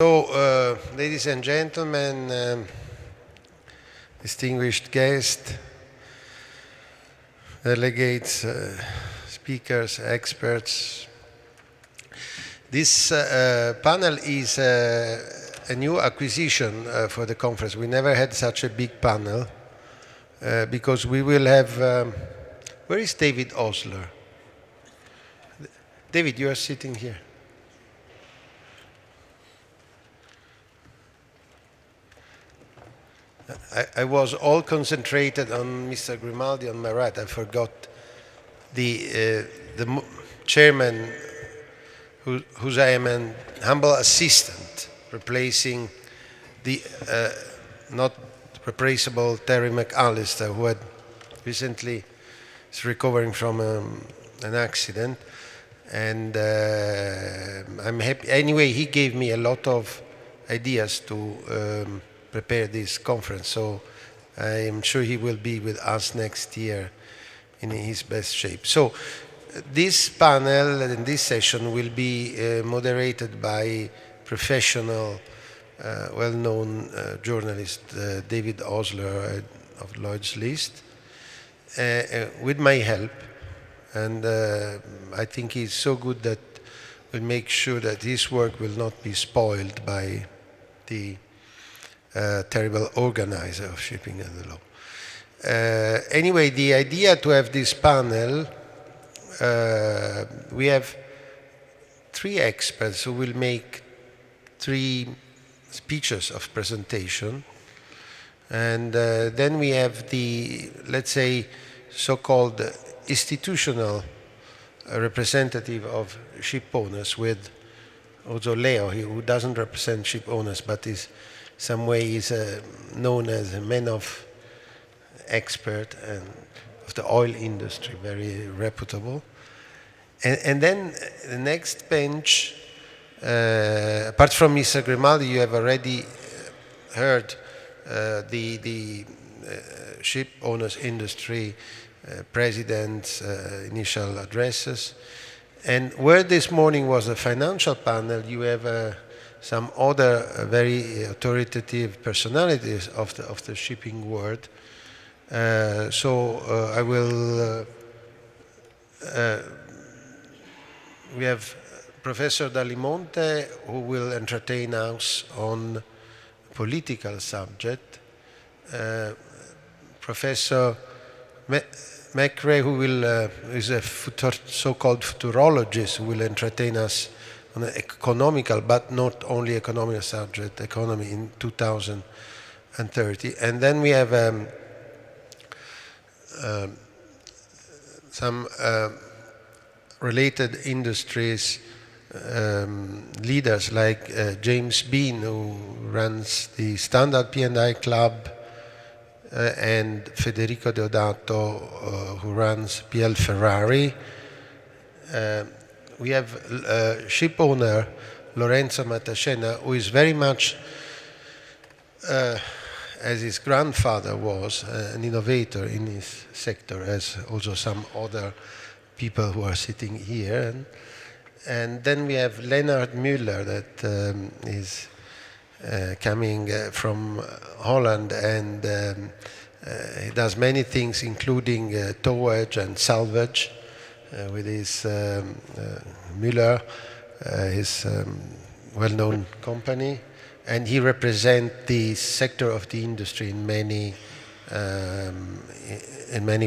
Ladies and gentlemen, distinguished guests, delegates, speakers, experts, this panel is a new acquisition for the conference. We never had such a big panel because we will have... where is David Osler? David, you are sitting here. I was all concentrated on Mr. Grimaldi on my right. I forgot the chairman, whose I am an humble assistant, replacing the not replaceable Terry McAllister, who had recently is recovering from an accident. And I'm happy. Anyway, he gave me a lot of ideas to prepare this conference, so I am sure he will be with us next year in his best shape. So this panel and this session will be moderated by professional, well-known journalist David Osler of Lloyd's List, with my help, and I think he's so good that we'll make sure that his work will not be spoiled by the terrible organizer of shipping and the law. Anyway, the idea to have this panel, we have three experts who will make three speeches of presentation, and then we have the, let's say, so-called institutional representative of ship owners, with also Leo, who doesn't represent ship owners but is some way is known as a man of expert and of the oil industry, very reputable. And then the next bench, apart from Mr. Grimaldi, you have already heard the ship owners industry president's initial addresses. And where this morning was a financial panel, you have some other very authoritative personalities of the shipping world. I will. We have Professor Dalimonte, who will entertain us on political subject. Professor McRae, who will is a so-called futurologist, who will entertain us on an economical, but not only economical subject, economy in 2030. And then we have some related industries leaders like James Bean, who runs the Standard P&I Club, and Federico Deodato, who runs PL Ferrari. We have ship owner Lorenzo Matascena, who is very much, as his grandfather was, an innovator in his sector, as also some other people who are sitting here. And then we have Leonard Müller, that is coming from Holland, and he does many things, including towage and salvage. With his Müller, his well-known company, and he represents the sector of the industry in many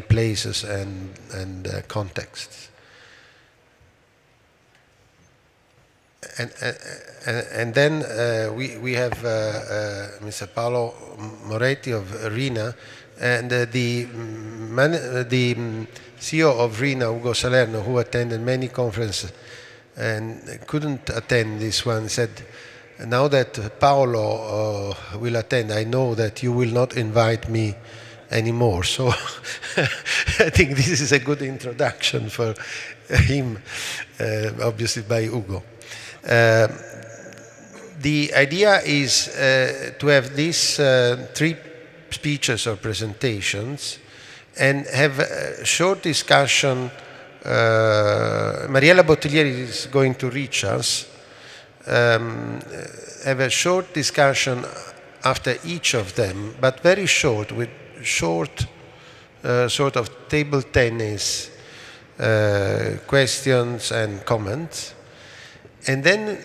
places and contexts. And then we have Mr. Paolo Moretti of RINA, and the CEO of RINA, Ugo Salerno, who attended many conferences and couldn't attend this one, said, now that Paolo will attend, I know that you will not invite me anymore. So I think this is a good introduction for him, obviously by Ugo. The idea is to have these three speeches or presentations and have a short discussion. Mariella Bottiglieri is going to reach us. have a short discussion after each of them, but very short, with short sort of table tennis questions and comments. And then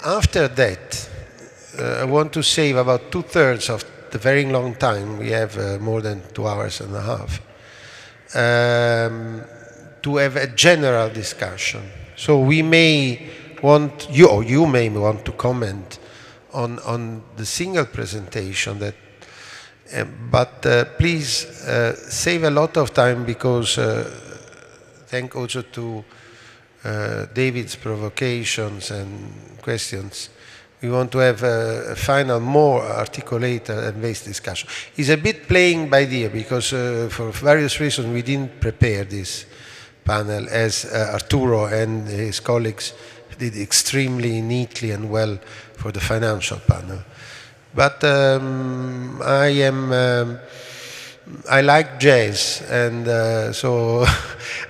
after that, I want to save about 2/3 of the very long time. We have more than 2 hours and a half. To have a general discussion. So we may want, you may want to comment on the single presentation that, but please save a lot of time, because thank also to David's provocations and questions. We want to have a final, more articulated and based discussion. It's a bit playing by ear, because for various reasons we didn't prepare this panel, as Arturo and his colleagues did extremely neatly and well for the financial panel. But I like jazz, and so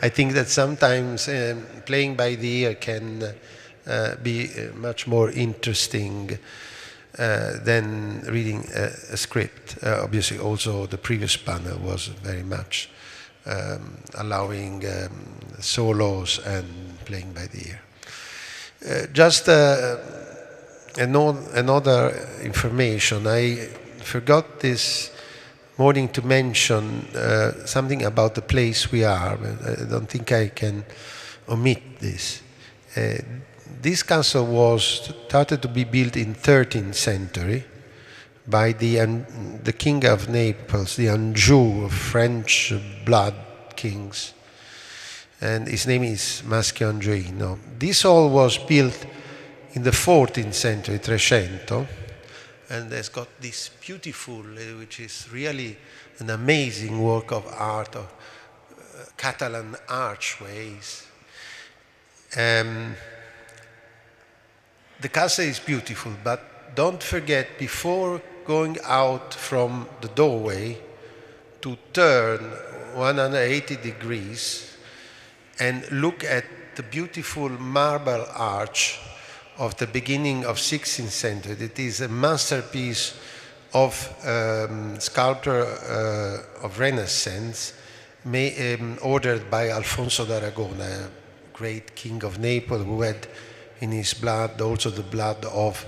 I think that sometimes playing by the ear can be much more interesting than reading a script. Obviously, also the previous panel was very much allowing solos and playing by the ear. Just another information. I forgot this morning to mention something about the place we are. I don't think I can omit this. This castle was started to be built in 13th century by the king of Naples, the Anjou of French blood kings, and his name is Maschio Angioino. This all was built in the 14th century, Trecento, and it's got this beautiful, which is really an amazing work of art, of Catalan archways. The castle is beautiful, but don't forget, before going out from the doorway, to turn 180 degrees and look at the beautiful marble arch of the beginning of 16th century. It is a masterpiece of sculpture of Renaissance, ordered by Alfonso d'Aragona, a great king of Naples, who had in his blood also the blood of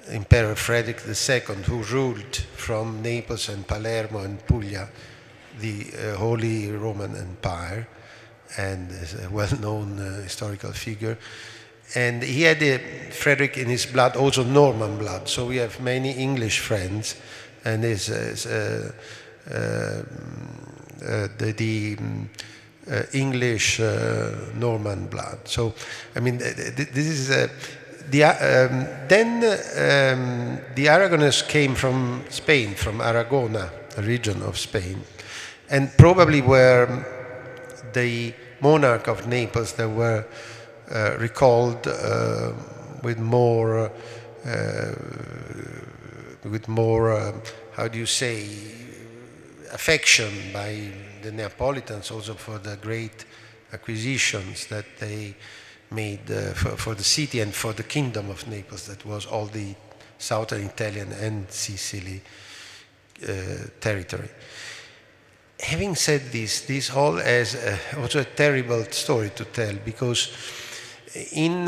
Emperor Frederick II, who ruled from Naples and Palermo and Puglia, the Holy Roman Empire, and is a well-known historical figure. And he had Frederick in his blood, also Norman blood. So we have many English friends, and English Norman blood. So, I mean, this is then the Aragonese came from Spain, from Aragona, a region of Spain, and probably were the monarch of Naples that were recalled with more, how do you say, affection by the Neapolitans, also for the great acquisitions that they made for the city and for the kingdom of Naples, that was all the southern Italian and Sicily territory. Having said this all has also a terrible story to tell, because in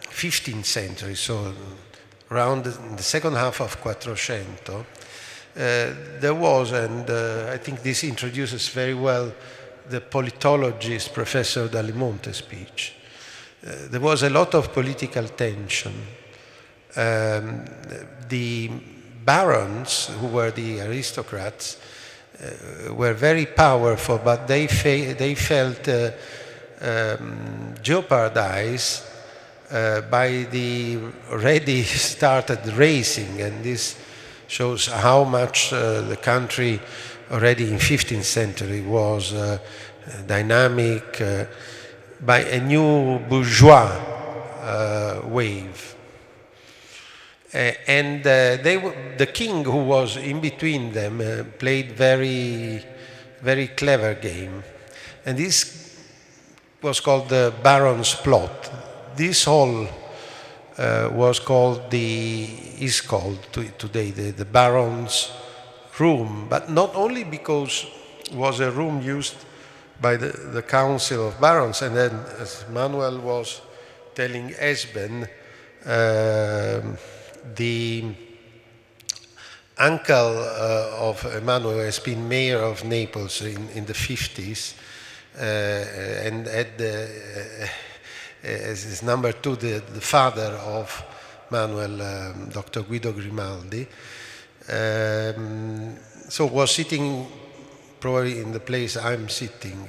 15th century, so around the second half of Quattrocento, there was, and I think this introduces very well the politologist Professor Dallemonte's speech, there was a lot of political tension. The barons, who were the aristocrats, were very powerful, but they felt jeopardized by the already started racing, and this shows how much the country already in 15th century was dynamic by a new bourgeois wave. And the king, who was in between them, played very, very clever game. And this was called the Baron's plot. This whole was called is called today the Baron's room, but not only because it was a room used by the Council of Barons, and then as Manuel was telling Esben, the uncle of Emmanuel has been mayor of Naples in the 50s, and had as his number two the father of Manuel, Dr. Guido Grimaldi. So was sitting probably in the place I'm sitting,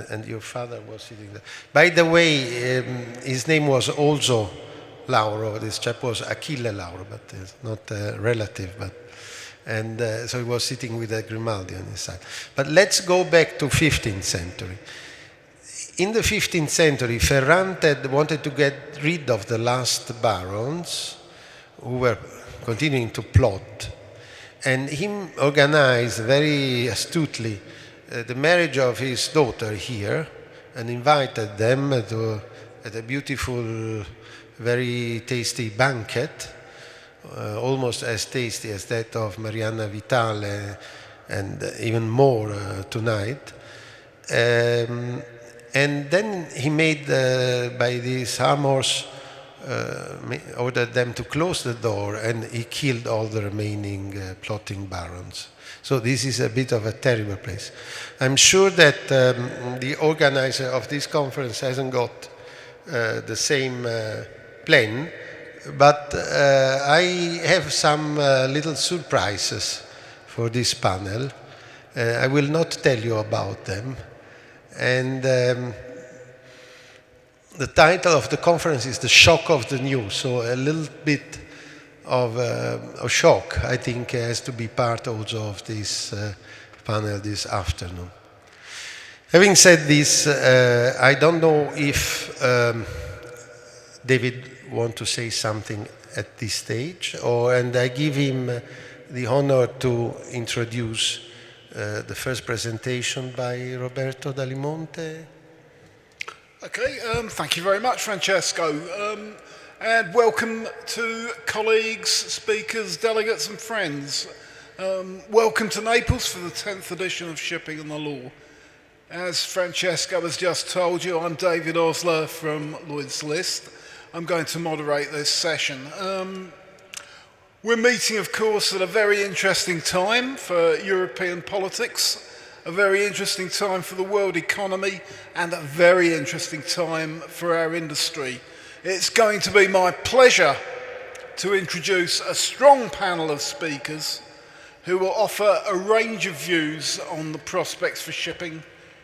and your father was sitting there. By the way, his name was also Lauro. This chap was Achille Lauro, but it's not a relative. And so he was sitting with a Grimaldi on his side. But let's go back to 15th century. In the 15th century, Ferrante wanted to get rid of the last barons who were continuing to plot. And he organized very astutely the marriage of his daughter here and invited them at a beautiful, very tasty banquet, almost as tasty as that of Marianna Vitale, and even more tonight. And then he made, by these Amors, ordered them to close the door, and he killed all the remaining plotting barons. So this is a bit of a terrible place. I'm sure that the organizer of this conference hasn't got the same plan, but I have some little surprises for this panel. I will not tell you about them. And the title of the conference is The Shock of the New, so a little bit of a shock, I think, has to be part also of this panel this afternoon. Having said this, I don't know if David wants to say something at this stage, and I give him the honor to introduce the first presentation by Roberto Dalimonte. Okay, thank you very much, Francesco. And welcome to colleagues, speakers, delegates and friends. Welcome to Naples for the 10th edition of Shipping and the Law. As Francesco has just told you, I'm David Osler from Lloyd's List. I'm going to moderate this session. We're meeting, of course, at a very interesting time for European politics, a very interesting time for the world economy, and a very interesting time for our industry. It's going to be my pleasure to introduce a strong panel of speakers who will offer a range of views on the prospects for shipping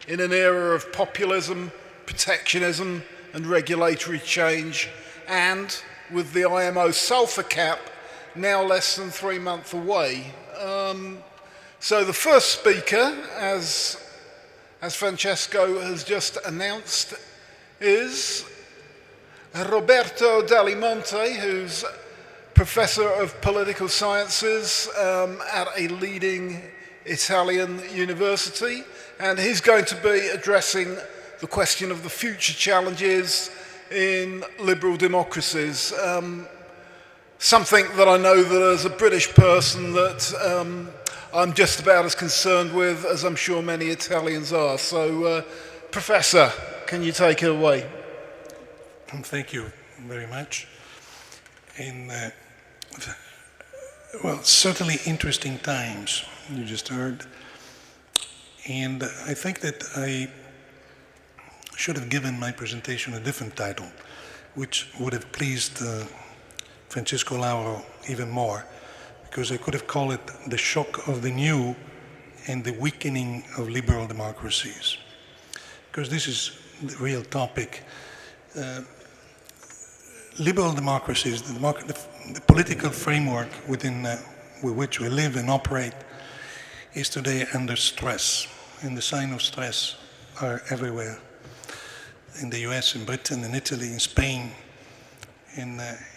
in an era of populism, protectionism, and regulatory change, and with the IMO sulfur cap now less than 3 months away. So the first speaker, as Francesco has just announced, is Roberto Dalimonte, who's Professor of Political Sciences at a leading Italian university, and he's going to be addressing the question of the future challenges in liberal democracies. Something that I know that as a British person that I'm just about as concerned with as I'm sure many Italians are. So, Professor, can you take it away? Thank you very much. Well, certainly interesting times, you just heard. And I think that I should have given my presentation a different title, which would have pleased Francesco Lauro even more, because I could have called it The Shock of the New and the Weakening of Liberal Democracies, because this is the real topic. Liberal democracies, the political framework within with which we live and operate, is today under stress, and the signs of stress are everywhere. In the US, in Britain, in Italy, in Spain,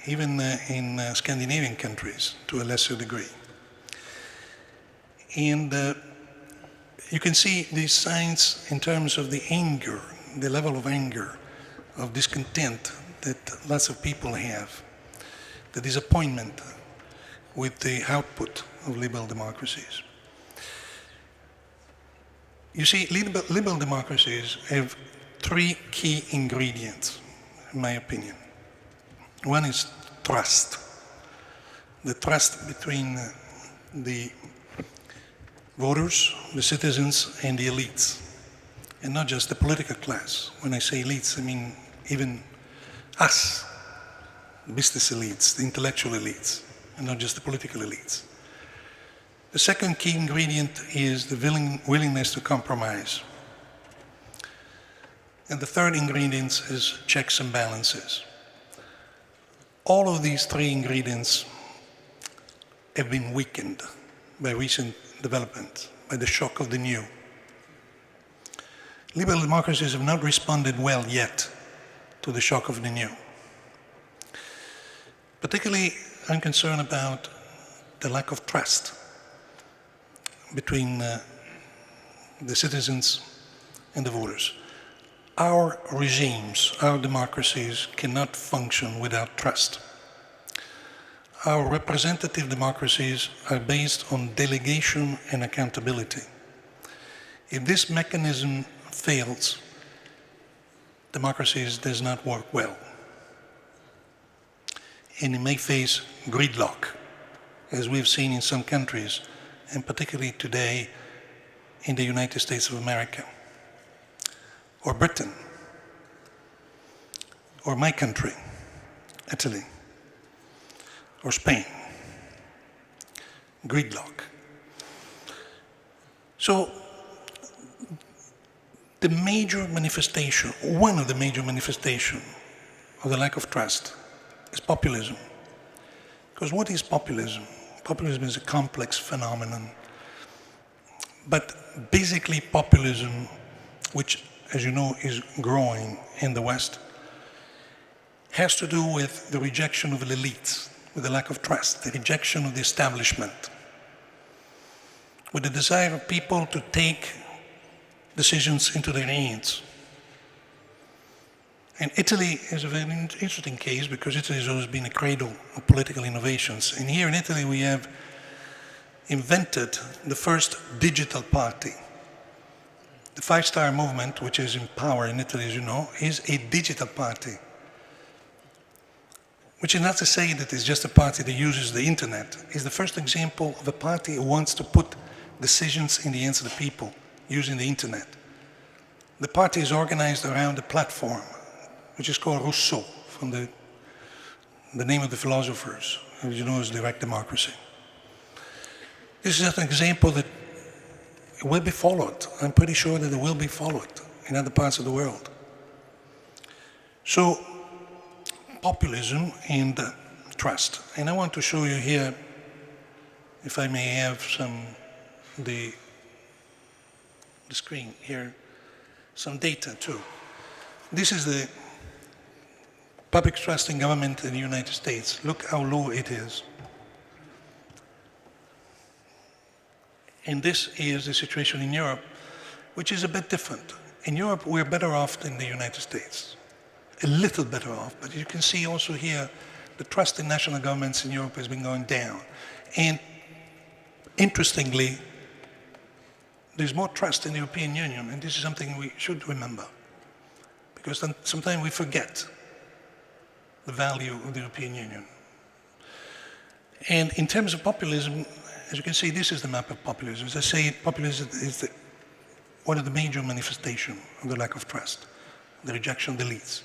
even in Scandinavian countries to a lesser degree. And you can see these signs in terms of the anger, the level of anger, of discontent that lots of people have, the disappointment with the output of liberal democracies. You see, liberal democracies have three key ingredients, in my opinion. One is trust. The trust between the voters, the citizens, and the elites. And not just the political class. When I say elites, I mean even us, business elites, the intellectual elites, and not just the political elites. The second key ingredient is the willingness to compromise. And the third ingredient is checks and balances. All of these three ingredients have been weakened by recent developments, by the shock of the new. Liberal democracies have not responded well yet to the shock of the new. Particularly, I'm concerned about the lack of trust between the citizens and the voters. Our regimes, our democracies cannot function without trust. Our representative democracies are based on delegation and accountability. If this mechanism fails, democracies does not work well. And it may face gridlock, as we've seen in some countries, and particularly today in the United States of America, or Britain, or my country, Italy, or Spain. Gridlock. So, the major manifestation, one of the major manifestations of the lack of trust is populism. Because what is populism? Populism is a complex phenomenon. But basically populism, which as you know is growing in the West, has to do with the rejection of the elites, with the lack of trust, the rejection of the establishment, with the desire of people to take decisions into their hands. And Italy is a very interesting case because Italy has always been a cradle of political innovations. And here in Italy we have invented the first digital party. The Five-Star Movement, which is in power in Italy, as you know, is a digital party. Which is not to say that it's just a party that uses the internet. It's the first example of a party who wants to put decisions in the hands of the people using the internet. The party is organized around a platform, which is called Rousseau, from the name of the philosophers, as you know, is direct democracy. This is an example that will be followed. I'm pretty sure that it will be followed in other parts of the world. So, populism and trust. And I want to show you here, if I may have the screen here, some data too. This is the public trust in government in the United States. Look how low it is. And this is the situation in Europe, which is a bit different. In Europe, we're better off than the United States. A little better off, but you can see also here the trust in national governments in Europe has been going down. And interestingly, there's more trust in the European Union, and this is something we should remember. Because sometimes we forget the value of the European Union. And in terms of populism, as you can see, this is the map of populism. As I say, populism is one of the major manifestations of the lack of trust, the rejection of the elites.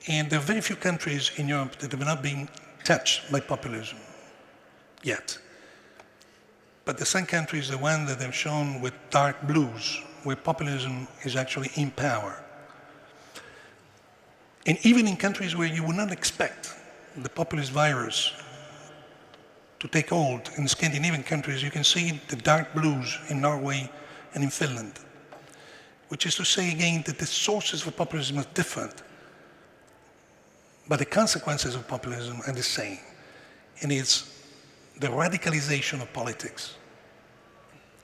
And there are very few countries in Europe that have not been touched by populism yet. But the some countries, the one that have shown with dark blues, where populism is actually in power. And even in countries where you would not expect the populist virus to take hold, in Scandinavian countries, you can see the dark blues in Norway and in Finland. Which is to say again that the sources for populism are different, but the consequences of populism are the same. And it's the radicalization of politics,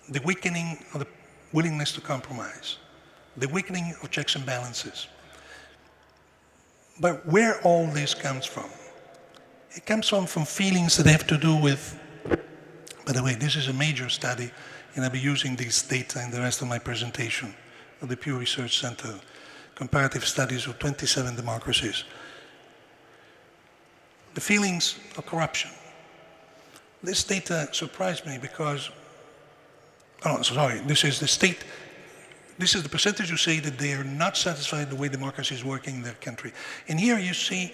the weakening of the willingness to compromise, the weakening of checks and balances. But where all this comes from? It comes from feelings that have to do with, by the way, this is a major study, and I'll be using this data in the rest of my presentation of the Pew Research Center, comparative studies of 27 democracies. The feelings of corruption. This data surprised me because, oh, sorry, this is the state, this is the percentage who say that they are not satisfied the way democracy is working in their country. And here you see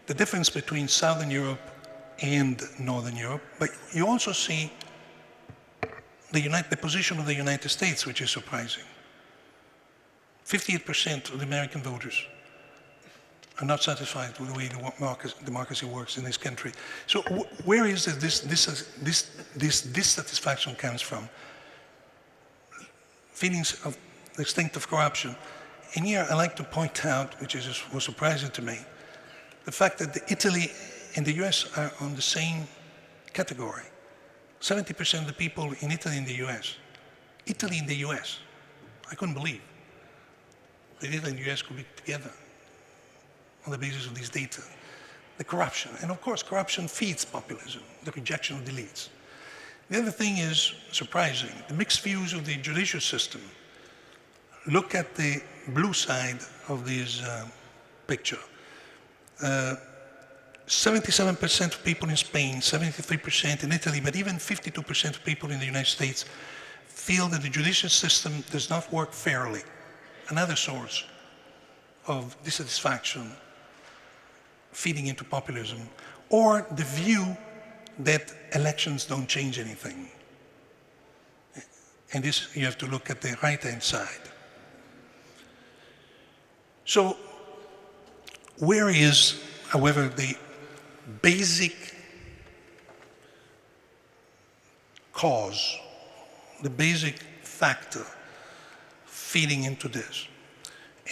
the difference between Southern Europe and Northern Europe, but you also see the position of the United States, which is surprising. 58% of the American voters are not satisfied with the way democracy works in this country. So where is this dissatisfaction comes from? Feelings of the extent of corruption. And here I like to point out, which was surprising to me, the fact that Italy and the US are on the same category. 70% of the people in Italy and the US. Italy and the US. I couldn't believe that Italy and the US could be together on the basis of these data. The corruption, and of course corruption feeds populism, the rejection of the elites. The other thing is surprising, the mixed views of the judicial system. Look at the blue side of this picture. 77% of people in Spain, 73% in Italy, but even 52% of people in the United States feel that the judicial system does not work fairly. Another source of dissatisfaction feeding into populism, or the view that elections don't change anything. And this, you have to look at the right-hand side. So, where is, however, the basic cause, the basic factor feeding into this?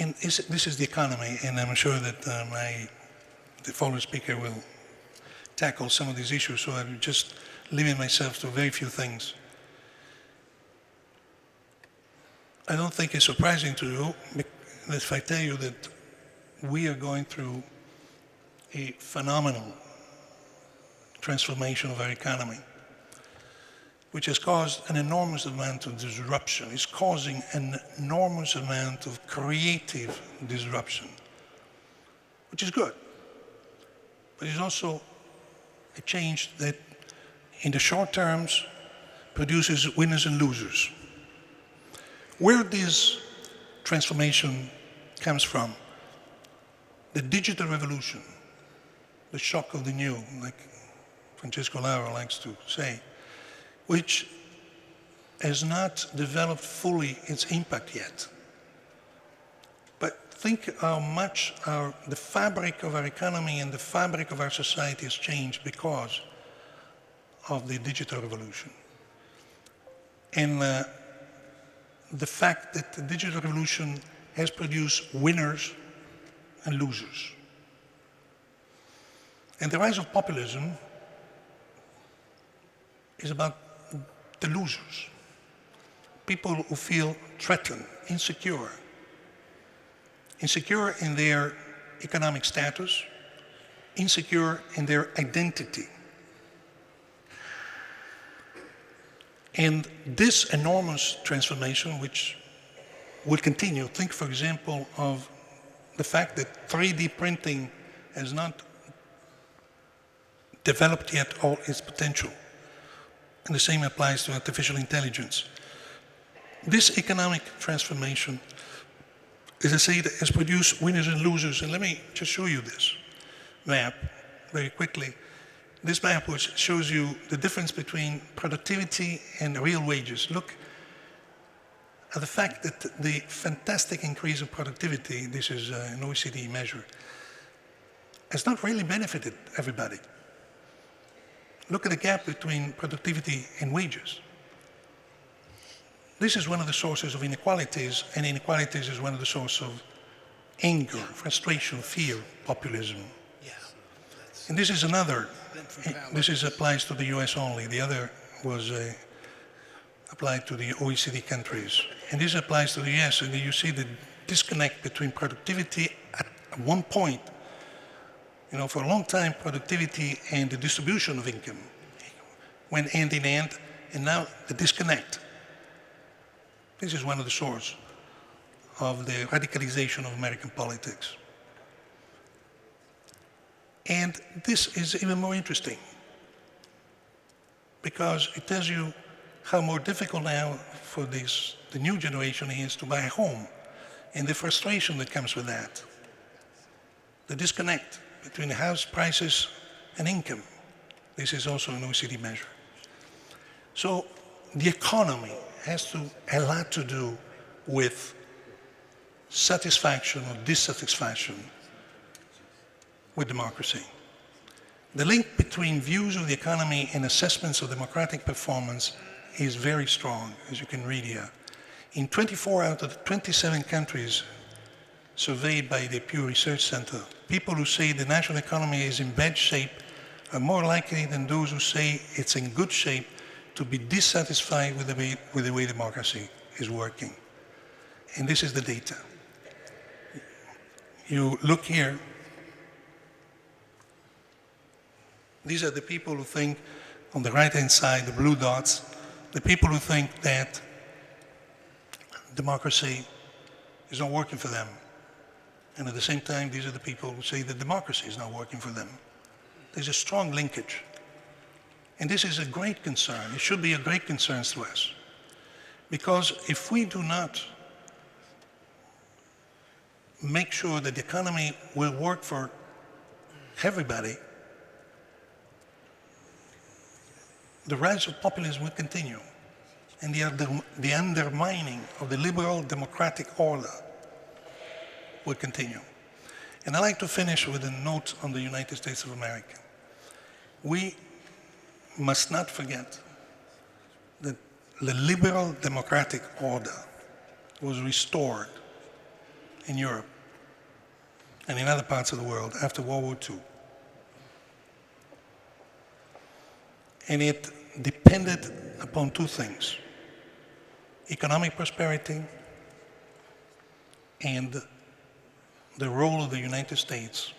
And this is the economy, and I'm sure that the following speaker will tackle some of these issues, so I'm just limiting myself to very few things. I don't think it's surprising to you if I tell you that we are going through a phenomenal transformation of our economy, which has caused an enormous amount of disruption. It's causing an enormous amount of creative disruption, which is good. But it's also a change that in the short terms produces winners and losers. Where this transformation comes from, the digital revolution, the shock of the new, like Francesco Lauro likes to say, which has not developed fully its impact yet. But think how much the fabric of our economy and the fabric of our society has changed because of the digital revolution. And the fact that the digital revolution has produced winners and losers. And the rise of populism is about the losers. People who feel threatened, insecure in their economic status, insecure in their identity. And this enormous transformation, which will continue, think, for example, of the fact that 3D printing has not developed yet all its potential. And the same applies to artificial intelligence. This economic transformation, as I said, has produced winners and losers. And let me just show you this map very quickly. This map which shows you the difference between productivity and real wages. Look at the fact that the fantastic increase of productivity, this is an OECD measure, has not really benefited everybody. Look at the gap between productivity and wages. This is one of the sources of inequalities, and inequalities is one of the sources of anger, frustration, fear, populism. Yeah. And this is another. This applies to the US only. The other was applied to the OECD countries. And this applies to the US, and you see the disconnect between productivity At one point, for a long time, productivity and the distribution of income went hand in hand, and now the disconnect. This is one of the sources of the radicalization of American politics. And this is even more interesting because it tells you how more difficult now for the new generation is to buy a home and the frustration that comes with that. The disconnect between house prices and income. This is also an OECD measure. So the economy has a lot to do with satisfaction or dissatisfaction with democracy. The link between views of the economy and assessments of democratic performance is very strong, as you can read here. In 24 out of the 27 countries surveyed by the Pew Research Center, people who say the national economy is in bad shape are more likely than those who say it's in good shape to be dissatisfied with the way democracy is working. And this is the data. You look here. These are the people who think, on the right-hand side, the blue dots, the people who think that democracy is not working for them. And at the same time, these are the people who say that democracy is not working for them. There's a strong linkage. And this is a great concern. It should be a great concern to us. Because if we do not make sure that the economy will work for everybody, the rise of populism will continue. And the undermining of the liberal democratic order will continue. And I'd like to finish with a note on the United States of America. We must not forget that the liberal democratic order was restored in Europe and in other parts of the world after World War II. And it depended upon two things: economic prosperity and the role of the United States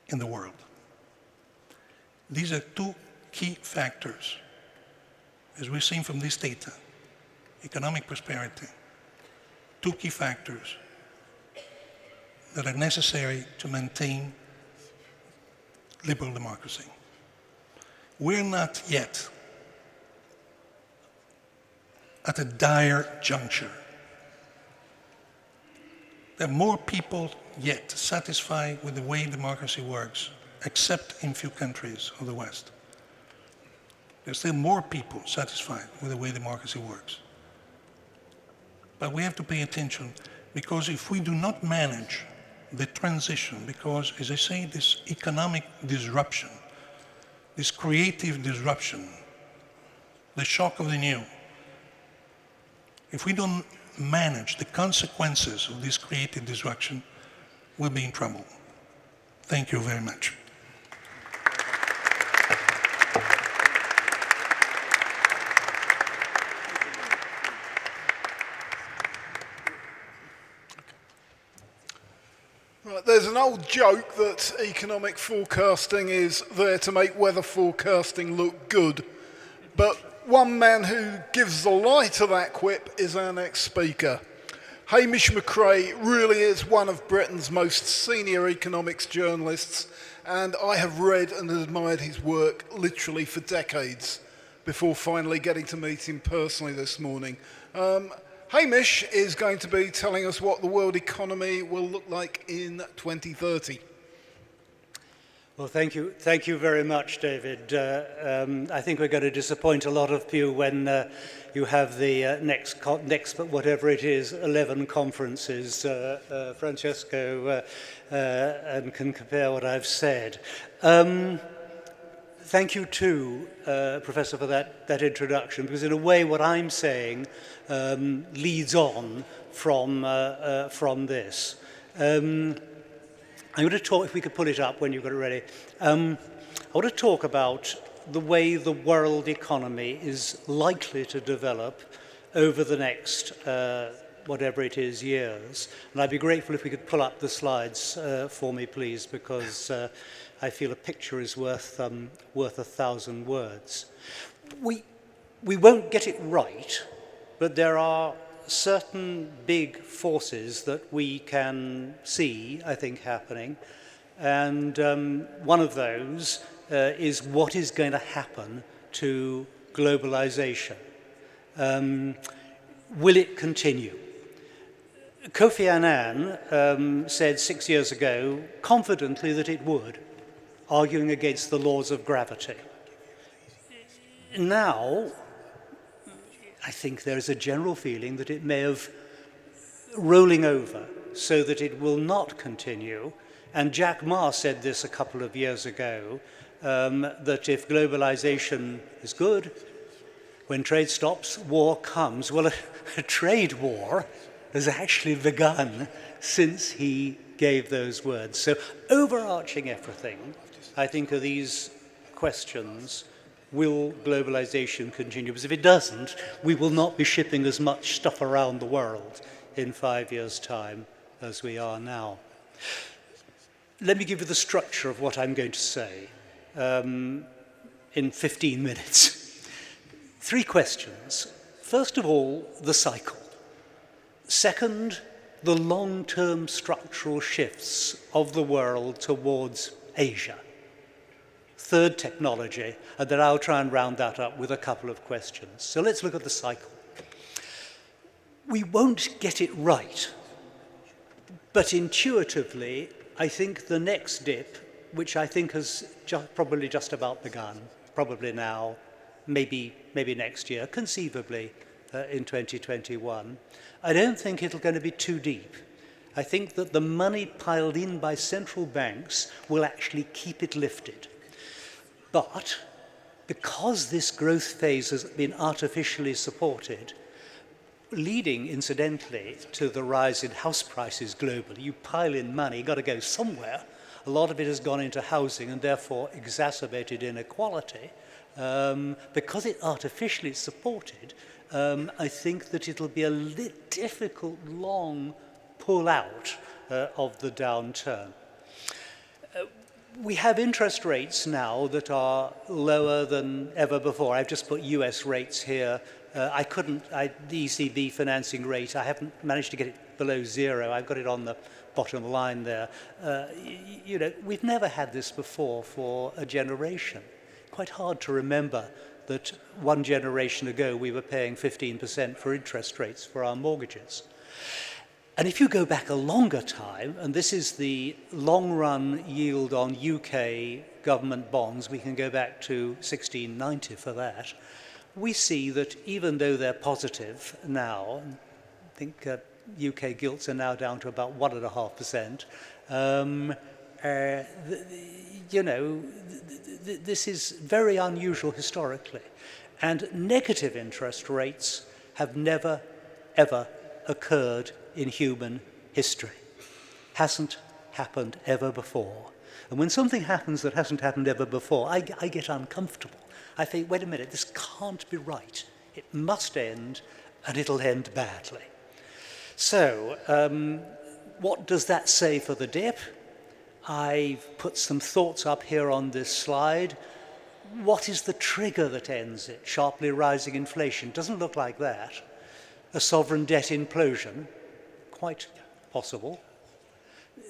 in the world. These are two key factors, as we've seen from this data: economic prosperity, two key factors that are necessary to maintain liberal democracy. We're not yet at a dire juncture. There are more people yet satisfied with the way democracy works, except in few countries of the West. There's still more people satisfied with the way democracy works. But we have to pay attention, because if we do not manage the transition, because, as I say, this economic disruption, this creative disruption, the shock of the new, if we don't manage the consequences of this creative disruption, we'll be in trouble. Thank you very much. Right, there's an old joke that economic forecasting is there to make weather forecasting look good. But one man who gives the lie to that quip is our next speaker. Hamish McRae really is one of Britain's most senior economics journalists, and I have read and admired his work literally for decades before finally getting to meet him personally this morning. Hamish is going to be telling us what the world economy will look like in 2030. Well, thank you very much, David. I think we're going to disappoint a lot of you when you have the next, whatever it is, 11 conferences, Francesco, and can compare what I've said. Thank you too, Professor, for that introduction, because in a way what I'm saying leads on from this. I'm going to talk, if we could pull it up when you've got it ready. I want to talk about the way the world economy is likely to develop over the next whatever it is, years. And I'd be grateful if we could pull up the slides for me, please, because I feel a picture is worth 1,000 words. We won't get it right, but there are certain big forces that we can see, I think, happening. And one of those is what is going to happen to globalization. Will it continue? Kofi Annan said 6 years ago confidently that it would, arguing against the laws of gravity. Now, I think there is a general feeling that it may have rolling over so that it will not continue. And Jack Ma said this a couple of years ago, that if globalization is good, when trade stops, war comes. Well, a trade war has actually begun since he gave those words. So overarching everything, I think, are these questions: will globalization continue? Because if it doesn't, we will not be shipping as much stuff around the world in 5 years' time as we are now. Let me give you the structure of what I'm going to say in 15 minutes. 3 questions. First of all, the cycle. Second, the long-term structural shifts of the world towards Asia. Third, technology, and then I'll try and round that up with a couple of questions. So let's look at the cycle. We won't get it right, but intuitively, I think the next dip, which I think has probably just about begun, probably now, maybe next year, conceivably in 2021, I don't think it'll going to be too deep. I think that the money piled in by central banks will actually keep it lifted. But because this growth phase has been artificially supported, leading, incidentally, to the rise in house prices globally, you pile in money, you've got to go somewhere. A lot of it has gone into housing and therefore exacerbated inequality. Because it artificially supported, I think that it'll be a difficult, long pull out of the downturn. We have interest rates now that are lower than ever before. I've just put US rates here. The ECB financing rate, I haven't managed to get it below 0. I've got it on the bottom line there. We've never had this before for a generation. Quite hard to remember that one generation ago we were paying 15% for interest rates for our mortgages. And if you go back a longer time, and this is the long-run yield on UK government bonds, we can go back to 1690 for that, we see that even though they're positive now, I think UK gilts are now down to about 1.5%, this is very unusual historically. And negative interest rates have never, ever occurred in human history. Hasn't happened ever before. And when something happens that hasn't happened ever before, I get uncomfortable. I think, wait a minute, this can't be right. It must end, and it'll end badly. So, what does that say for the dip? I've put some thoughts up here on this slide. What is the trigger that ends it? Sharply rising inflation? Doesn't look like that. A sovereign debt implosion? Quite possible.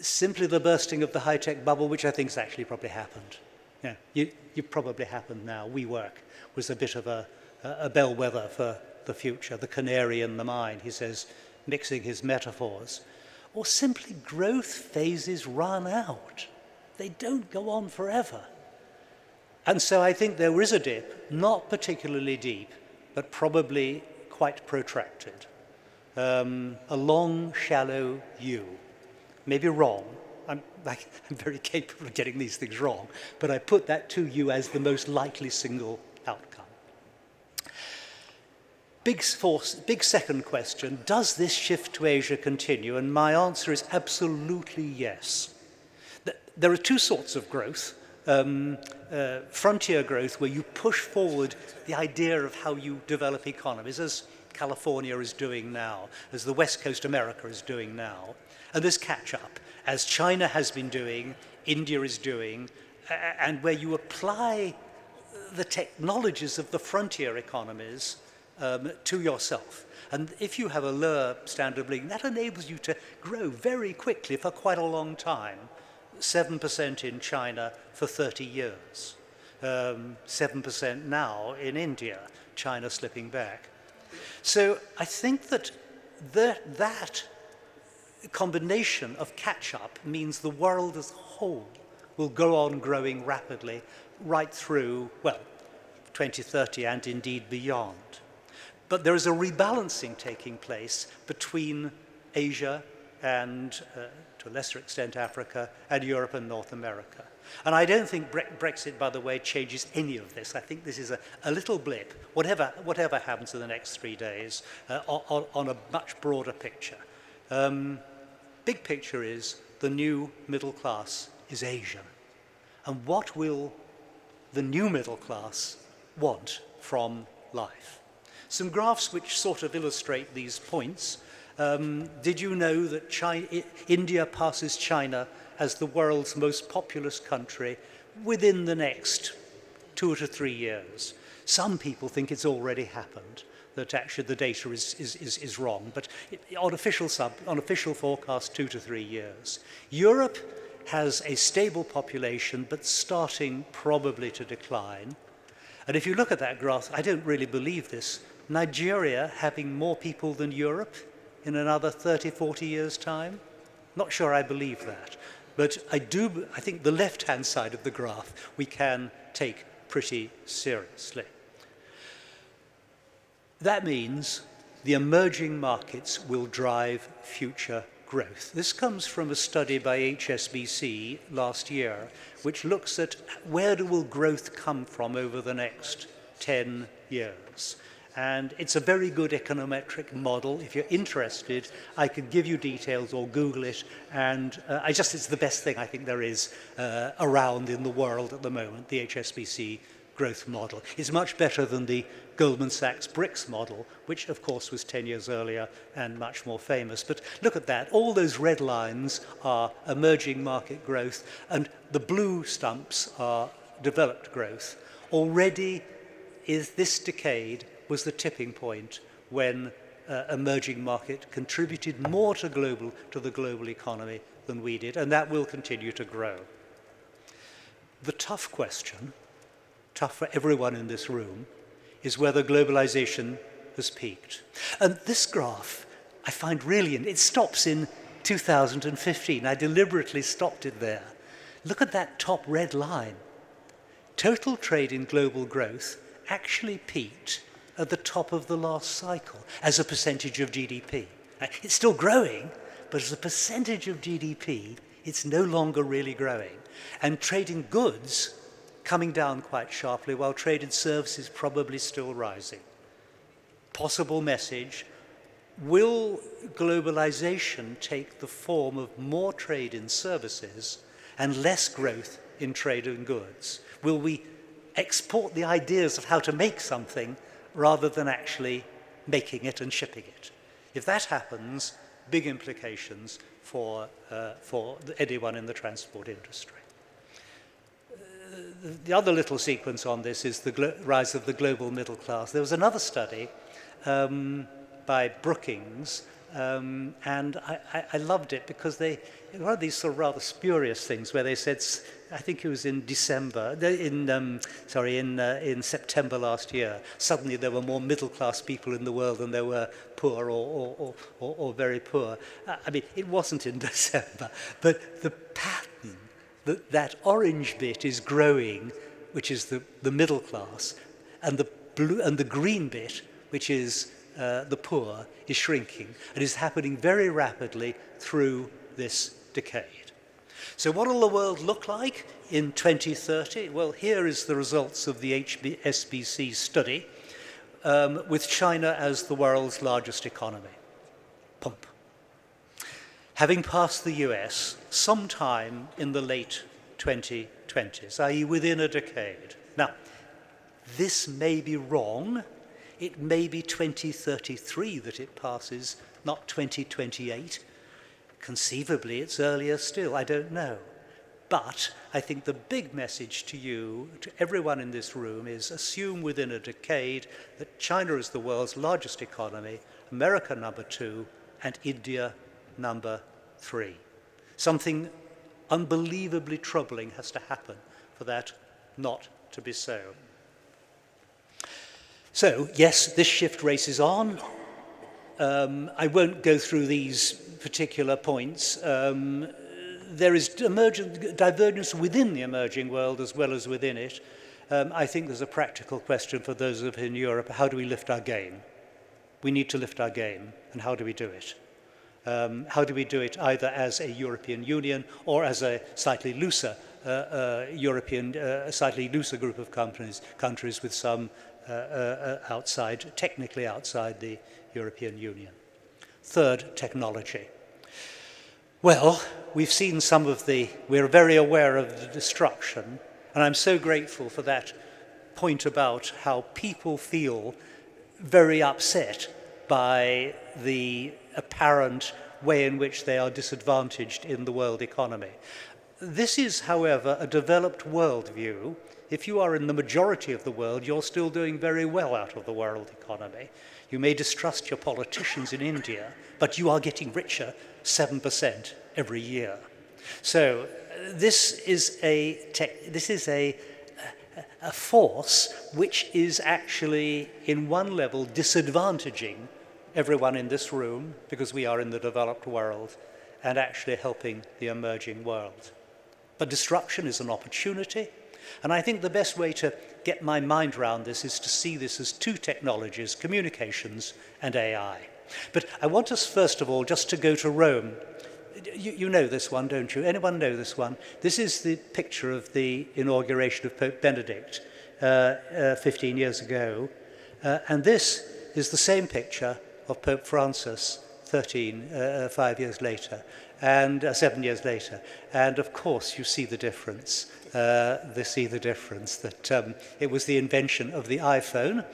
Simply the bursting of the high-tech bubble, which I think has actually probably happened. Yeah, you probably happened now. WeWork was a bit of a bellwether for the future, the canary in the mine, he says, mixing his metaphors. Or simply growth phases run out. They don't go on forever. And so I think there is a dip, not particularly deep, but probably quite protracted. A long, shallow U. Maybe wrong. I'm very capable of getting these things wrong, but I put that to you as the most likely single outcome. Big second question, does this shift to Asia continue? And my answer is absolutely yes. There are two sorts of growth. Frontier growth, where you push forward the idea of how you develop economies, as California is doing now, as the West Coast America is doing now. And there's catch-up, as China has been doing, India is doing, and where you apply the technologies of the frontier economies to yourself. And if you have a lower standard of living, that enables you to grow very quickly for quite a long time. 7% in China for 30 years. 7% now in India, China slipping back. So I think that that combination of catch-up means the world as a whole will go on growing rapidly right through, well, 2030 and indeed beyond. But there is a rebalancing taking place between Asia and, to a lesser extent, Africa, and Europe and North America. And I don't think Brexit, by the way, changes any of this. I think this is a little blip, whatever happens in the next 3 days, on a much broader picture. Big picture is the new middle class is Asian. And what will the new middle class want from life? Some graphs which sort of illustrate these points. Did you know that India passes China as the world's most populous country within the next 2 to 3 years? Some people think it's already happened, that actually the data is wrong, but on official forecast, 2 to 3 years. Europe has a stable population, but starting probably to decline. And if you look at that graph, I don't really believe this. Nigeria having more people than Europe in another 30, 40 years' time? Not sure I believe that. But I think the left-hand side of the graph we can take pretty seriously. That means the emerging markets will drive future growth. This comes from a study by HSBC last year, which looks at where will growth come from over the next 10 years. And it's a very good econometric model. If you're interested, I could give you details or Google it. And it's the best thing I think there is around in the world at the moment, the HSBC growth model. It's much better than the Goldman Sachs BRICS model, which of course was 10 years earlier and much more famous. But look at that. All those red lines are emerging market growth, and the blue stumps are developed growth. Already this decade was the tipping point when emerging market contributed more to the global economy than we did, and that will continue to grow. The tough question, tough for everyone in this room, is whether globalization has peaked. And this graph I find really, it stops in 2015. I deliberately stopped it there. Look at that top red line. Total trade in global growth actually peaked at the top of the last cycle as a percentage of GDP. It's still growing, but as a percentage of GDP, it's no longer really growing. And trade in goods coming down quite sharply, while trade in services probably still rising. Possible message: will globalization take the form of more trade in services and less growth in trade in goods? Will we export the ideas of how to make something rather than actually making it and shipping it? If that happens, big implications for anyone in the transport industry. The other little sequence on this is the rise of the global middle class. There was another study by Brookings, and I loved it because they one of these sort of rather spurious things where they said, I think it was in in September last year, suddenly there were more middle class people in the world than there were poor or very poor. I mean, it wasn't in December, but the pattern that orange bit is growing, which is the middle class, and the blue and the green bit, which is the poor, is shrinking, and is happening very rapidly through this decade. So what will the world look like in 2030? Well, here is the results of the HSBC study, with China as the world's largest economy. Pump. Having passed the US sometime in the late 2020s, i.e. within a decade. Now, this may be wrong It may be 2033 that it passes, not 2028. Conceivably, it's earlier still, I don't know. But I think the big message to you, to everyone in this room, is assume within a decade that China is the world's largest economy, America number 2, and India number 3. Something unbelievably troubling has to happen for that not to be so. So, yes, this shift race is on. I won't go through these particular points. There is divergence within the emerging world as well as within it. I think there's a practical question for those of us in Europe. How do we lift our game? We need to lift our game, and how do we do it? How do we do it either as a European Union or as a slightly looser slightly looser group of countries with some technically outside the European Union? Third, technology. Well, we've seen we're very aware of the destruction, and I'm so grateful for that point about how people feel very upset by the apparent way in which they are disadvantaged in the world economy. This is, however, a developed worldview. If you are in the majority of the world, you're still doing very well out of the world economy. You may distrust your politicians in India, but you are getting richer 7% every year. So this is a force which is actually, in one level, disadvantaging everyone in this room, because we are in the developed world, and actually helping the emerging world. But disruption is an opportunity, and I think the best way to get my mind around this is to see this as two technologies, communications and AI. But I want us, first of all, just to go to Rome. You know this one, don't you? Anyone know this one? This is the picture of the inauguration of Pope Benedict 15 years ago. And this is the same picture of Pope Francis 5 years later, and 7 years later. And of course, you see the difference. That it was the invention of the iPhone.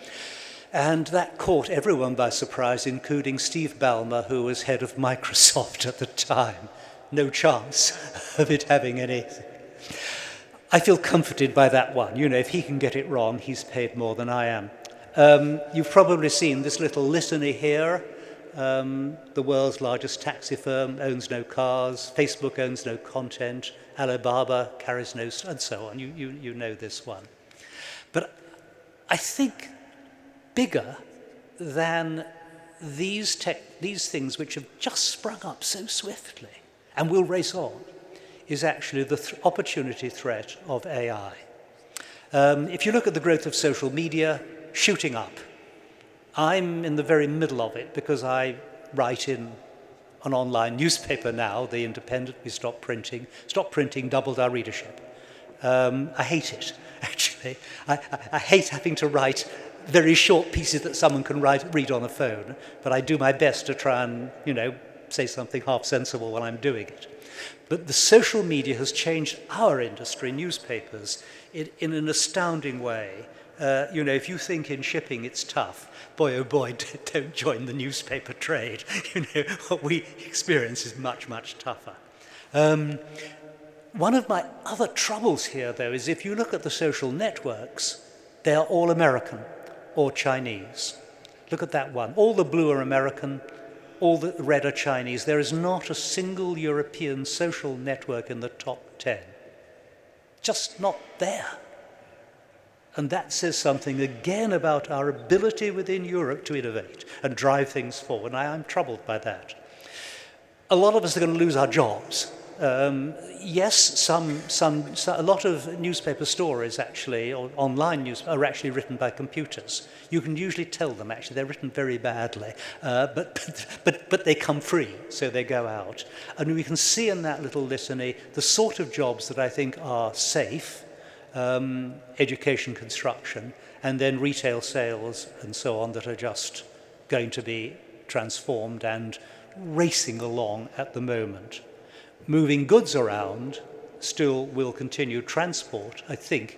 And that caught everyone by surprise, including Steve Ballmer, who was head of Microsoft at the time. No chance of it having anything. I feel comforted by that one. You know, if he can get it wrong, he's paid more than I am. You've probably seen this little litany here. The world's largest taxi firm owns no cars. Facebook owns no content. Alibaba carries no, and so on. You know this one. But I think bigger than these things which have just sprung up so swiftly and will race on is actually the opportunity threat of AI. If you look at the growth of social media, shooting up. I'm in the very middle of it because I write in an online newspaper now, The Independent. We stopped printing. Stopped printing doubled our readership. I hate it, actually. I hate having to write very short pieces that someone can read on a phone, but I do my best to try and, say something half sensible while I'm doing it. But the social media has changed our industry, newspapers, in an astounding way. If you think in shipping it's tough, boy, oh boy, don't join the newspaper trade. What we experience is much, much tougher. One of my other troubles here, though, is if you look at the social networks, they are all American or Chinese. Look at that one. All the blue are American, all the red are Chinese. There is not a single European social network in the top 10. Just not there. And that says something again about our ability within Europe to innovate and drive things forward. And I'm troubled by that. A lot of us are going to lose our jobs. Yes, a lot of newspaper stories actually, or online news, are actually written by computers. You can usually tell them actually they're written very badly, but they come free, so they go out. And we can see in that little litany the sort of jobs that I think are safe, education, construction, and then retail sales and so on that are just going to be transformed and racing along at the moment. Moving goods around still will continue. Transport, I think,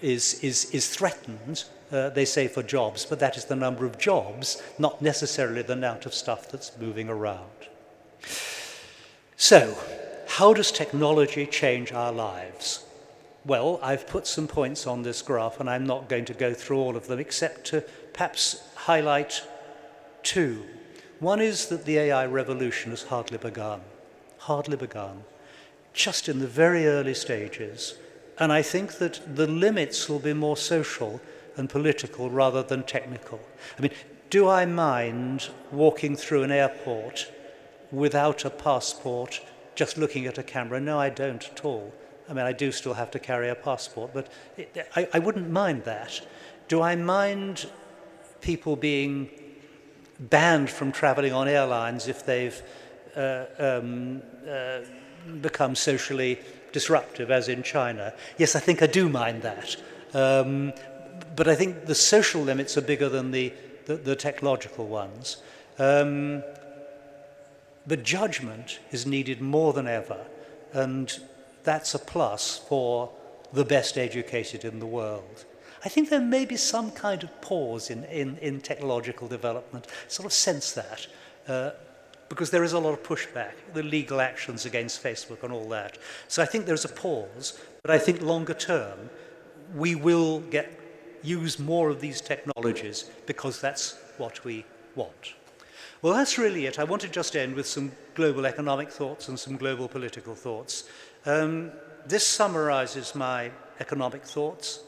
is threatened, they say for jobs, but that is the number of jobs, not necessarily the amount of stuff that's moving around. So, how does technology change our lives? Well, I've put some points on this graph, and I'm not going to go through all of them, except to perhaps highlight two. One is that the AI revolution has hardly begun, just in the very early stages. And I think that the limits will be more social and political rather than technical. I mean, do I mind walking through an airport without a passport, just looking at a camera? No, I don't at all. I mean, I do still have to carry a passport, but I wouldn't mind that. Do I mind people being banned from traveling on airlines if they've become socially disruptive, as in China? Yes, I think I do mind that. But I think the social limits are bigger than the technological ones. But judgment is needed more than ever, and that's a plus for the best educated in the world. I think there may be some kind of pause in technological development, sort of sense that, because there is a lot of pushback, the legal actions against Facebook and all that. So I think there's a pause, but I think longer term, we will use more of these technologies because that's what we want. Well, that's really it. I want to just end with some global economic thoughts and some global political thoughts. This summarizes my economic thoughts.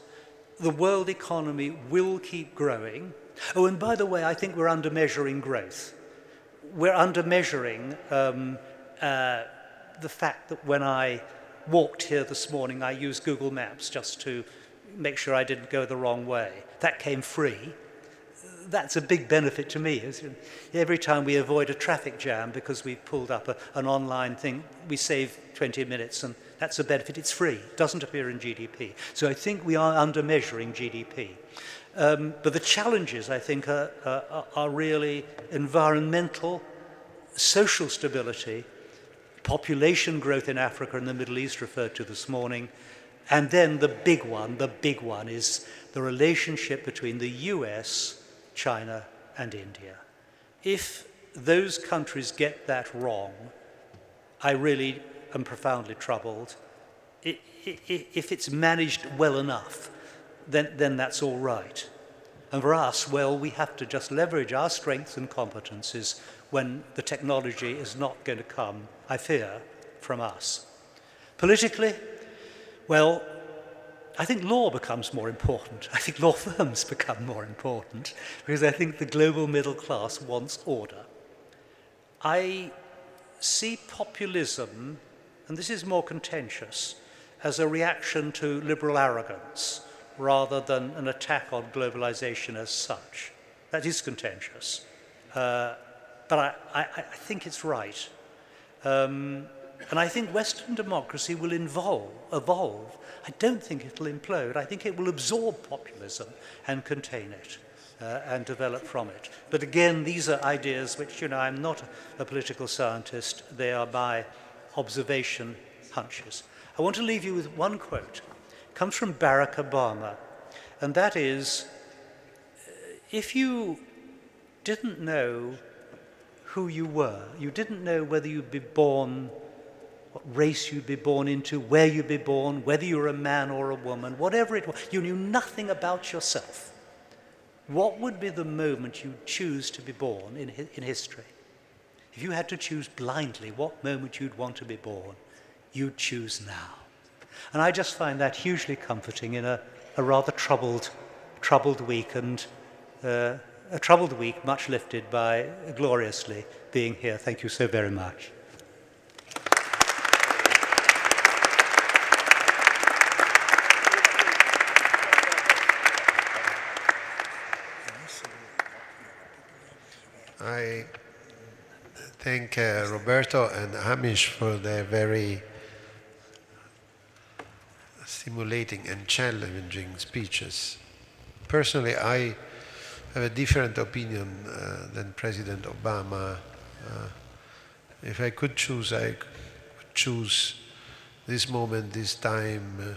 The world economy will keep growing. Oh, and by the way, I think we're under-measuring growth. We're under-measuring the fact that when I walked here this morning, I used Google Maps just to make sure I didn't go the wrong way. That came free. That's a big benefit to me. Every time we avoid a traffic jam because we pulled up an online thing, we save 20 minutes, and that's a benefit. It's free. It doesn't appear in GDP. So I think we are under-measuring GDP. But the challenges, I think, are really environmental, social stability, population growth in Africa and the Middle East referred to this morning, and then the big one is the relationship between the US, China, and India. If those countries get that wrong, I really am profoundly troubled. If it's managed well enough, then that's all right. And for us, well, we have to just leverage our strengths and competencies when the technology is not going to come, I fear, from us. Politically, well, I think law becomes more important. I think law firms become more important because I think the global middle class wants order. I see populism, and this is more contentious, as a reaction to liberal arrogance rather than an attack on globalization as such. That is contentious, but I think it's right. And I think Western democracy will evolve. I don't think it'll implode. I think it will absorb populism and contain it and develop from it. But again, these are ideas which, I'm not a political scientist. They are my observation hunches. I want to leave you with one quote. It comes from Barack Obama, and that is, if you didn't know who you were, you didn't know whether you'd be born, what race you'd be born into, where you'd be born, whether you were a man or a woman, whatever it was, you knew nothing about yourself, what would be the moment you'd choose to be born in history? If you had to choose blindly what moment you'd want to be born, you'd choose now. And I just find that hugely comforting in a rather troubled week, and a troubled week much lifted by gloriously being here. Thank you so very much. I thank Roberto and Hamish for their very stimulating and challenging speeches. Personally, I have a different opinion than President Obama. If I could choose, I could choose this moment, this time,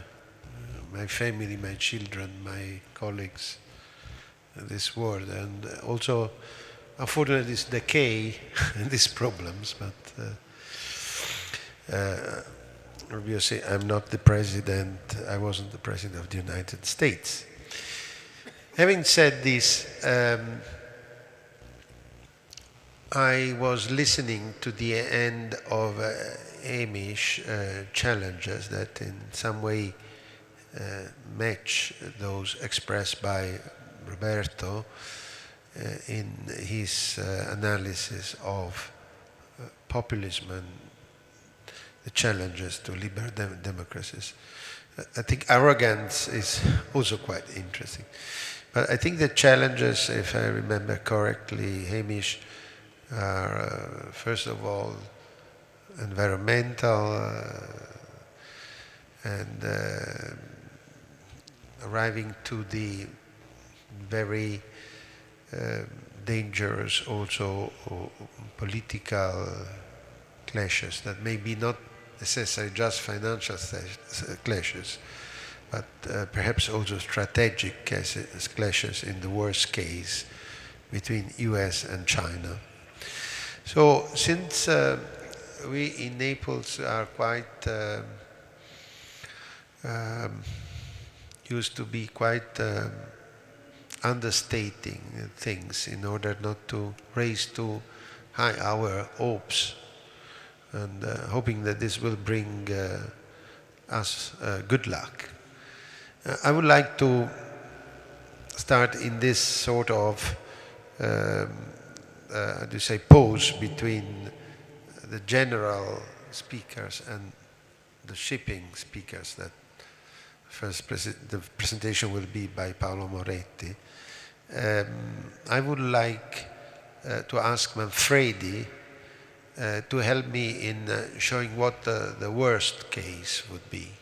my family, my children, my colleagues, this world, and also, unfortunately, this decay and these problems. But obviously, I'm not the president. I wasn't the president of the United States. Having said this, I was listening to the end of Amy's challenges that in some way match those expressed by Roberto in his analysis of populism and the challenges to liberal democracies. I think arrogance is also quite interesting. But I think the challenges, if I remember correctly, Hamish, are first of all environmental and arriving to the very dangerous also political clashes that may be not necessarily just financial clashes, but perhaps also strategic clashes in the worst case between US and China. So since we in Naples are quite used to be quite understating things in order not to raise too high our hopes, and hoping that this will bring us good luck. I would like to start in this sort of pause between the general speakers and the shipping speakers. That first the presentation will be by Paolo Moretti. I would like to ask Manfredi to help me in showing what the worst case would be.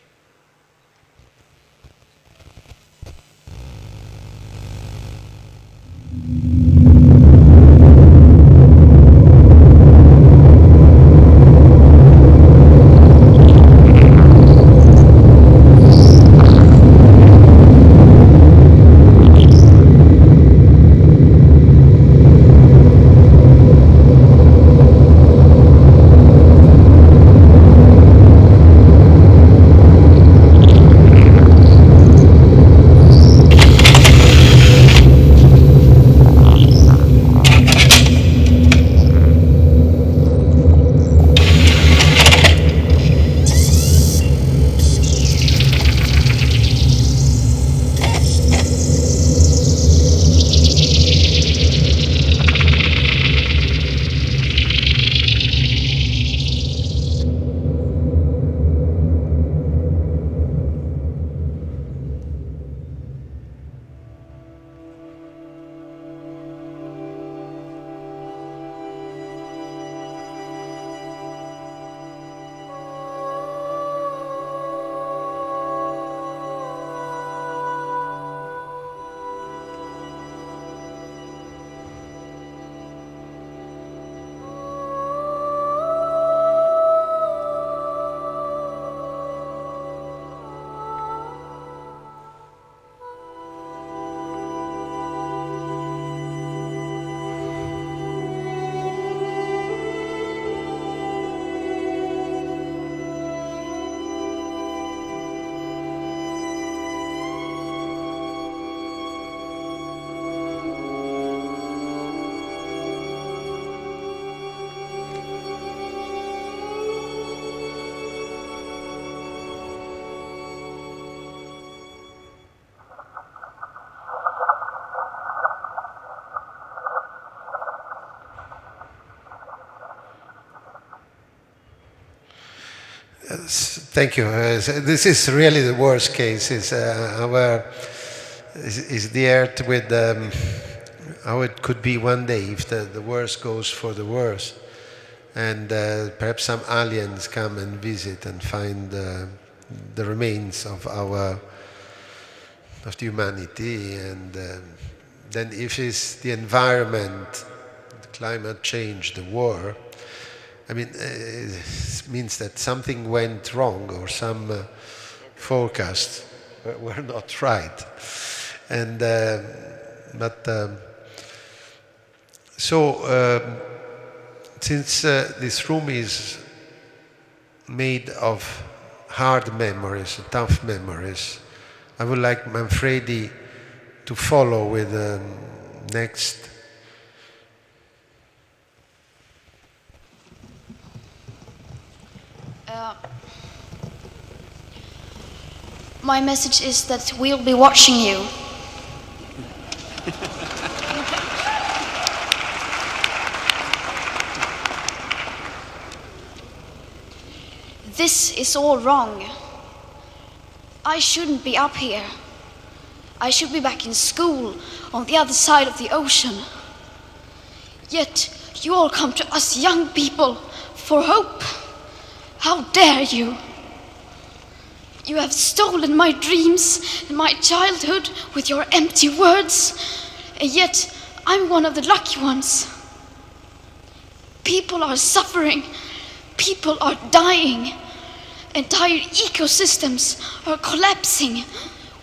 Thank you. This is really the worst case. Is the Earth with how it could be one day if the worst goes for the worst, and perhaps some aliens come and visit and find the remains of the humanity, and then if it's the environment, the climate change, the war. I mean, it means that something went wrong, or some forecast were not right. And since this room is made of hard memories, tough memories, I would like Manfredi to follow with the next. My message is that we'll be watching you. This is all wrong. I shouldn't be up here. I should be back in school on the other side of the ocean. Yet you all come to us young people for hope. How dare you? You have stolen my dreams and my childhood with your empty words, and yet I'm one of the lucky ones. People are suffering. People are dying. Entire ecosystems are collapsing.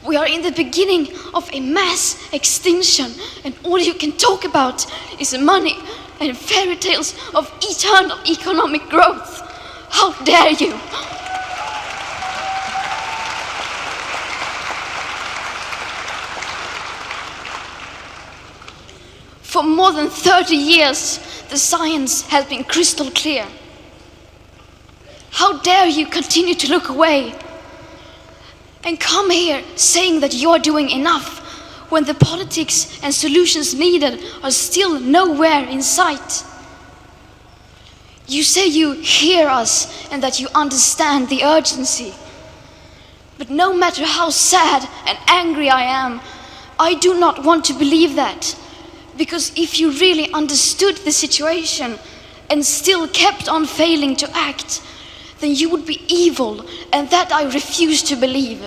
We are in the beginning of a mass extinction, and all you can talk about is money and fairy tales of eternal economic growth. How dare you? For more than 30 years, the science has been crystal clear. How dare you continue to look away and come here saying that you're doing enough when the politics and solutions needed are still nowhere in sight? You say you hear us and that you understand the urgency. But no matter how sad and angry I am, I do not want to believe that. Because if you really understood the situation and still kept on failing to act, then you would be evil, and that I refuse to believe.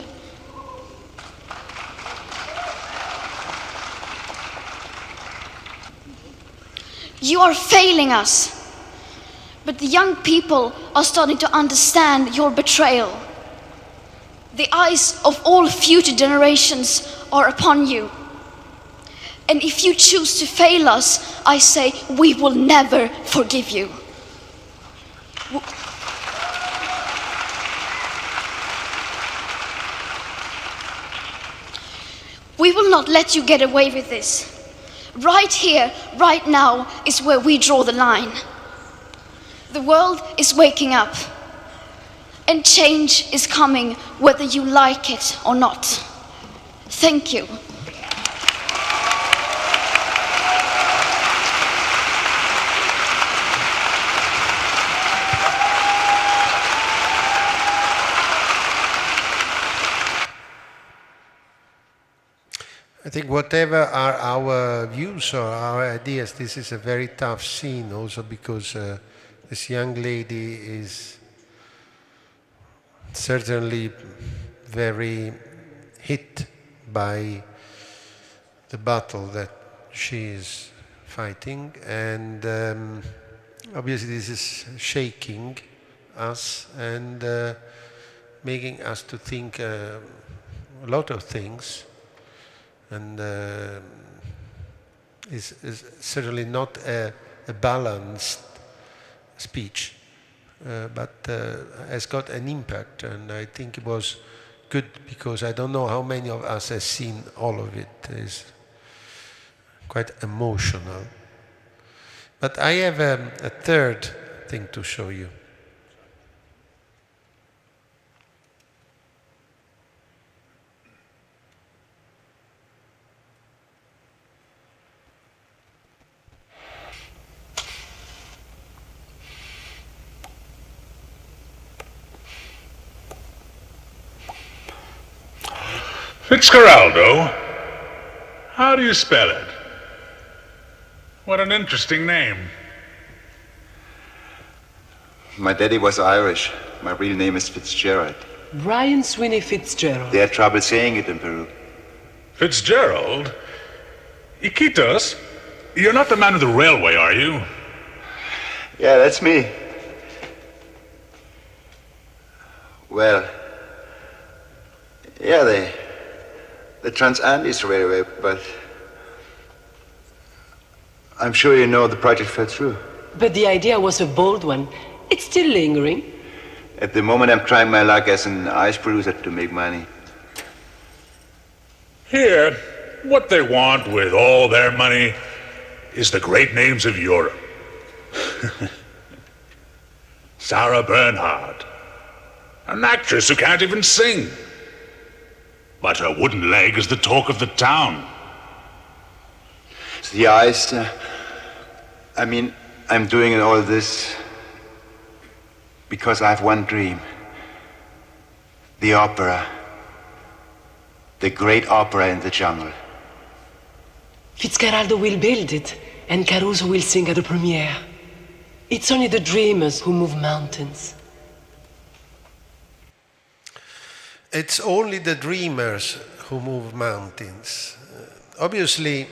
You are failing us, but the young people are starting to understand your betrayal. The eyes of all future generations are upon you. And if you choose to fail us, I say we will never forgive you. We will not let you get away with this. Right here, right now, is where we draw the line. The world is waking up, and change is coming whether you like it or not. Thank you. I think whatever are our views or our ideas, this is a very tough scene also because this young lady is certainly very hit by the battle that she is fighting, and obviously this is shaking us and making us to think a lot of things. And is certainly not a balanced speech, but has got an impact, and I think it was good because I don't know how many of us have seen all of it. It's quite emotional. But I have a third thing to show you. Fitzgeraldo? How do you spell it? What an interesting name. My daddy was Irish. My real name is Fitzgerald. Brian Sweeney Fitzgerald. They had trouble saying it in Peru. Fitzgerald? Iquitos? You're not the man of the railway, are you? Yeah, that's me. Well, yeah, they The Trans-Andes Railway, but I'm sure you know the project fell through. But the idea was a bold one. It's still lingering. At the moment, I'm trying my luck as an ice producer to make money. Here, what they want with all their money is the great names of Europe. Sarah Bernhardt, an actress who can't even sing. But her wooden leg is the talk of the town. The ice, I'm doing all this because I have one dream. The opera. The great opera in the jungle. Fitzcarraldo will build it, and Caruso will sing at the premiere. It's only the dreamers who move mountains. It's only the dreamers who move mountains. Obviously,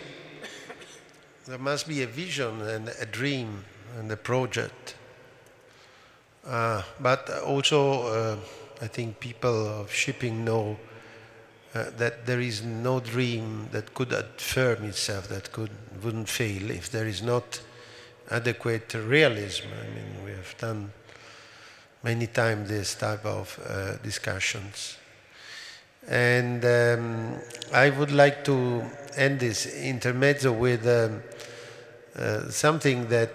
there must be a vision and a dream and a project. But also, I think people of shipping know that there is no dream that could affirm itself, that wouldn't fail if there is not adequate realism. I mean, we have done many times this type of discussions. And I would like to end this intermezzo with something that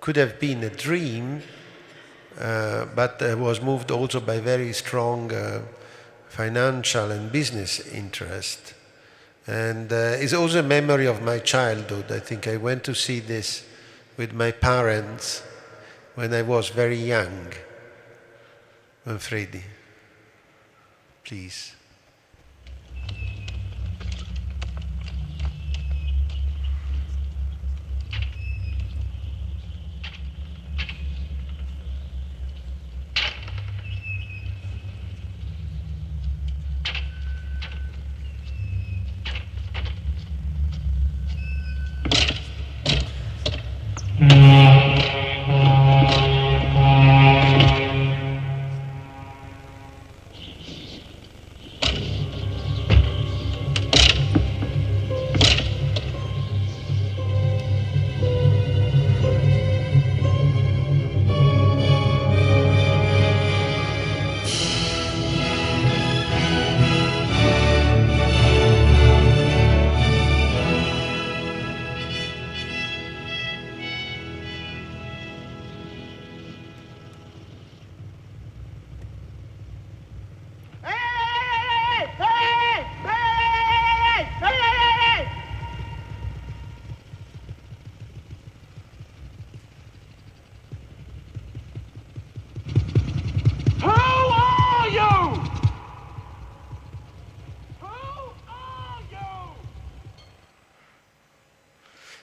could have been a dream, but was moved also by very strong financial and business interest. And it's also a memory of my childhood. I think I went to see this with my parents when I was very young. Manfredi, please.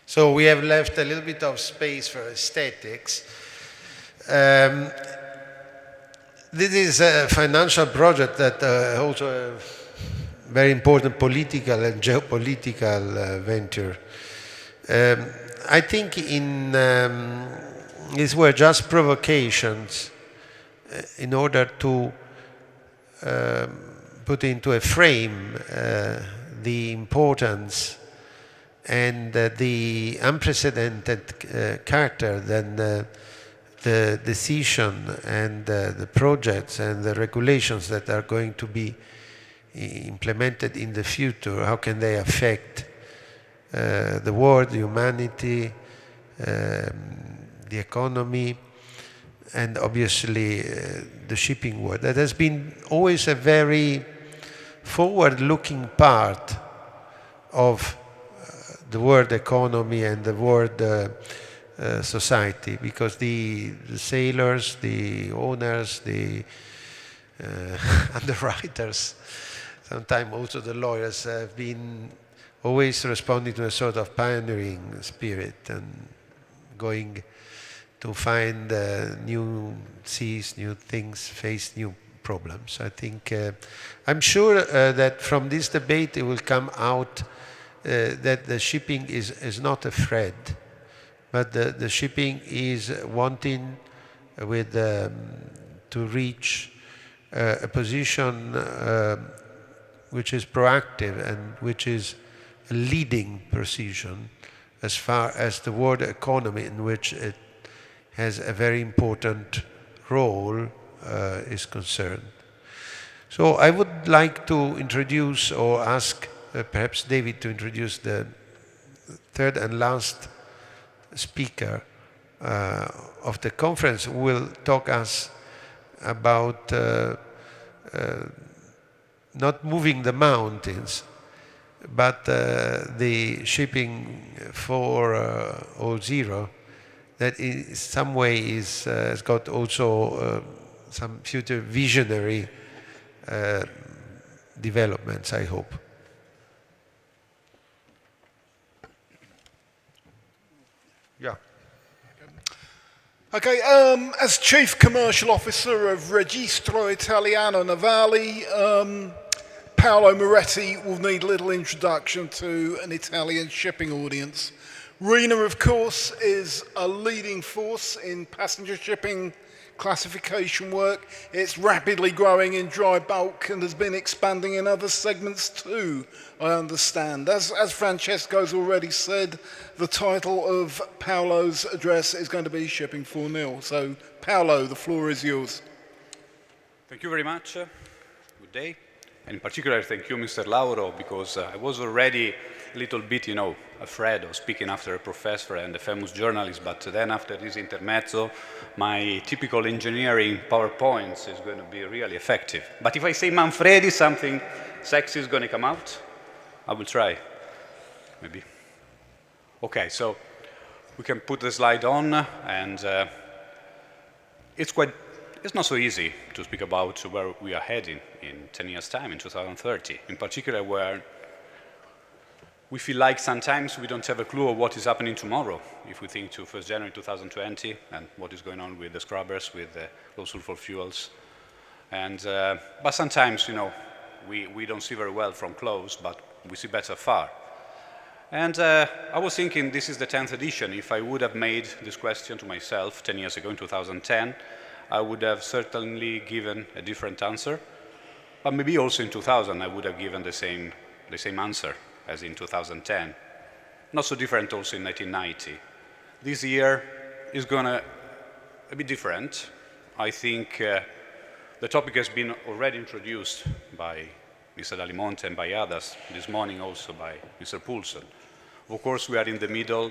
So we have left a little bit of space for aesthetics. This is a financial project that also a very important political and geopolitical venture. I think these were just provocations in order to put into a frame the importance and the unprecedented character then the decision and the projects and the regulations that are going to be implemented in the future, how can they affect the world, humanity, the economy, and obviously the shipping world. That has been always a very forward-looking part of the world economy and the world society, because the sailors, the owners, the underwriters, sometimes also the lawyers have been always responding to a sort of pioneering spirit and going to find new seas, new things, face new problems. I think, I'm sure that from this debate it will come out that the shipping is not a threat, but the shipping is wanting with to reach a position which is proactive and which is a leading position as far as the world economy, in which it has a very important role, is concerned. So I would like to introduce, or ask perhaps David to introduce the third and last speaker of the conference, who will talk us about not moving the mountains, but the shipping 4.0 that in some way has got also some future visionary developments, I hope. Yeah. Okay, as Chief Commercial Officer of Registro Italiano Navali, Paolo Moretti will need little introduction to an Italian shipping audience. RENA, of course, is a leading force in passenger shipping classification work. It's rapidly growing in dry bulk and has been expanding in other segments too, I understand. As Francesco's already said, the title of Paolo's address is going to be Shipping 4.0. So, Paolo, the floor is yours. Thank you very much. Good day. And in particular, thank you, Mr. Lauro, because I was already a little bit, afraid of speaking after a professor and a famous journalist, but then after this intermezzo, my typical engineering PowerPoints is going to be really effective. But if I say Manfredi, something sexy is going to come out. I will try, maybe. Okay, so we can put the slide on, and it's not so easy to speak about where we are heading in 10 years' time, in 2030, in particular where we feel like sometimes we don't have a clue of what is happening tomorrow, if we think to 1st January 2020 and what is going on with the scrubbers, with the low sulfur fuels. But sometimes, we don't see very well from close, but we see better far. And I was thinking this is the 10th edition. If I would have made this question to myself 10 years ago in 2010, I would have certainly given a different answer. But maybe also in 2000 I would have given the same answer as in 2010. Not so different also in 1990. This year is going to be different. I think the topic has been already introduced by Mr. Dalimonte and by others, this morning also by Mr. Poulsen. Of course, we are in the middle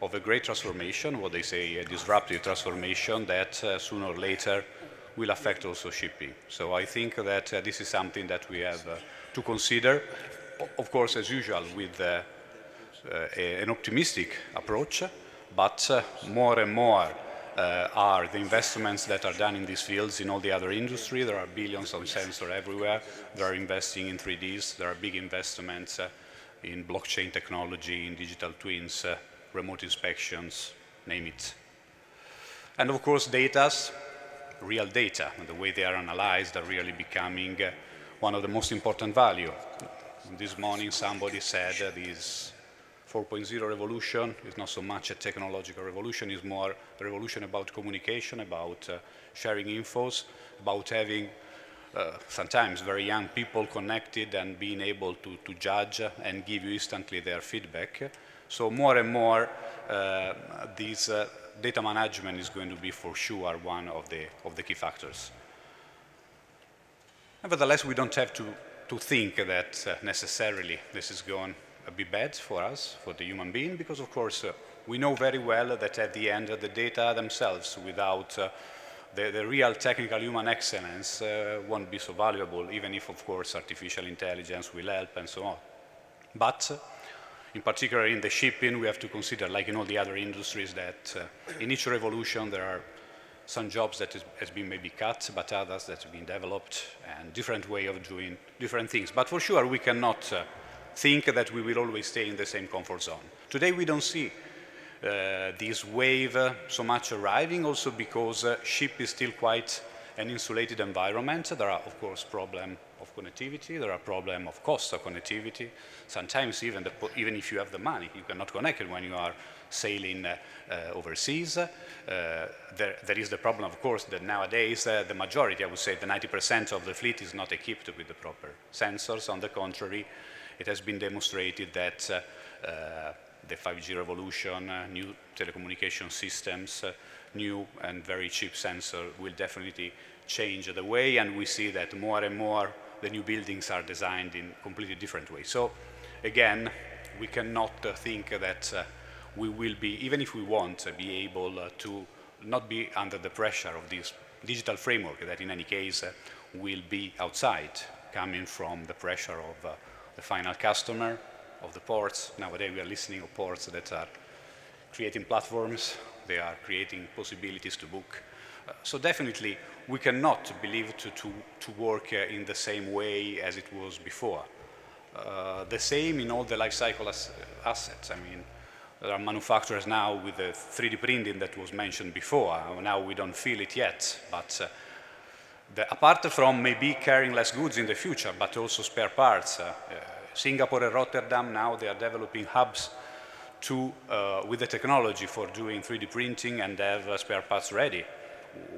of a great transformation, what they say a disruptive transformation that sooner or later will affect also shipping. So I think that this is something that we have to consider, of course, as usual, with an optimistic approach, but more and more are the investments that are done in these fields in all the other industry. There are billions of sensors everywhere. They are investing in 3Ds. There are big investments in blockchain technology, in digital twins, remote inspections, name it. And of course, real data, and the way they are analyzed are really becoming one of the most important value. This morning somebody said this 4.0 revolution is not so much a technological revolution, it's more a revolution about communication, about sharing infos, about having sometimes very young people connected and being able to judge and give you instantly their feedback. So more and more this data management is going to be for sure one of the key factors. Nevertheless, we don't have to think that necessarily this is going to be bad for us, for the human being, because of course we know very well that at the end the data themselves, without the real technical human excellence, won't be so valuable, even if of course artificial intelligence will help and so on. But in particular in the shipping, we have to consider, like in all the other industries, that in each revolution there are some jobs that has been maybe cut, but others that have been developed, and different way of doing different things. But for sure, we cannot think that we will always stay in the same comfort zone. Today, we don't see this wave so much arriving, also because ship is still quite an insulated environment. There are, of course, problems, of connectivity, there are problems of cost of connectivity. Sometimes even if you have the money, you cannot connect it when you are sailing overseas. There is the problem, of course, that nowadays the majority, I would say the 90% of the fleet is not equipped with the proper sensors. On the contrary, it has been demonstrated that the 5G revolution, new telecommunication systems, new and very cheap sensor will definitely change the way, and we see that more and more the new buildings are designed in completely different ways. So again, we cannot think that we will be, even if we want, be able to not be under the pressure of this digital framework that in any case will be outside, coming from the pressure of the final customer, of the ports. Nowadays we are listening to ports that are creating platforms, they are creating possibilities to book. So definitely we cannot believe to work in the same way as it was before. The same in all the life cycle assets. I mean, there are manufacturers now with the 3D printing that was mentioned before. Now we don't feel it yet, but apart from maybe carrying less goods in the future, but also spare parts. Singapore and Rotterdam, now they are developing hubs with the technology for doing 3D printing and have spare parts ready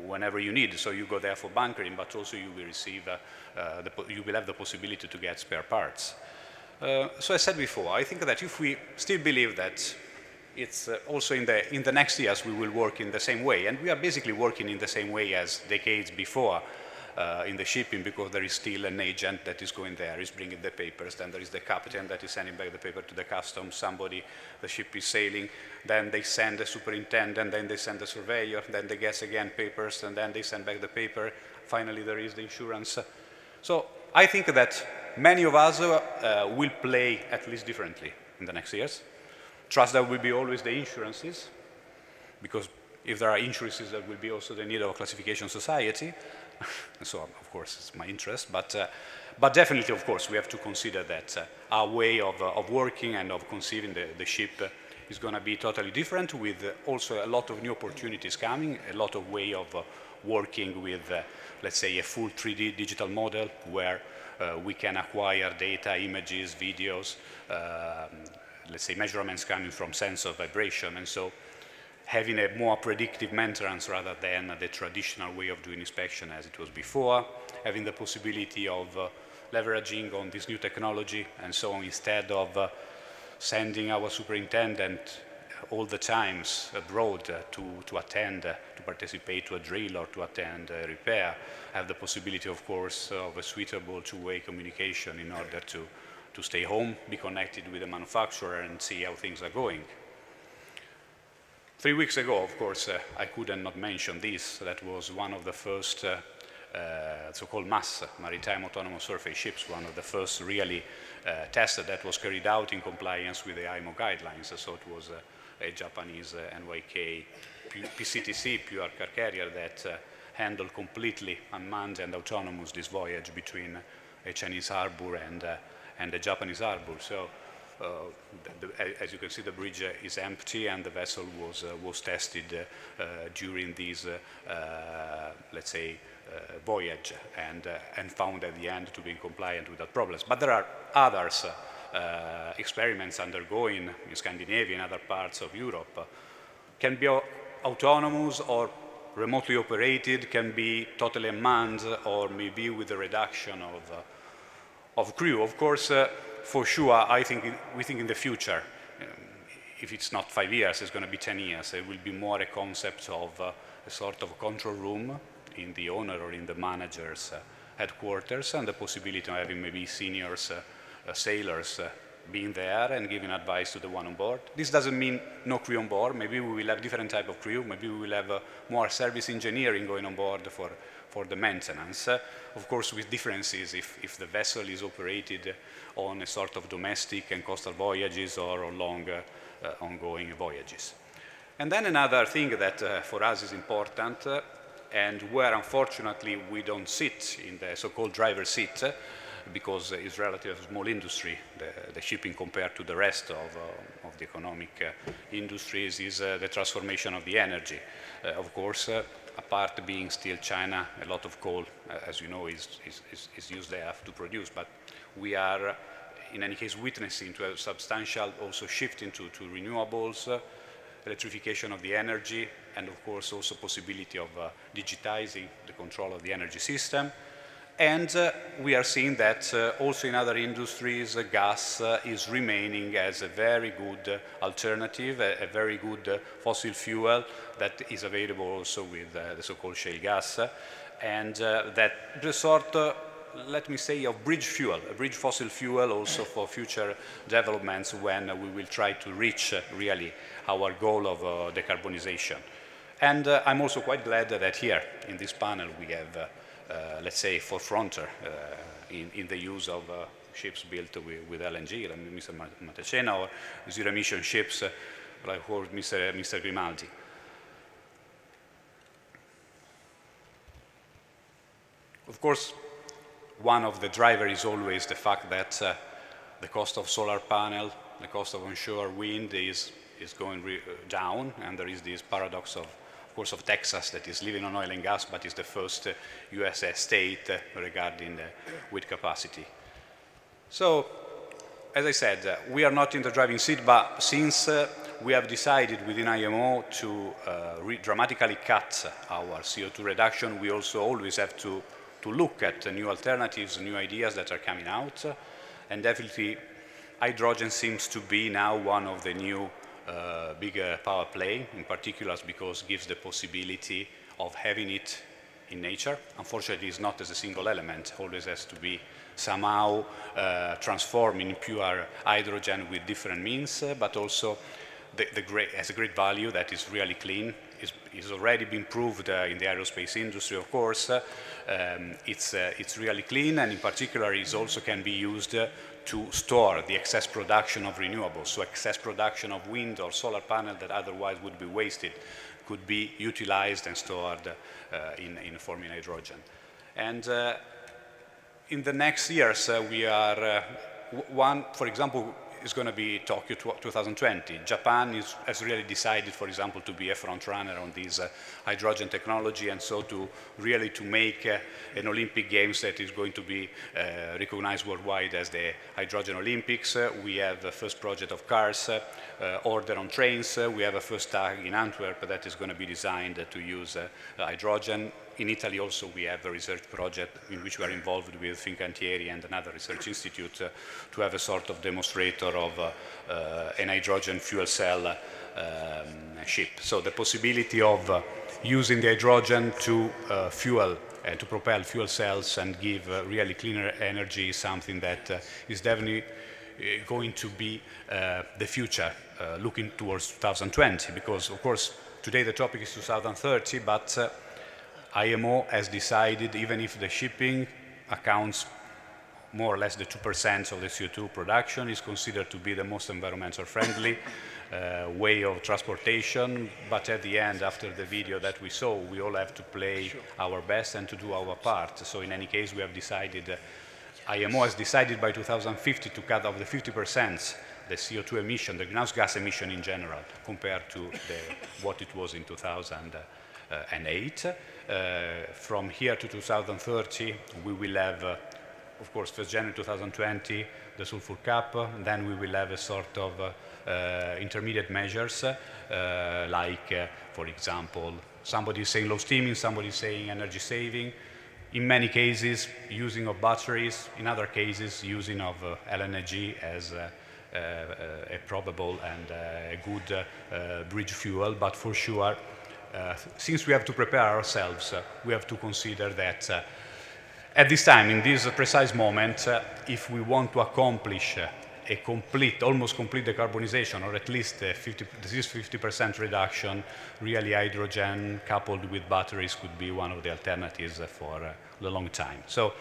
whenever you need. So you go there for bunkering, but also you will receive, you will have the possibility to get spare parts. So I said before, I think that if we still believe that it's also in the next years we will work in the same way, and we are basically working in the same way as decades before in the shipping, because there is still an agent that is going there, is bringing the papers, then there is the captain that is sending back the paper to the customs, the ship is sailing, then they send the superintendent, then they send the surveyor, then they get again papers, and then they send back the paper, finally there is the insurance. So I think that many of us will play at least differently in the next years. Trust there will be always the insurances, because if there are insurances, there will be also the need of a classification society. So, of course, it's my interest, but definitely, of course, we have to consider that our way of working and of conceiving the ship is going to be totally different, with also a lot of new opportunities coming, a lot of way of working with, let's say, a full 3D digital model where we can acquire data, images, videos, let's say measurements coming from sensor vibration, and so having a more predictive maintenance rather than the traditional way of doing inspection as it was before, having the possibility of leveraging on this new technology, and so instead of sending our superintendent all the times abroad to attend, to participate to a drill or to attend a repair, have the possibility, of course, of a suitable two-way communication in order to stay home, be connected with the manufacturer and see how things are going. 3 weeks ago, of course, I couldn't not mention this. That was one of the first so-called MAS, Maritime Autonomous Surface Ships, one of the first really tests that was carried out in compliance with the IMO guidelines. So it was a Japanese NYK PCTC, pure car carrier, that handled completely unmanned and autonomous this voyage between a Chinese harbor and a Japanese harbor. So as you can see, the bridge is empty, and the vessel was tested during this, let's say, voyage, and found at the end to be compliant without problems. But there are others, experiments undergoing in Scandinavia and other parts of Europe. Can be autonomous or remotely operated, can be totally unmanned, or maybe with a reduction of crew. Of course, for sure, we think in the future, if it's not 5 years, it's going to be 10 years. It will be more a concept of a sort of control room in the owner or in the manager's headquarters, and the possibility of having maybe seniors, sailors being there and giving advice to the one on board. This doesn't mean no crew on board. Maybe we will have different type of crew. Maybe we will have more service engineering going on board for the maintenance. Of course, with differences if the vessel is operated on a sort of domestic and coastal voyages or on longer ongoing voyages. And then another thing that for us is important, and where unfortunately we don't sit in the so-called driver's seat, because it's relatively small industry, the shipping compared to the rest of the economic industries, is the transformation of the energy. Of course, apart being still China, a lot of coal, as you know, is used there to produce, but we are in any case witnessing to a substantial also shift into renewables, electrification of the energy, and of course also possibility of digitizing the control of the energy system. And we are seeing that also in other industries, gas is remaining as a very good alternative, a very good fossil fuel that is available also with the so-called shale gas. And that the sort, let me say, of bridge fuel, a bridge fossil fuel also for future developments when we will try to reach really our goal of decarbonization. And I'm also quite glad that here in this panel we have let's say, forefronter in the use of ships built with LNG, like Mr. Matacena, or zero-emission ships like Mr. Grimaldi. Of course, one of the drivers is always the fact that the cost of solar panel, the cost of onshore wind is going down, and there is this paradox of course, of Texas that is living on oil and gas, but is the first US state regarding the wind capacity. So, as I said, we are not in the driving seat, but since we have decided within IMO to dramatically cut our CO2 reduction, we also always have to look at new alternatives, new ideas that are coming out, and definitely hydrogen seems to be now one of the new bigger power play, in particular because it gives the possibility of having it in nature. Unfortunately, it's not as a single element, always has to be somehow transformed in pure hydrogen with different means, but also has a great value that is really clean. It's already been proved in the aerospace industry, of course. It's really clean, and in particular, it also can be used to store the excess production of renewables. So excess production of wind or solar panel that otherwise would be wasted could be utilized and stored in forming hydrogen. And in the next years, we are, for example, is going to be Tokyo 2020. Japan has really decided, for example, to be a front runner on this hydrogen technology, and so to make an Olympic Games that is going to be recognized worldwide as the Hydrogen Olympics. We have the first project of cars, order on trains. We have a first tag in Antwerp that is going to be designed to use hydrogen. In Italy also we have a research project in which we are involved with Fincantieri and another research institute to have a sort of demonstrator of an hydrogen fuel cell ship. So the possibility of using the hydrogen to fuel and to propel fuel cells and give really cleaner energy is something that is definitely going to be the future looking towards 2020, because of course today the topic is 2030, but IMO has decided, even if the shipping accounts more or less the 2% of the CO2 production, is considered to be the most environmental friendly way of transportation. But at the end, after the video that we saw, we all have to play our best and to do our part. So in any case, we have decided, IMO has decided by 2050 to cut off the 50% the CO2 emission, the greenhouse gas emission in general, compared to what it was in 2008. From here to 2030, we will have, of course, 1st January 2020, the sulfur cap, and then we will have a sort of intermediate measures, for example, somebody is saying low steaming, somebody is saying energy saving. In many cases, using of batteries. In other cases, using of LNG as a probable and a good bridge fuel, but for sure, since we have to prepare ourselves, we have to consider that at this time, in this precise moment, if we want to accomplish a complete, almost complete decarbonization, or at least this 50% reduction, really hydrogen coupled with batteries could be one of the alternatives for a long time. So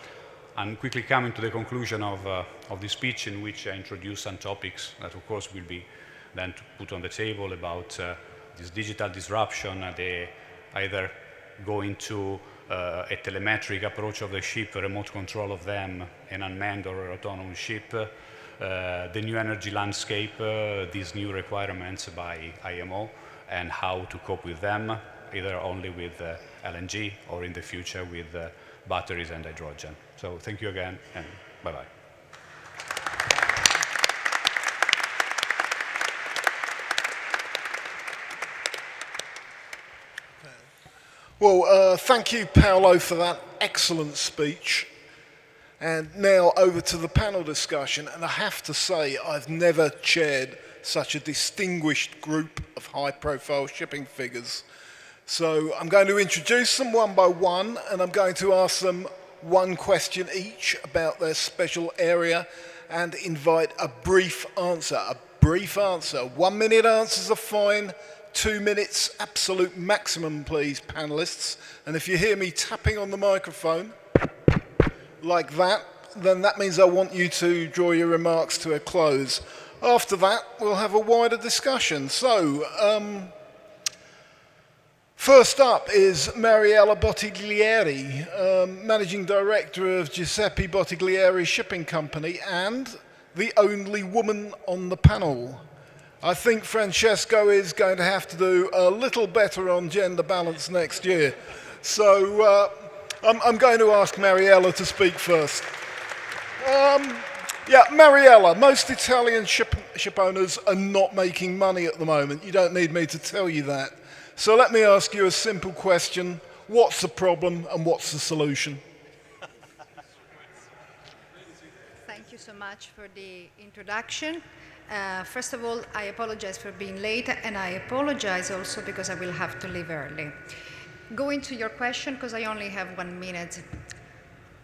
I'm quickly coming to the conclusion of this speech, in which I introduce some topics that, of course, will be then put on the table about this digital disruption, either going to a telemetric approach of the ship, a remote control of them, an unmanned or autonomous ship, the new energy landscape, these new requirements by IMO, and how to cope with them, either only with LNG or in the future with batteries and hydrogen. So thank you again, and bye-bye. Well, thank you, Paolo, for that excellent speech. And now over to the panel discussion. And I have to say, I've never chaired such a distinguished group of high-profile shipping figures. So I'm going to introduce them one by one, and I'm going to ask them one question each about their special area and invite a brief answer. A brief answer. 1 minute answers are fine. 2 minutes, absolute maximum, please, panelists. And if you hear me tapping on the microphone like that, then that means I want you to draw your remarks to a close. After that, we'll have a wider discussion. So, first up is Mariella Bottiglieri, Managing Director of Giuseppe Bottiglieri Shipping Company and the only woman on the panel. I think Francesco is going to have to do a little better on gender balance next year. So I'm going to ask Mariella to speak first. Mariella, most Italian ship owners are not making money at the moment. You don't need me to tell you that. So let me ask you a simple question. What's the problem and what's the solution? Thank you so much for the introduction. First of all, I apologize for being late, and I apologize also because I will have to leave early. Going to your question, because I only have 1 minute,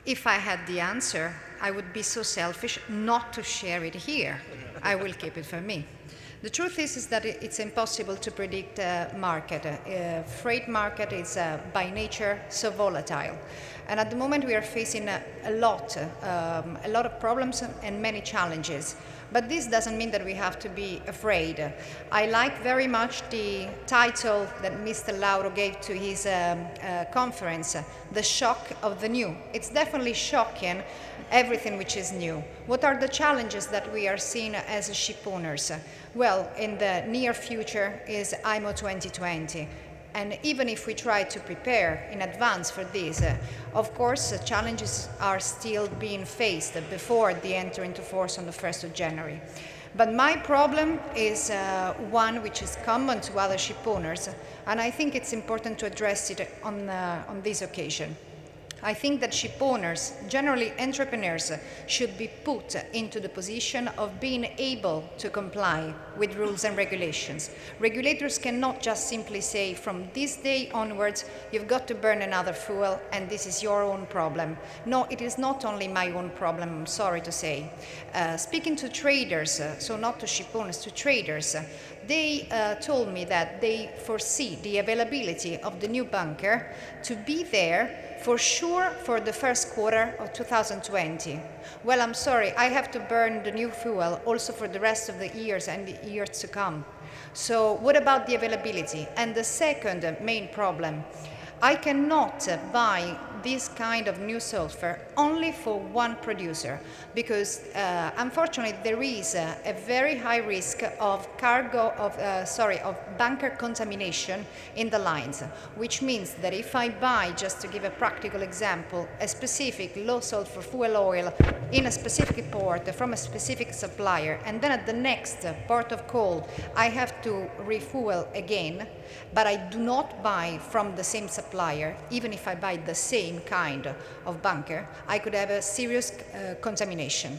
if I had the answer, I would be so selfish not to share it here. I will keep it for me. The truth is that it's impossible to predict market. Freight market is by nature so volatile. And at the moment we are facing a lot of problems and many challenges. But this doesn't mean that we have to be afraid. I like very much the title that Mr. Lauro gave to his conference, The Shock of the New. It's definitely shocking, everything which is new. What are the challenges that we are seeing as ship owners? Well, in the near future is IMO 2020. And even if we try to prepare in advance for this, of course, challenges are still being faced before the entry into force on the 1st of January. But my problem is one which is common to other ship owners, and I think it's important to address it on this occasion. I think that ship owners, generally entrepreneurs, should be put into the position of being able to comply with rules and regulations. Regulators cannot just simply say, from this day onwards, you've got to burn another fuel and this is your own problem. No, it is not only my own problem, I'm sorry to say. Speaking to traders, so not to ship owners, to traders, they told me that they foresee the availability of the new bunker to be there for sure for the first quarter of 2020. Well, I'm sorry, I have to burn the new fuel also for the rest of the years and the years to come. So what about the availability? And the second main problem, I cannot buy this kind of new sulfur only for one producer because unfortunately there is a very high risk of bunker contamination in the lines, which means that if I buy, just to give a practical example, a specific low sulfur fuel oil in a specific port from a specific supplier, and then at the next port of call I have to refuel again, but I do not buy from the same supplier, even if I buy the same kind of bunker, I could have a serious contamination.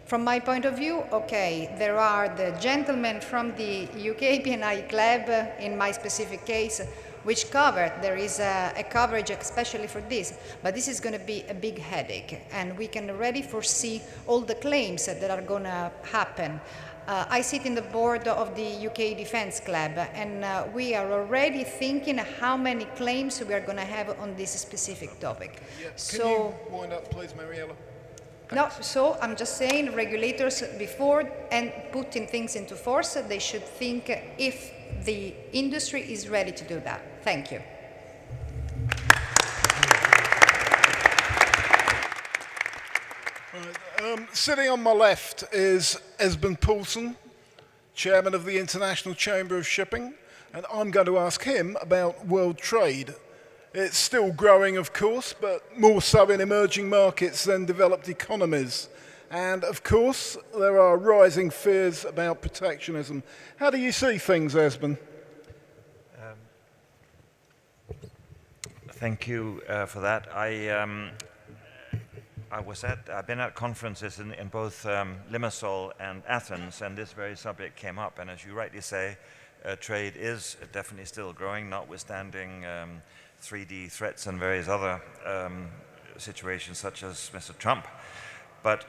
From my point of view, okay, there are the gentlemen from the UK P&I Club, in my specific case, which covered, there is a coverage especially for this, but this is going to be a big headache, and we can already foresee all the claims that are going to happen. I sit in the board of the UK Defence Club, and we are already thinking how many claims we are going to have on this specific topic. Yeah. Can you wind up, please, Mariella? No, so I'm just saying regulators, before and putting things into force, they should think if the industry is ready to do that. Thank you. Sitting on my left is Esben Poulsen, Chairman of the International Chamber of Shipping, and I'm going to ask him about world trade. It's still growing, of course, but more so in emerging markets than developed economies. And of course, there are rising fears about protectionism. How do you see things, Esben? Thank you for that. I've been at conferences in both Limassol and Athens, and this very subject came up. And as you rightly say, trade is definitely still growing, notwithstanding 3D threats and various other situations such as Mr. Trump. But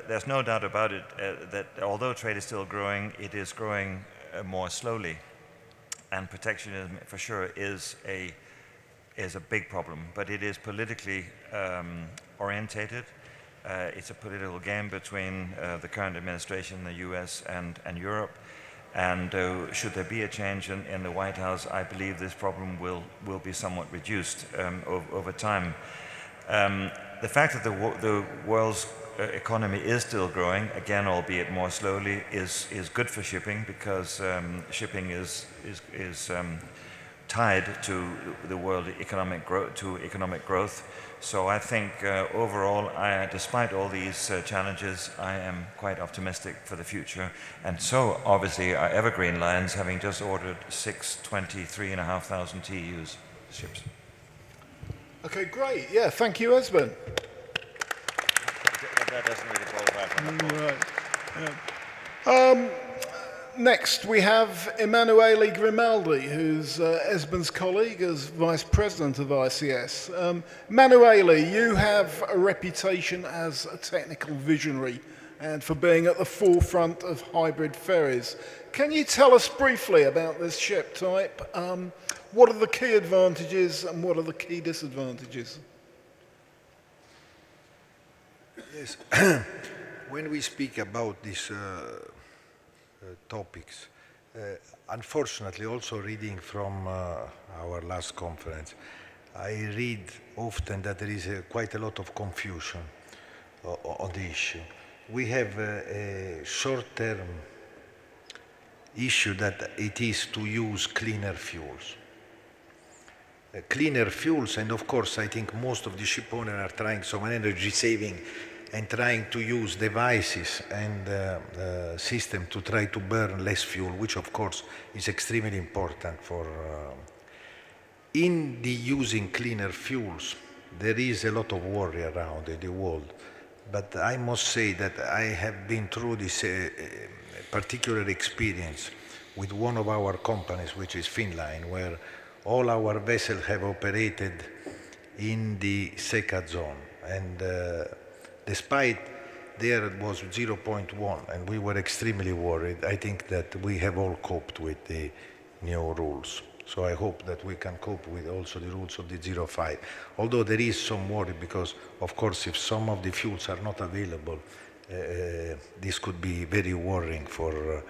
there's no doubt about it that although trade is still growing, it is growing more slowly. And protectionism for sure is a big problem, but it is politically orientated. It's a political game between the current administration in the US and Europe. And should there be a change in the White House, I believe this problem will be somewhat reduced over time. The fact that the world's economy is still growing, again, albeit more slowly, is good for shipping, because shipping is tied to the world economic growth. So I think overall, despite all these challenges, I am quite optimistic for the future. And so obviously our evergreen lines, having just ordered 6 23,500 TEUs ships. Okay, great. Yeah, thank you, Esben. That doesn't really qualify for the Right. Yeah. Next, we have Emanuele Grimaldi, who's Esben's colleague as Vice President of ICS. Emanuele, you have a reputation as a technical visionary and for being at the forefront of hybrid ferries. Can you tell us briefly about this ship type? What are the key advantages and what are the key disadvantages? Yes, when we speak about these topics, unfortunately, also reading from our last conference, I read often that there is quite a lot of confusion on the issue. We have a short-term issue that it is to use cleaner fuels. Cleaner fuels, and of course, I think most of the ship owners are trying some energy saving and trying to use devices and system to try to burn less fuel, which of course is extremely important for. In the using cleaner fuels, there is a lot of worry around in the world, but I must say that I have been through this particular experience with one of our companies, which is Finnline, where all our vessels have operated in the SECA zone, and despite there it was 0.1 and we were extremely worried, I think that we have all coped with the new rules. So I hope that we can cope with also the rules of the 0.5. Although there is some worry because, of course, if some of the fuels are not available, this could be very worrying for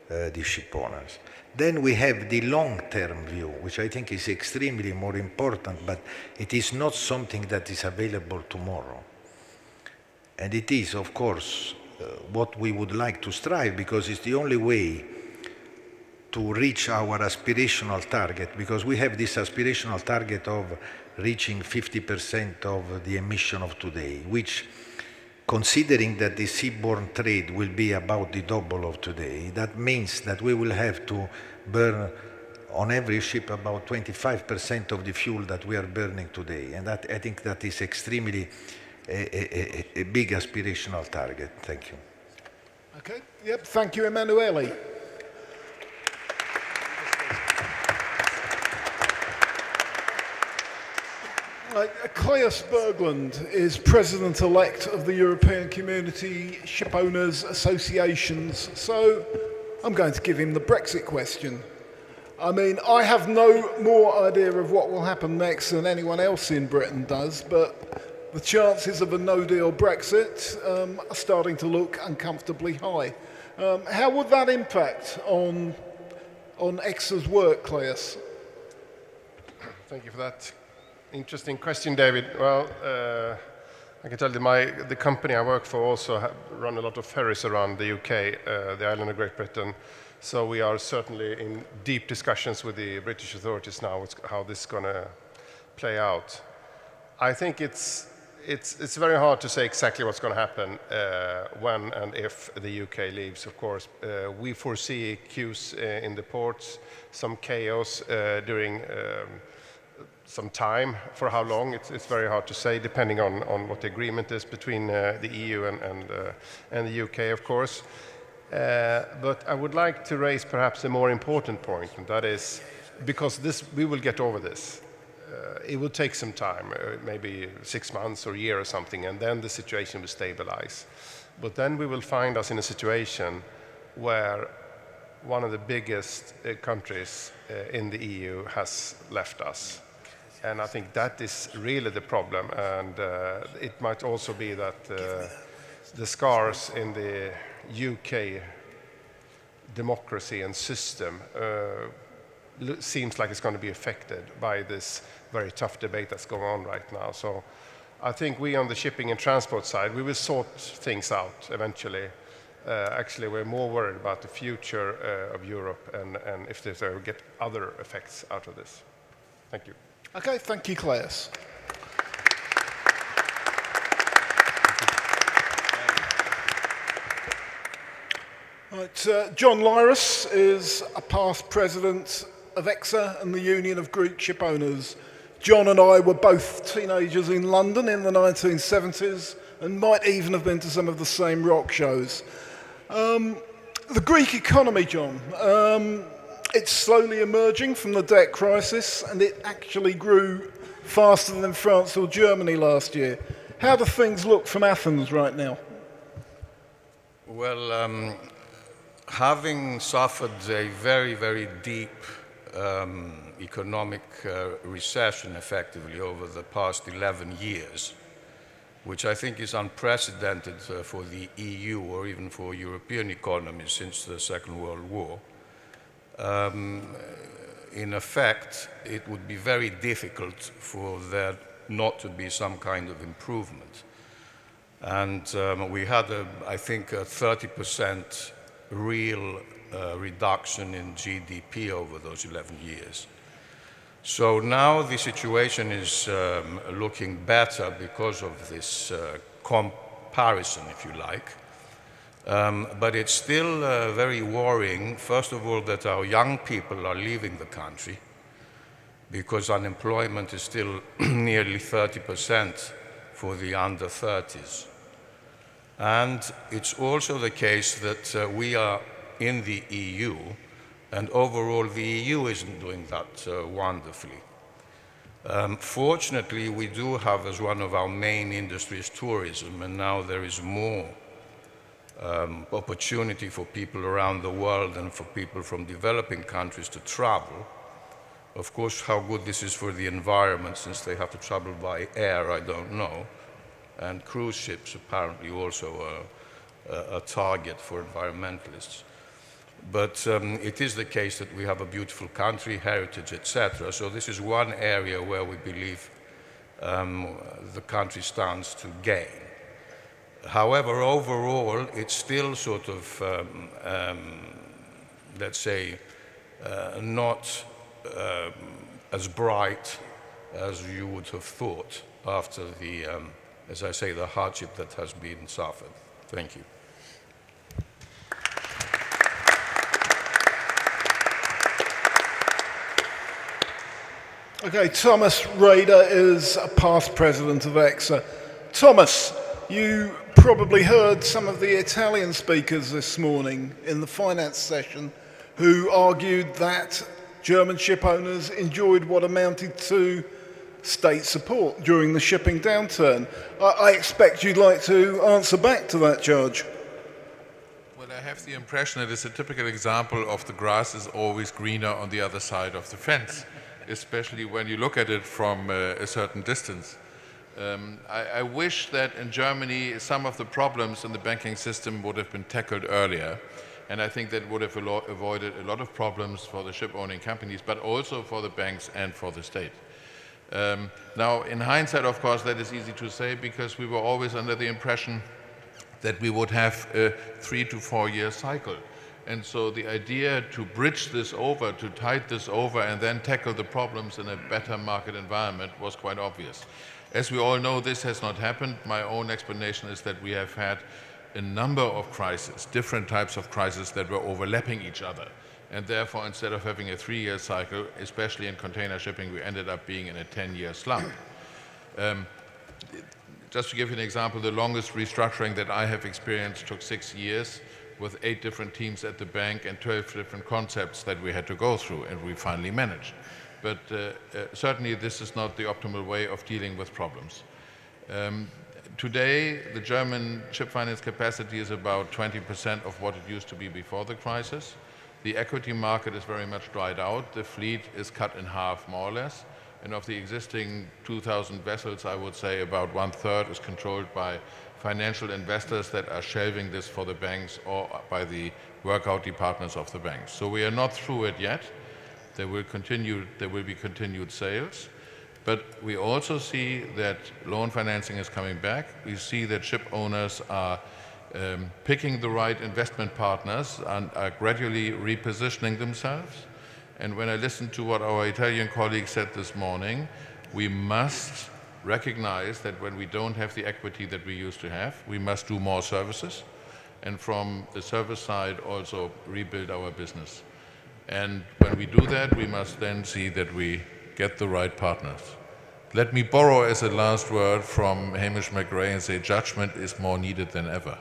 the ship owners. Then we have the long-term view, which I think is extremely more important, but it is not something that is available tomorrow. And it is, of course, what we would like to strive, because it's the only way to reach our aspirational target, because we have this aspirational target of reaching 50% of the emission of today, which, considering that the seaborne trade will be about the double of today, that means that we will have to burn on every ship about 25% of the fuel that we are burning today. And that, I think that is extremely a big aspirational target. Thank you. Okay, yep, thank you, Emanuele. Claes Berglund is President-elect of the European Community Shipowners Associations, so I'm going to give him the Brexit question. I mean, I have no more idea of what will happen next than anyone else in Britain does, but the chances of a no-deal Brexit are starting to look uncomfortably high. How would that impact on EXA's work, Claes? Thank you for that interesting question, David. Well, I can tell you the company I work for also run a lot of ferries around the UK, the island of Great Britain. So we are certainly in deep discussions with the British authorities now how this is going to play out. I think it's very hard to say exactly what's going to happen when and if the UK leaves, of course. We foresee queues in the ports, some chaos during some time. For how long, it's very hard to say, depending on what the agreement is between the EU and the UK, of course. But I would like to raise perhaps a more important point, and that is, because we will get over this. It will take some time, maybe 6 months or a year or something, and then the situation will stabilize. But then we will find us in a situation where one of the biggest countries in the EU has left us. And I think that is really the problem. And it might also be that the scars in the UK democracy and system seems like it's going to be affected by this very tough debate that's going on right now. So I think we on the shipping and transport side, we will sort things out eventually. Actually, we're more worried about the future of Europe and if there's will get other effects out of this. Thank you. Okay, thank you, Claes. Right, John Lyris is a past president of EXA and the Union of Greek Ship Owners. John and I were both teenagers in London in the 1970s and might even have been to some of the same rock shows. The Greek economy, John, it's slowly emerging from the debt crisis, and it actually grew faster than France or Germany last year. How do things look from Athens right now? Well, having suffered a very, very deep economic recession effectively over the past 11 years, which I think is unprecedented for the EU or even for European economies since the Second World War. In effect, it would be very difficult for there not to be some kind of improvement. And we had, I think, a 30% real reduction in GDP over those 11 years. So now the situation is looking better because of this comparison, if you like. But it's still very worrying, first of all, that our young people are leaving the country because unemployment is still nearly 30% for the under 30s. And it's also the case that we are in the EU, and overall the EU isn't doing that wonderfully. Fortunately, we do have as one of our main industries tourism, and now there is more opportunity for people around the world and for people from developing countries to travel. Of course, how good this is for the environment, since they have to travel by air, I don't know. And cruise ships apparently also a target for environmentalists. But it is the case that we have a beautiful country, heritage, etc. So this is one area where we believe the country stands to gain. However, overall, it's still sort of, let's say, not as bright as you would have thought after the, as I say, the hardship that has been suffered. Thank you. Okay, Thomas Rader is a past president of EXA. Thomas, you probably heard some of the Italian speakers this morning in the finance session who argued that German ship owners enjoyed what amounted to state support during the shipping downturn. I expect you'd like to answer back to that charge. Well, I have the impression that it's a typical example of the grass is always greener on the other side of the fence, especially when you look at it from a certain distance. I wish that in Germany some of the problems in the banking system would have been tackled earlier, and I think that would have avoided a lot of problems for the ship-owning companies, but also for the banks and for the state. Now, in hindsight, of course, that is easy to say because we were always under the impression that we would have a 3 to 4 year cycle And so the idea to bridge this over, to tide this over, and then tackle the problems in a better market environment was quite obvious. As we all know, this has not happened. My own explanation is that we have had a number of crises, different types of crises that were overlapping each other. And therefore, instead of having a 3-year cycle, especially in container shipping, we ended up being in a 10-year slump. Just to give you an example, the longest restructuring that I have experienced took 6 years with 8 different teams at the bank and 12 different concepts that we had to go through, and we finally managed. But certainly this is not the optimal way of dealing with problems. Today, the German ship finance capacity is about 20% of what it used to be before the crisis. The equity market is very much dried out. The fleet is cut in half, more or less. And of the existing 2,000 vessels, I would say about 1/3 is controlled by financial investors that are shelving this for the banks or by the workout departments of the banks. So we are not through it yet. There will be continued sales. But we also see that loan financing is coming back. We see that ship owners are picking the right investment partners and are gradually repositioning themselves. And when I listened to what our Italian colleague said this morning, we must recognize that when we don't have the equity that we used to have, we must do more services. And from the service side, also rebuild our business. And when we do that, we must then see that we get the right partners. Let me borrow as a last word from Hamish McRae and say judgment is more needed than ever.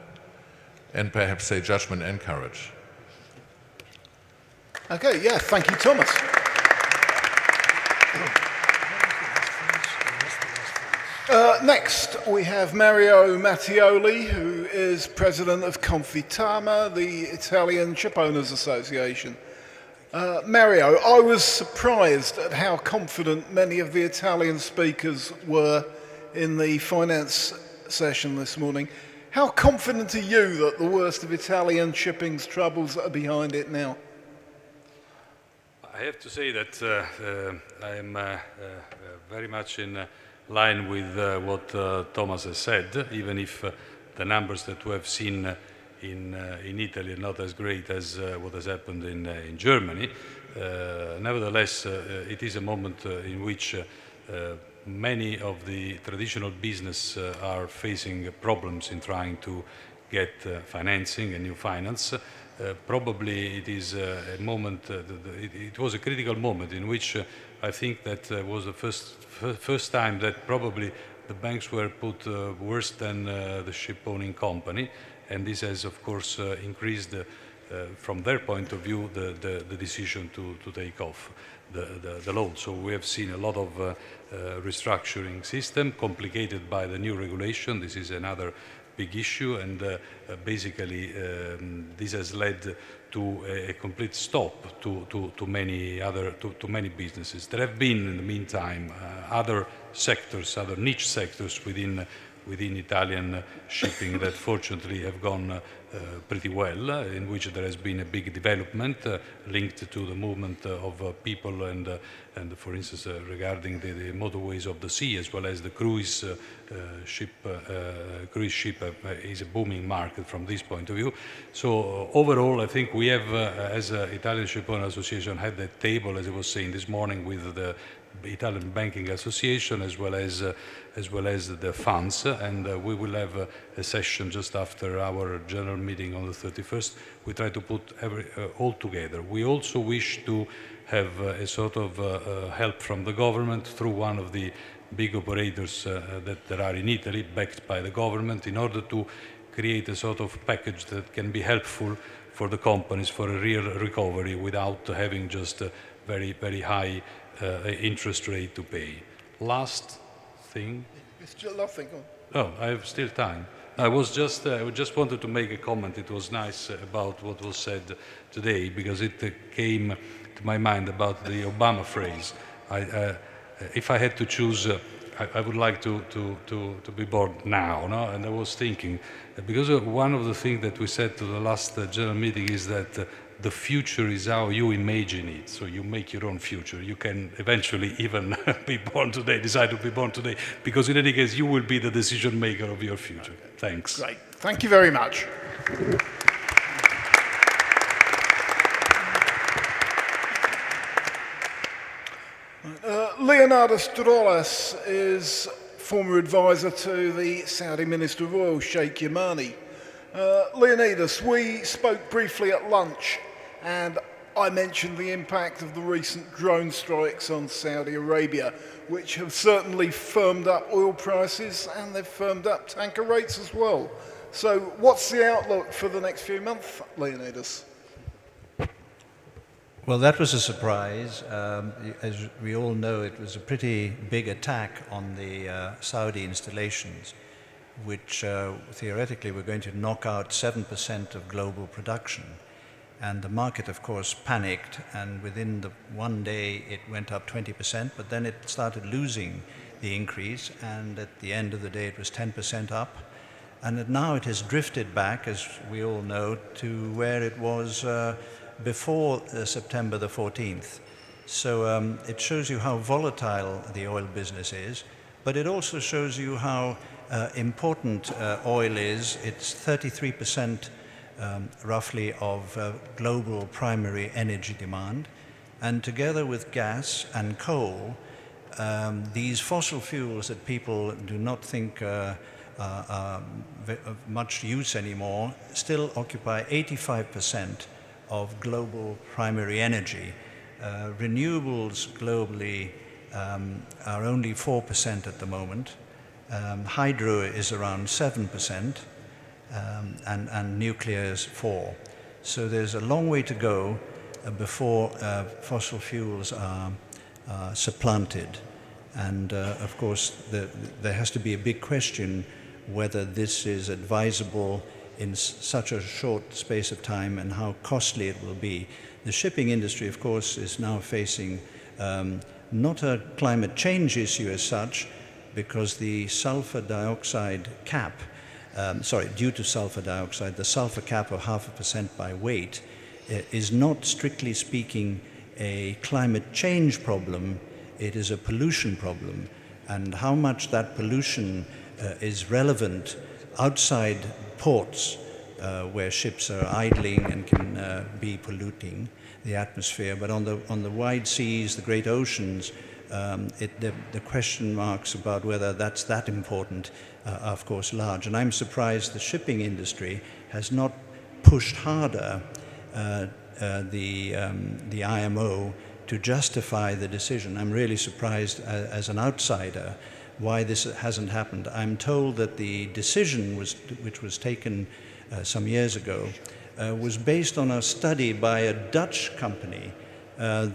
And perhaps say judgment and courage. Okay, yeah, thank you, Thomas. Next, we have Mario Mattioli, who is president of Confitama, the Italian Ship Owners Association. Mario, I was surprised at how confident many of the Italian speakers were in the finance session this morning. How confident are you that the worst of Italian shipping's troubles are behind it now? I have to say that I am very much in line with what Thomas has said, even if the numbers that we have seen in Italy are not as great as what has happened in Germany. Nevertheless, it is a moment in which many of the traditional business are facing problems in trying to get financing and new finance. Probably it is a moment, it was a critical moment in which I think that was the first time that probably the banks were put worse than the ship owning company, and this has of course increased from their point of view the decision to take off the loan. So we have seen a lot of restructuring system complicated by the new regulation. This is another big issue, and basically this has led to a complete stop to many businesses. There have been in the meantime other sectors, other niche sectors within Italian shipping that fortunately have gone pretty well, in which there has been a big development linked to the movement of people and for instance regarding the motorways of the sea, as well as the cruise ship is a booming market from this point of view. So overall, I think we have, as Italian Ship Owner Association, had that table, as I was saying this morning, with the Italian Banking Association as well as the funds, and we will have a session just after our general meeting on the 31st. We try to put all together. We also wish to have a sort of help from the government through one of the big operators that there are in Italy, backed by the government, in order to create a sort of package that can be helpful for the companies for a real recovery without having just a very, very high interest rate to pay. Last thing. It's just nothing. Oh, I have still time. I just wanted to make a comment. It was nice about what was said today, because it came to my mind about the Obama phrase. If I had to choose, I would like to be born now, no? And I was thinking, because one of the things that we said to the last general meeting is that the future is how you imagine it. So you make your own future. You can eventually even be born today, decide to be born today, because in any case, you will be the decision maker of your future. Thanks. Great. Thank you very much. Leonidas Droulas is former advisor to the Saudi Minister of Oil, Sheikh Yamani. Leonidas, we spoke briefly at lunch and I mentioned the impact of the recent drone strikes on Saudi Arabia, which have certainly firmed up oil prices and they've firmed up tanker rates as well. So what's the outlook for the next few months, Leonidas? Well, that was a surprise. As we all know, it was a pretty big attack on the Saudi installations, which theoretically were going to knock out 7% of global production. And the market, of course, panicked, and within the one day it went up 20%, but then it started losing the increase, and at the end of the day it was 10% up. And now it has drifted back, as we all know, to where it was before September the 14th. So it shows you how volatile the oil business is, but it also shows you how important oil is. It's 33% roughly of global primary energy demand, and together with gas and coal, these fossil fuels that people do not think are of much use anymore still occupy 85% of global primary energy. Renewables globally are only 4% at the moment. Hydro is around 7%. And nuclear is 4%. So there's a long way to go before fossil fuels are supplanted. And of course, there has to be a big question whether this is advisable in such a short space of time and how costly it will be. The shipping industry, of course, is now facing not a climate change issue as such, because the sulfur dioxide cap due to sulfur dioxide, the sulfur cap of 0.5% by weight is not, strictly speaking, a climate change problem, it is a pollution problem. And how much that pollution is relevant outside ports where ships are idling and can be polluting the atmosphere, but on the wide seas, the great oceans, the question marks about whether that's that important are of course large. And I'm surprised the shipping industry has not pushed harder the IMO to justify the decision. I'm really surprised as an outsider why this hasn't happened. I'm told that the decision which was taken some years ago was based on a study by a Dutch company how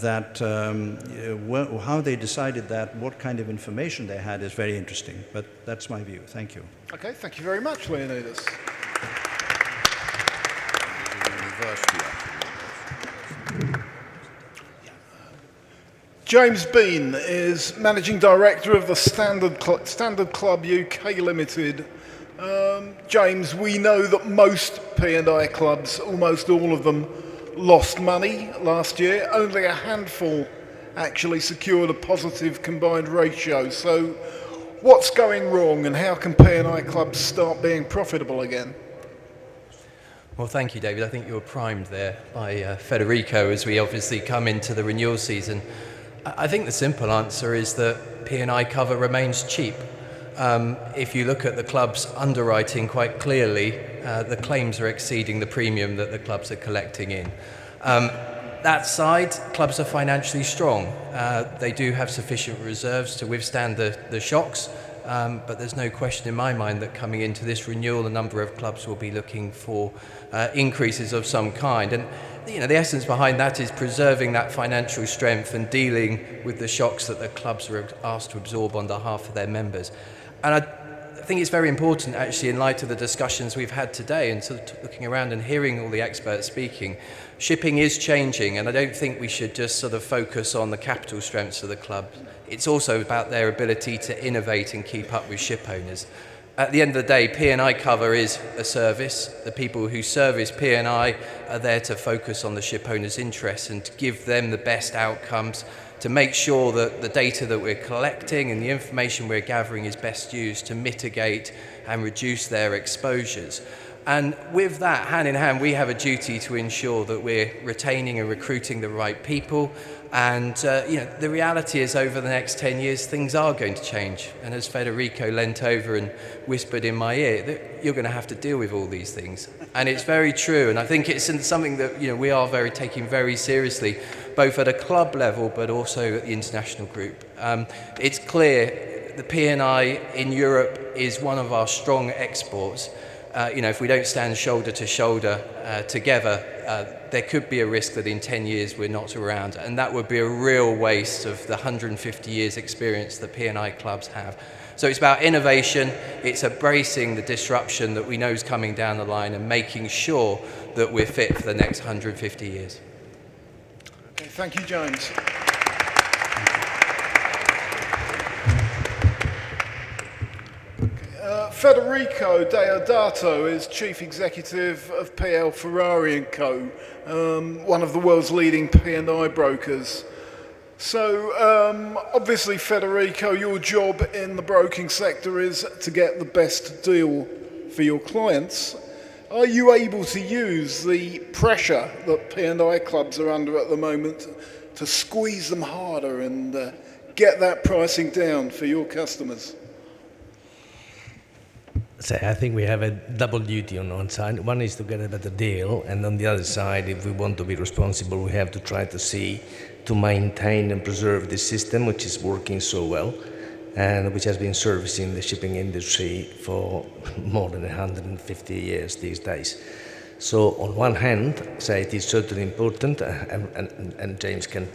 they decided that, what kind of information they had is very interesting. But that's my view. Thank you. Okay, thank you very much, Leonidas. James Bean is Managing Director of the Standard Club UK Limited. James, we know that most P&I clubs, almost all of them, lost money last year. Only a handful actually secured a positive combined ratio. So what's going wrong and how can P&I clubs start being profitable again? Well, thank you, David. I think you were primed there by Federico as we obviously come into the renewal season. I think the simple answer is that P&I cover remains cheap. If you look at the club's underwriting quite clearly, the claims are exceeding the premium that the clubs are collecting in. That side, clubs are financially strong. They do have sufficient reserves to withstand the shocks, but there's no question in my mind that coming into this renewal, a number of clubs will be looking for increases of some kind. And the essence behind that is preserving that financial strength and dealing with the shocks that the clubs are asked to absorb on behalf of their members. And I think it's very important, actually, in light of the discussions we've had today and sort of looking around and hearing all the experts speaking, shipping is changing, and I don't think we should just sort of focus on the capital strengths of the club. It's also about their ability to innovate and keep up with ship owners. At the end of the day, P&I cover is a service. The people who service P&I are there to focus on the ship owner's interests and to give them the best outcomes, to make sure that the data that we're collecting and the information we're gathering is best used to mitigate and reduce their exposures. And with that, hand in hand, we have a duty to ensure that we're retaining and recruiting the right people. And the reality is, over the next 10 years, things are going to change. And as Federico leant over and whispered in my ear, that you're going to have to deal with all these things. And it's very true. And I think it's something that we are taking very seriously, both at a club level, but also at the international group. It's clear the P&I in Europe is one of our strong exports. If we don't stand shoulder to shoulder together, there could be a risk that in 10 years we're not around, and that would be a real waste of the 150 years experience that P&I clubs have. So it's about innovation, it's embracing the disruption that we know is coming down the line and making sure that we're fit for the next 150 years. Okay, thank you, James. Federico Deodato is Chief Executive of PL Ferrari & Co., one of the world's leading P&I brokers. So, obviously, Federico, your job in the broking sector is to get the best deal for your clients. Are you able to use the pressure that P&I clubs are under at the moment to squeeze them harder and get that pricing down for your customers? So I think we have a double duty on one side. One is to get a better deal, and on the other side, if we want to be responsible, we have to try to maintain and preserve this system, which is working so well, and which has been servicing the shipping industry for more than 150 years these days. So on one hand, it is certainly important, and James can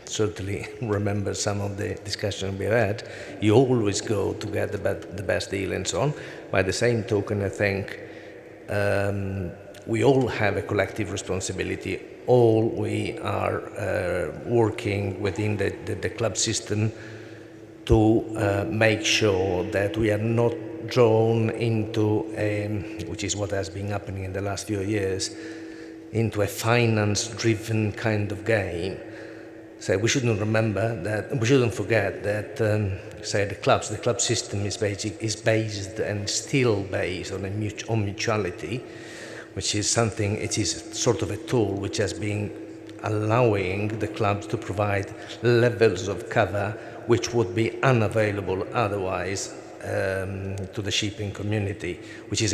certainly remember some of the discussion we had. You always go to get the best deal and so on. By the same token, I think we all have a collective responsibility. All we are working within the club system to make sure that we are not drawn into, which is what has been happening in the last few years, into a finance-driven kind of game. So we shouldn't forget that, the club system is based and still based on mutuality, which is something, it is sort of a tool which has been allowing the clubs to provide levels of cover which would be unavailable otherwise to the shipping community, which is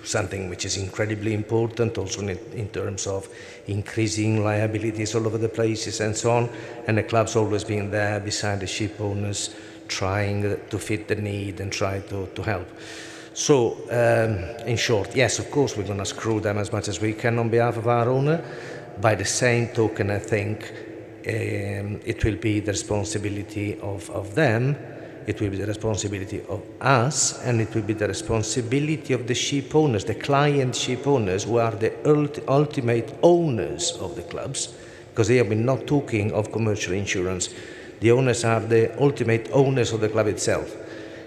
something which is incredibly important also in terms of increasing liabilities all over the places and so on, and the club's always been there beside the ship owners trying to fit the need and try to help. So in short, yes, of course we're going to screw them as much as we can on behalf of our owner. By the same token, I think it will be the responsibility of them, it will be the responsibility of us, and it will be the responsibility of the ship owners, the client ship owners, who are the ultimate owners of the clubs, because they have been not talking of commercial insurance. The owners are the ultimate owners of the club itself.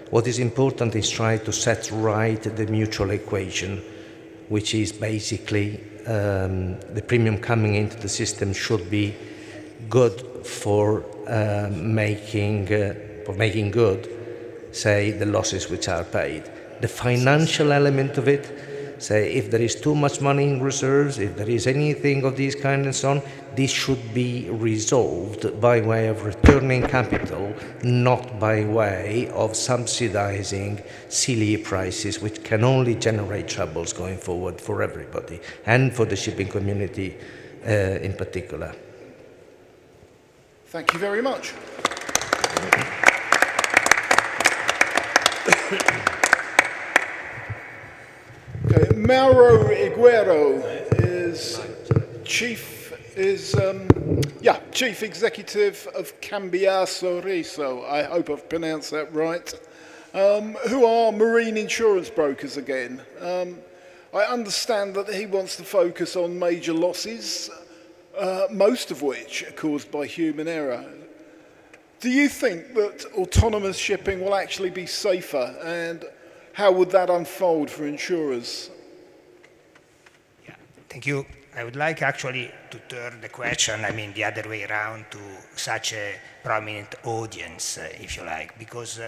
What is important is try to set right the mutual equation, which is basically the premium coming into the system should be good for making good, the losses which are paid. The financial element of it, if there is too much money in reserves, if there is anything of this kind and so on, this should be resolved by way of returning capital, not by way of subsidizing silly prices, which can only generate troubles going forward for everybody, and for the shipping community in particular. Thank you very much. Okay, Mauro Iguero is Chief Executive of Cambia Sorriso. I hope I've pronounced that right. Who are marine insurance brokers again. I understand that he wants to focus on major losses, most of which are caused by human error. Do you think that autonomous shipping will actually be safer, and how would that unfold for insurers? Yeah, thank you. I would like actually to turn the question, the other way around, to such a prominent audience, if you like, because,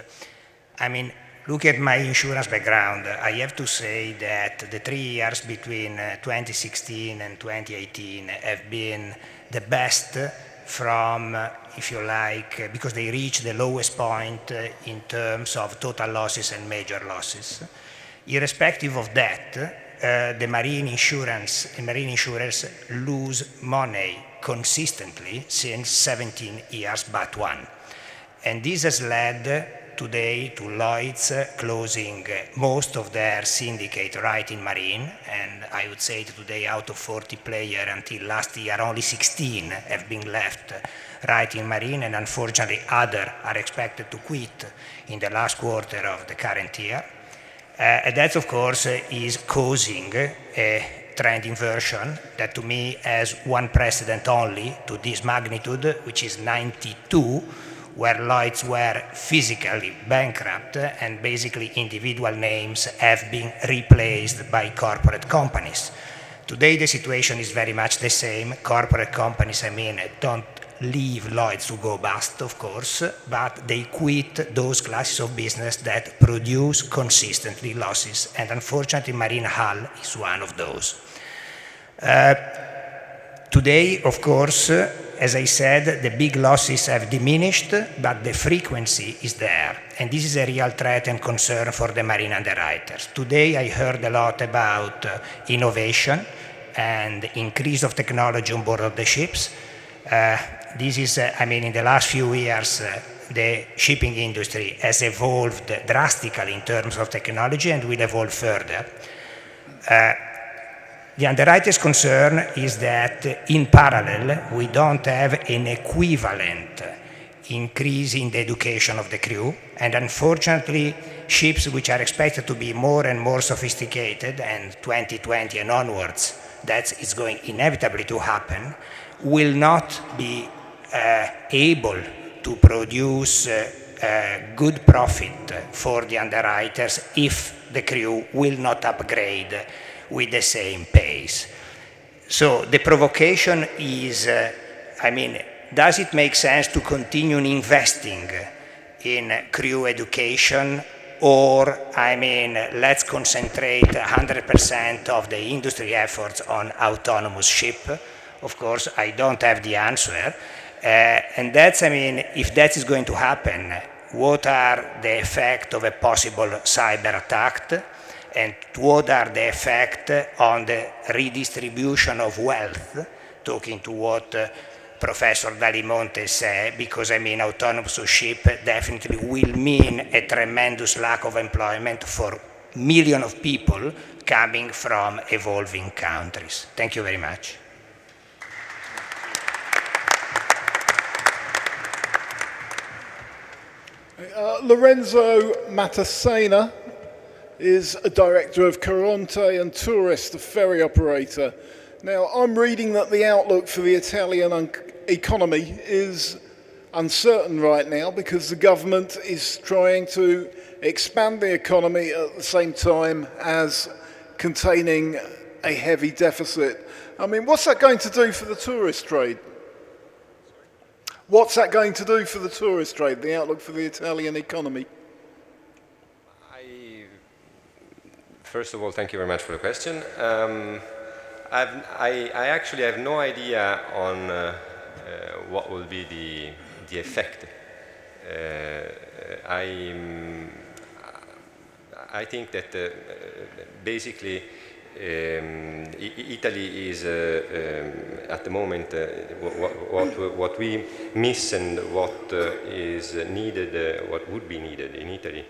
look at my insurance background. I have to say that the 3 years between 2016 and 2018 have been the best from, if you like, because they reached the lowest point in terms of total losses and major losses. Irrespective of that, the marine insurers lose money consistently since 17 years but one. And this has led today to Lloyd's closing most of their syndicate right in marine, and I would say that today out of 40 players until last year only 16 have been left right in marine, and unfortunately others are expected to quit in the last quarter of the current year. And that of course is causing a trend inversion that to me has one precedent only to this magnitude, which is 92, where Lloyd's were physically bankrupt and basically individual names have been replaced by corporate companies. Today the situation is very much the same. Corporate companies, don't leave Lloyd's to go bust, of course, but they quit those classes of business that produce consistently losses, and unfortunately marine hull is one of those. Today, of course, as I said, the big losses have diminished, but the frequency is there. And this is a real threat and concern for the marine underwriters. Today, I heard a lot about innovation and increase of technology on board of the ships. This is, in the last few years, the shipping industry has evolved drastically in terms of technology and will evolve further. The underwriter's concern is that in parallel, we don't have an equivalent increase in the education of the crew, and unfortunately, ships which are expected to be more and more sophisticated, and 2020 and onwards, that is going inevitably to happen, will not be able to produce good profit for the underwriters if the crew will not upgrade with the same pace. So the provocation is, does it make sense to continue investing in crew education, or, let's concentrate 100% of the industry efforts on autonomous ship? Of course, I don't have the answer. And that's, if that is going to happen, what are the effects of a possible cyber attack? And what are the effects on the redistribution of wealth, talking to what Professor Dalimonte said, because autonomous ship definitely will mean a tremendous lack of employment for millions of people coming from evolving countries. Thank you very much. Lorenzo Matasena is a director of Caronte and Tourist, a ferry operator. Now, I'm reading that the outlook for the Italian economy is uncertain right now because the government is trying to expand the economy at the same time as containing a heavy deficit. What's that going to do for the tourist trade? What's that going to do for the tourist trade, the outlook for the Italian economy? First of all, thank you very much for the question. I actually have no idea on what will be the effect. I think that basically Italy is at the moment what we miss and what is needed, what would be needed in Italy.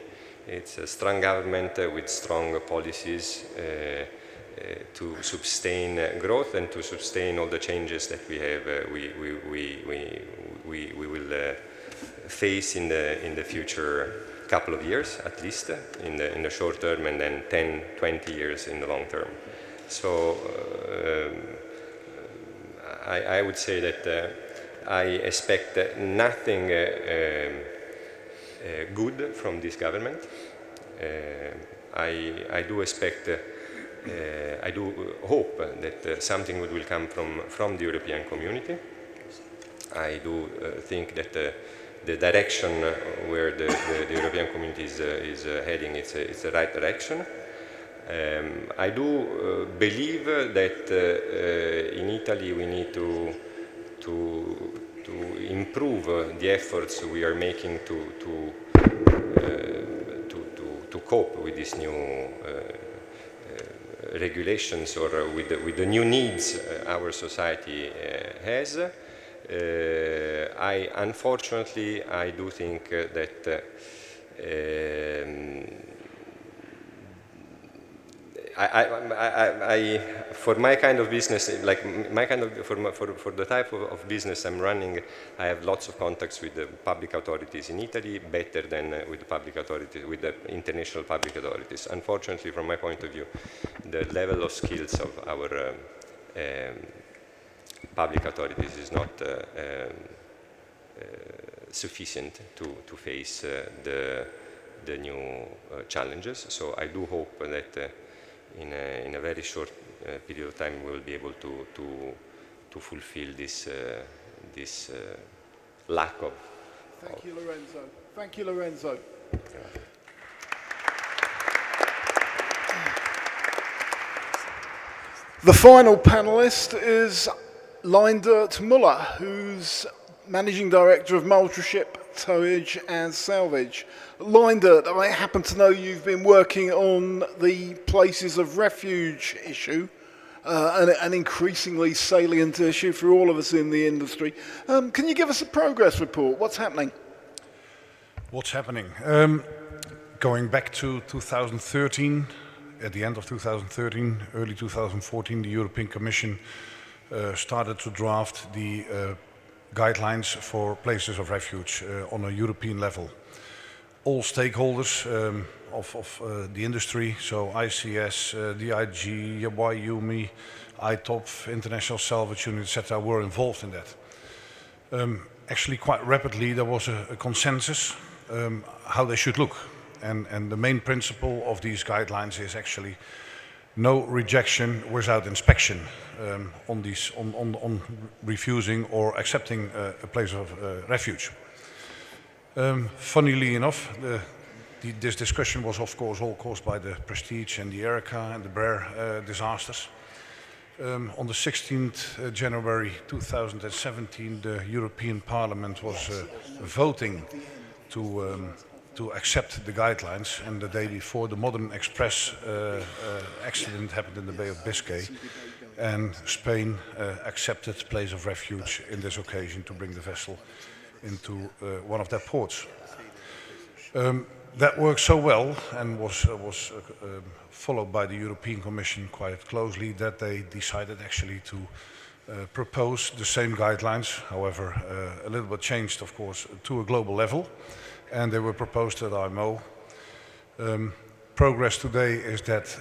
It's a strong government with strong policies to sustain growth and to sustain all the changes that we have. We will face in the future couple of years at least in the short term, and then 10-20 years in the long term. So I would say that I expect nothing good from this government. I do expect, I do hope that something good will come from the European community. I do think that the direction where the European community is heading, it's the right direction. I do believe that in Italy we need to improve the efforts we are making to cope with these new regulations or with the new needs our society has. Unfortunately, I do think that for my kind of business, like my kind of, for the type of business I'm running, I have lots of contacts with the public authorities in Italy, better than with the public authorities, with the international public authorities. Unfortunately, from my point of view, the level of skills of our public authorities is not sufficient to face the new challenges. So I do hope that in a very short period of time we will be able to fulfill this lack of. Thank you, Lorenzo. Thank you, Lorenzo. The final panelist is Leindert Muller, who's Managing Director of Multraship Towage and Salvage. Leindert, I happen to know you've been working on the places of refuge issue, an increasingly salient issue for all of us in the industry. Can you give us a progress report? What's happening? What's happening? Going back to 2013, at the end of 2013, early 2014, the European Commission started to draft the guidelines for places of refuge on a European level. All stakeholders of the industry, so ICS, DIG, YUMI, ITOP, International Salvage Union, etc., were involved in that. Actually, quite rapidly, there was a consensus how they should look. And the main principle of these guidelines is actually no rejection without inspection on refusing or accepting a place of refuge. Funnily enough, this discussion was of course all caused by the Prestige and the Erika and the Brer disasters. On the 16th January 2017, the European Parliament was voting to accept the guidelines, and the day before the Modern Express accident happened in the Bay of Biscay, and Spain accepted place of refuge in this occasion to bring the vessel into one of their ports. That worked so well and was followed by the European Commission quite closely that they decided actually to propose the same guidelines, however a little bit changed of course to a global level, and they were proposed at IMO. Progress today is that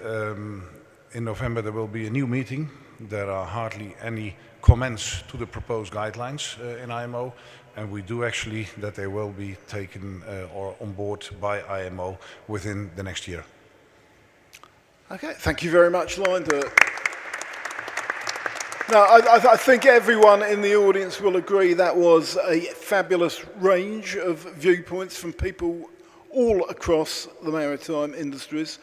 in November there will be a new meeting. There are hardly any comments to the proposed guidelines in IMO, and we do actually that they will be taken or on board by IMO within the next year. Okay, thank you very much, Leindert. Now, I think everyone in the audience will agree that was a fabulous range of viewpoints from people all across the maritime industries.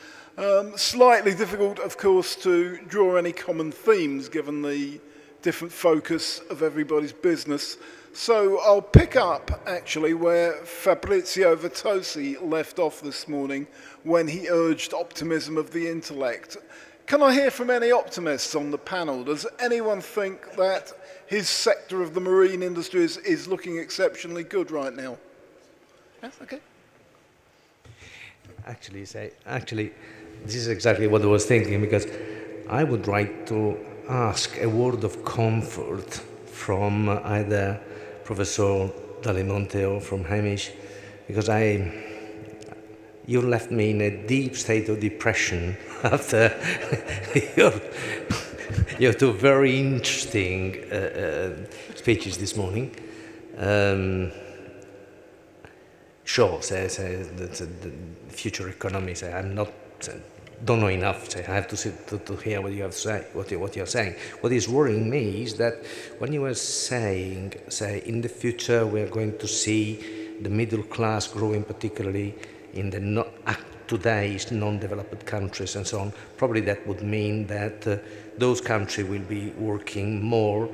Slightly difficult, of course, to draw any common themes given the different focus of everybody's business. So I'll pick up, actually, where Fabrizio Vitosi left off this morning when he urged optimism of the intellect. Can I hear from any optimists on the panel? Does anyone think that his sector of the marine industries is looking exceptionally good right now? Yes, okay. Actually, this is exactly what I was thinking, because I would like to ask a word of comfort from either Professor Dalimonte or from Hamish, because you left me in a deep state of depression after your two very interesting speeches this morning. Sure, the future economy. Don't know enough. I have to hear what you have to say. What you're saying. What is worrying me is that when you were saying, in the future we are going to see the middle class growing particularly in the today's non-developed countries and so on, probably that would mean that those countries will be working more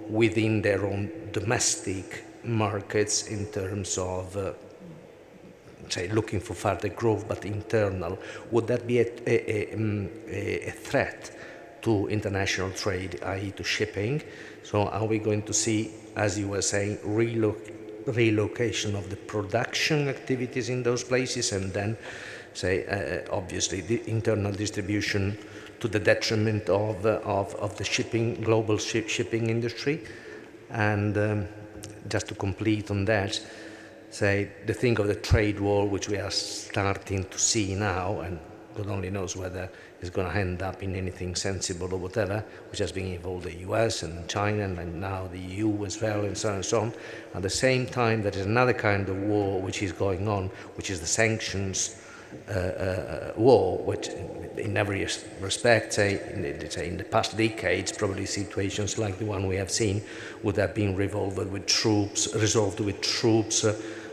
within their own domestic markets in terms of say, looking for further growth, but internal. Would that be a threat to international trade, i.e. to shipping? So are we going to see, as you were saying, relocation of the production activities in those places, and then, say, obviously, the internal distribution to the detriment of the shipping, global shipping industry? And just to complete on that, say, the thing of the trade war, which we are starting to see now, and God only knows whether it's going to end up in anything sensible or whatever, which has been involved the US and China and now the EU as well, and so on and so on. At the same time, there is another kind of war which is going on, which is the sanctions war, which in every respect, say in the past decades, probably situations like the one we have seen would have been resolved with troops,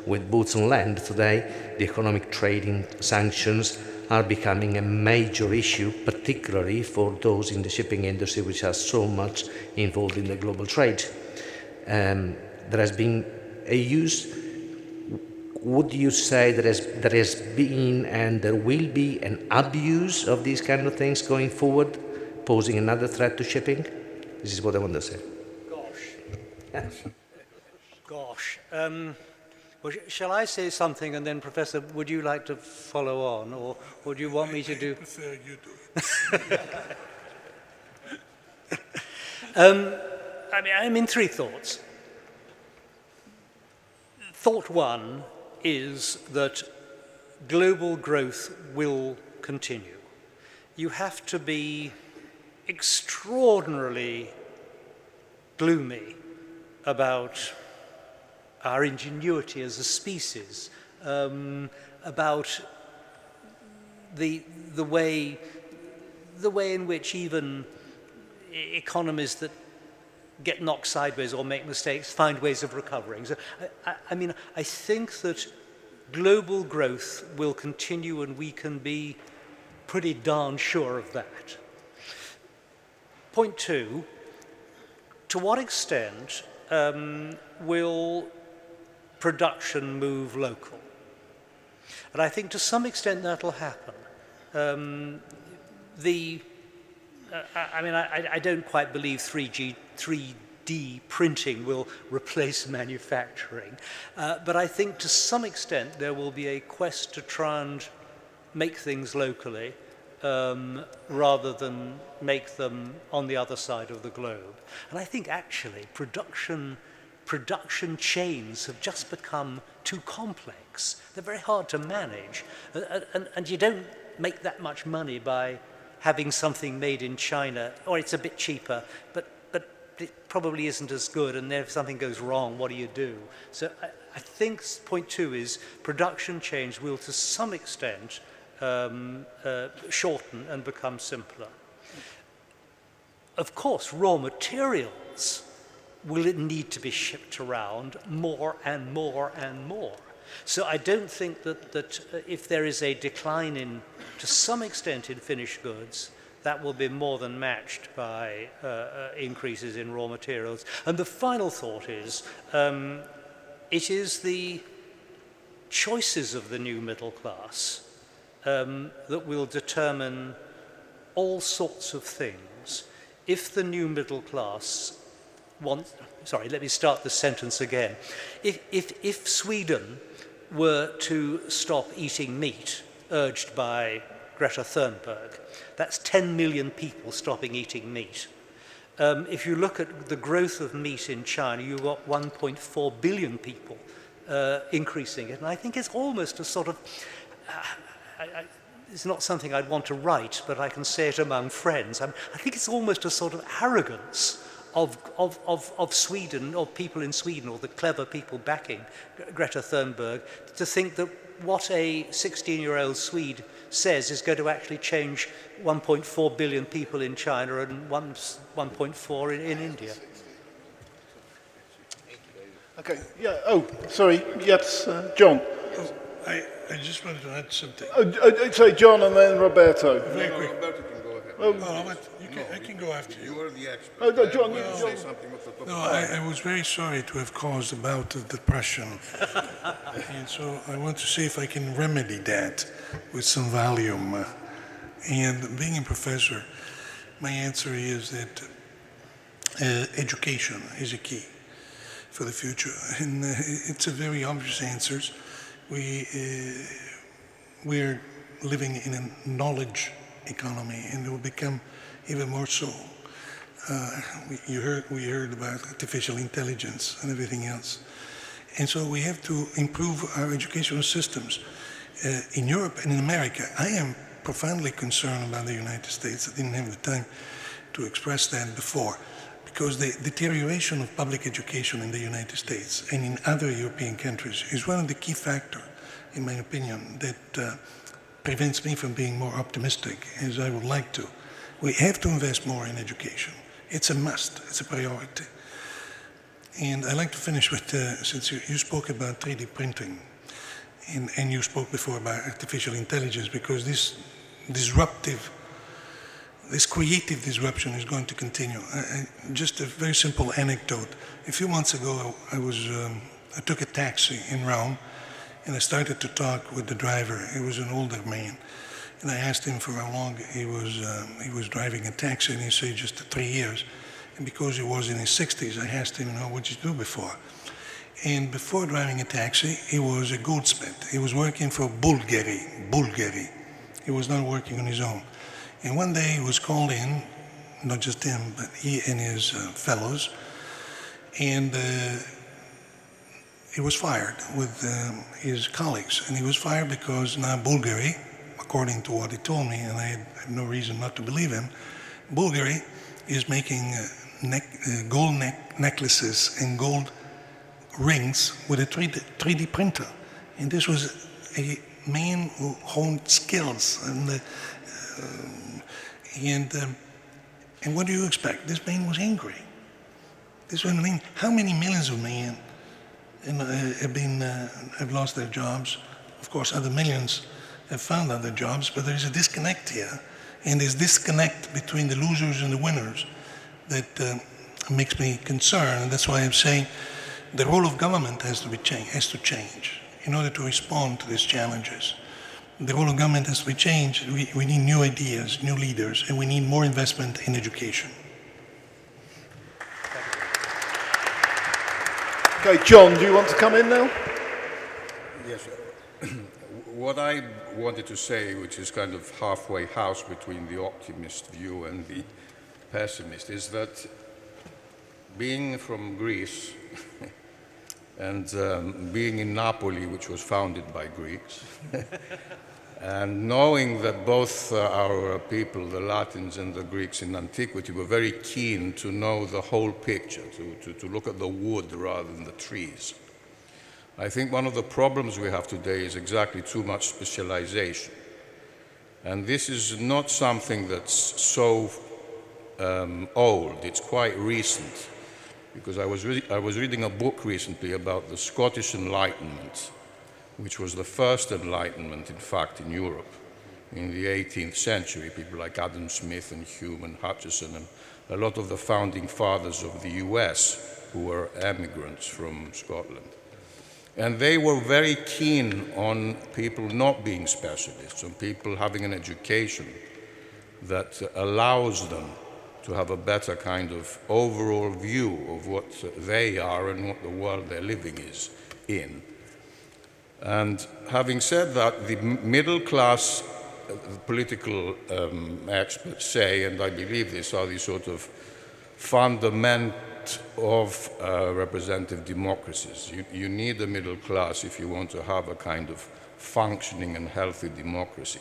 with boots on land. Today, the economic trading sanctions are becoming a major issue, particularly for those in the shipping industry which are so much involved in the global trade. There has been a use. Would you say there has been and there will be an abuse of these kind of things going forward, posing another threat to shipping? This is what I want to say. Gosh. Well, shall I say something, and then, Professor, would you like to follow on, or do you want me to do? I prefer you do. I mean, three thoughts. Thought one is that global growth will continue. You have to be extraordinarily gloomy about our ingenuity as a species, about the way in which even economies that get knocked sideways or make mistakes find ways of recovering. So, I think that global growth will continue, and we can be pretty darn sure of that. Point two, to what extent will production move local? And I think to some extent that'll happen. I don't quite believe 3D printing will replace manufacturing, but I think to some extent there will be a quest to try and make things locally rather than make them on the other side of the globe. And I think actually production chains have just become too complex. They're very hard to manage, and you don't make that much money by having something made in China, or it's a bit cheaper, but it probably isn't as good, and then if something goes wrong, what do you do? So I think point two is production chains will to some extent shorten and become simpler. Of course, raw materials will need to be shipped around more and more and more. So I don't think that if there is a decline to some extent in finished goods, that will be more than matched by increases in raw materials. And the final thought is, it is the choices of the new middle class that will determine all sorts of things. If the new middle class let me start the sentence again. If Sweden were to stop eating meat, urged by Greta Thunberg, that's 10 million people stopping eating meat. If you look at the growth of meat in China, you've got 1.4 billion people increasing it. And I think it's almost a sort of, it's not something I'd want to write, but I can say it among friends. I think it's almost a sort of arrogance of Sweden, or people in Sweden, or the clever people backing Greta Thunberg, to think that what a 16-year-old Swede says is going to actually change 1.4 billion people in China and 1.4 in India. Okay, yeah, oh, sorry, yes, John. I just wanted to add something. I'd say John and then Roberto. Very quick. Roberto can go ahead. I can go after you. You are the expert. Oh, no, John, say something with the No, I was very sorry to have caused a bout of depression. And so I want to see if I can remedy that with some Valium. And being a professor, my answer is that education is a key for the future. And it's a very obvious answer. We're living in a knowledge economy, and it will become even more so. We heard about artificial intelligence and everything else. And so we have to improve our educational systems. In Europe and in America, I am profoundly concerned about the United States. I didn't have the time to express that before, because the deterioration of public education in the United States and in other European countries is one of the key factors, in my opinion, that prevents me from being more optimistic as I would like to. We have to invest more in education. It's a must, it's a priority. And I'd like to finish with, since you spoke about 3D printing, and you spoke before about artificial intelligence, because this creative disruption is going to continue. Just a very simple anecdote. A few months ago, I took a taxi in Rome, and I started to talk with the driver. He was an older man. And I asked him for how long he was driving a taxi, and he said just 3 years. And because he was in his 60s, I asked him, what did you do before? And before driving a taxi, he was a goldsmith. He was working for Bulgari. He was not working on his own. And one day he was called in, not just him, but he and his fellows, and he was fired with his colleagues. And he was fired because now Bulgari, according to what he told me, and I have no reason not to believe him, Bulgari is making gold necklaces and gold rings with a 3D printer. And this was a man who honed skills. And what do you expect? This man was angry. How many millions of men have lost their jobs? Of course, other millions have found other jobs, but there is a disconnect here. And this disconnect between the losers and the winners that makes me concerned. And that's why I'm saying the role of government has to change in order to respond to these challenges. The role of government has to be changed. We need new ideas, new leaders, and we need more investment in education. Okay, John, do you want to come in now? Yes. What I wanted to say, which is kind of halfway house between the optimist view and the pessimist, is that being from Greece and being in Napoli, which was founded by Greeks, and knowing that both our people, the Latins and the Greeks in antiquity, were very keen to know the whole picture, to look at the wood rather than the trees. I think one of the problems we have today is exactly too much specialization. And this is not something that's so old, it's quite recent. Because I was reading a book recently about the Scottish Enlightenment, which was the first Enlightenment, in fact, in Europe in the 18th century. People like Adam Smith and Hume and Hutcheson and a lot of the founding fathers of the US who were emigrants from Scotland. And they were very keen on people not being specialists, on people having an education that allows them to have a better kind of overall view of what they are and what the world they're living is in. And having said that, the middle class political experts say, and I believe this, are the sort of fundament of representative democracies. You need a middle class if you want to have a kind of functioning and healthy democracy.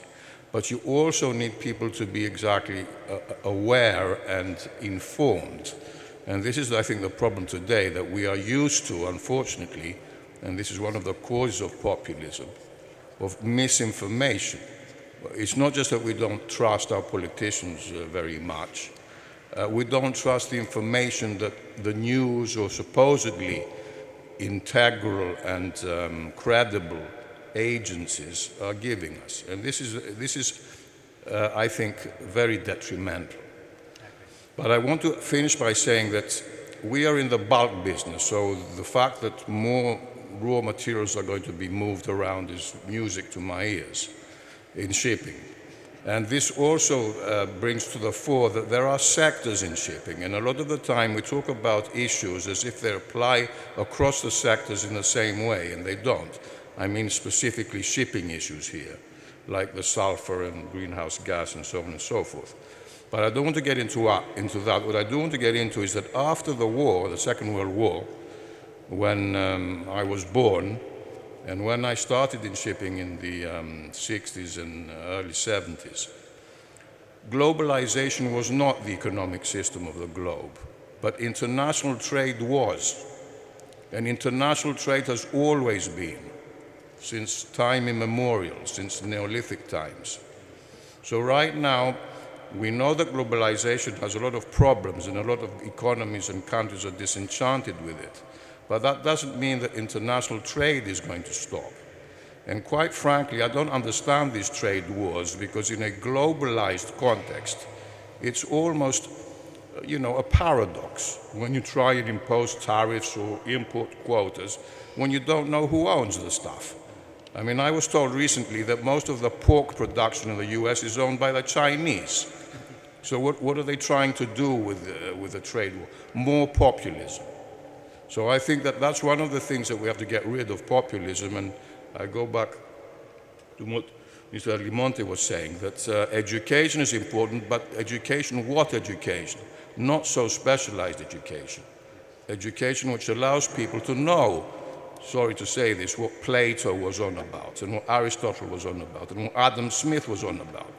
But you also need people to be exactly aware and informed. And this is, I think, the problem today, that we are used to, unfortunately, and this is one of the causes of populism, of misinformation. It's not just that we don't trust our politicians very much. We don't trust the information that the news or supposedly integral and credible agencies are giving us. And this is I think, very detrimental. But I want to finish by saying that we are in the bulk business, so the fact that more raw materials are going to be moved around is music to my ears in shipping. And this also brings to the fore that there are sectors in shipping, and a lot of the time we talk about issues as if they apply across the sectors in the same way, and they don't. I mean specifically shipping issues here, like the sulfur and greenhouse gas and so on and so forth. But I don't want to get into that. What I do want to get into is that after the war, the Second World War, when I was born, and when I started in shipping in the 60s and early 70s, globalization was not the economic system of the globe, but international trade was. And international trade has always been, since time immemorial, since Neolithic times. So right now, we know that globalization has a lot of problems and a lot of economies and countries are disenchanted with it. But that doesn't mean that international trade is going to stop. And quite frankly, I don't understand these trade wars because in a globalized context, it's almost, a paradox when you try and impose tariffs or import quotas when you don't know who owns the stuff. I mean, I was told recently that most of the pork production in the US is owned by the Chinese. So what are they trying to do with the trade war? More populism. So I think that that's one of the things that we have to get rid of, populism. And I go back to what Mr. Limonte was saying, that education is important, but education, what education? Not so specialized education. Education which allows people to know, sorry to say this, what Plato was on about, and what Aristotle was on about, and what Adam Smith was on about.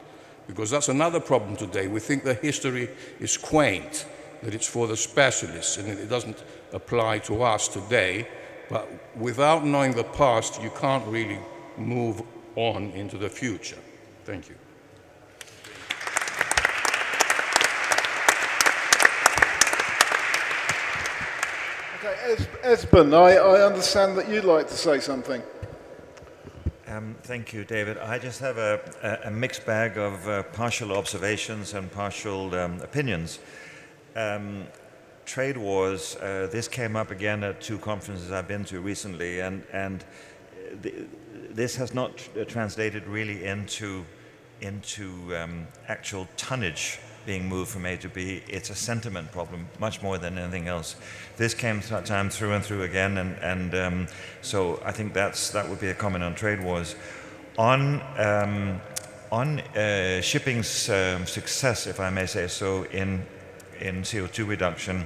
Because that's another problem today. We think that history is quaint, that it's for the specialists, and it doesn't apply to us today. But without knowing the past, you can't really move on into the future. Thank you. Okay, Esben, I understand that you'd like to say something. Thank you, David. I just have a mixed bag of partial observations and partial opinions. Trade wars, this came up again at two conferences I've been to recently, and this has not translated really into actual tonnage being moved from A to B. It's a sentiment problem, much more than anything else. This came time through and through again, and so I think that would be a comment on trade wars. On shipping's success, if I may say so, in CO2 reduction,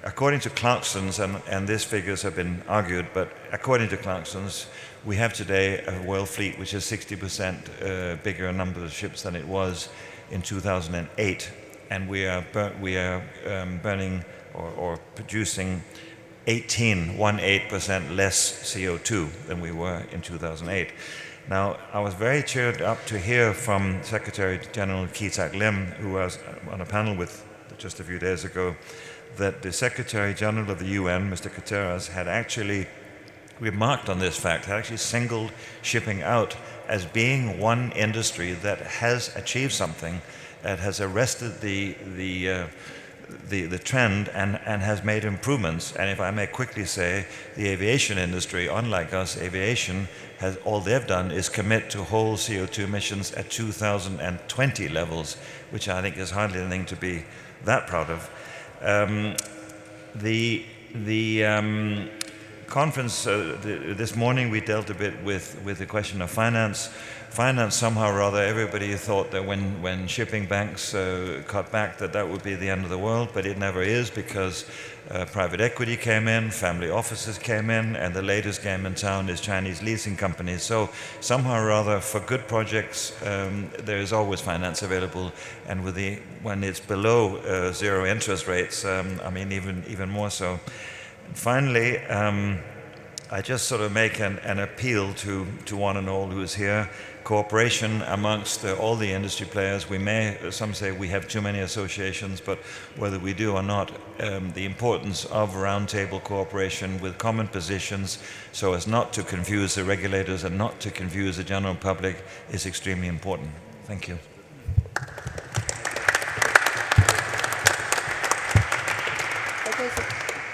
according to Clarkson's, and these figures have been argued, but according to Clarkson's, we have today a world fleet which is 60% bigger number of ships than it was in 2008, and we are burning or producing 18% less CO2 than we were in 2008. Now, I was very cheered up to hear from Secretary General Kee-Tak Lim, who was on a panel with just a few days ago, that the Secretary General of the UN, Mr. Guterres, had actually remarked on this fact, had actually singled shipping out as being one industry that has achieved something, that has arrested the trend and has made improvements. And if I may quickly say, the aviation industry, unlike us, aviation, all they've done is commit to whole CO2 emissions at 2020 levels, which I think is hardly anything to be that proud of. The conference this morning, we dealt a bit with the question of finance. Finance, somehow or other, everybody thought that when shipping banks cut back, that would be the end of the world, but it never is, because private equity came in, family offices came in, and the latest game in town is Chinese leasing companies. So somehow or other, for good projects, there is always finance available, and when it's below zero interest rates, I mean even more so. And finally, I just sort of make an appeal to one and all who is here. Cooperation amongst all the industry players. We may, some say we have too many associations, but whether we do or not, the importance of roundtable cooperation with common positions so as not to confuse the regulators and not to confuse the general public is extremely important. Thank you.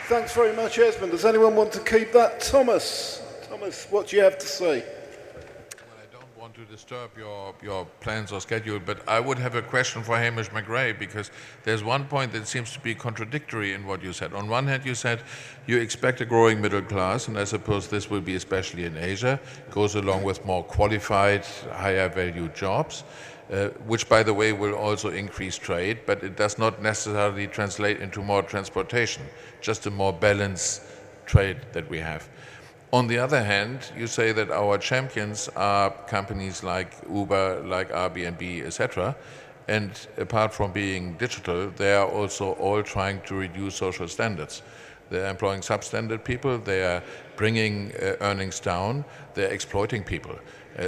Thanks very much, Esmond. Does anyone want to keep that? Thomas, what do you have to say? I don't want to disturb your plans or schedule, but I would have a question for Hamish McRae, because there's one point that seems to be contradictory in what you said. On one hand, you said you expect a growing middle class, and I suppose this will be especially in Asia, goes along with more qualified, higher value jobs. Which, by the way, will also increase trade, but it does not necessarily translate into more transportation, just a more balanced trade that we have. On the other hand, you say that our champions are companies like Uber, like Airbnb, etc. And apart from being digital, they are also all trying to reduce social standards. They're employing substandard people, they are bringing earnings down, they're exploiting people.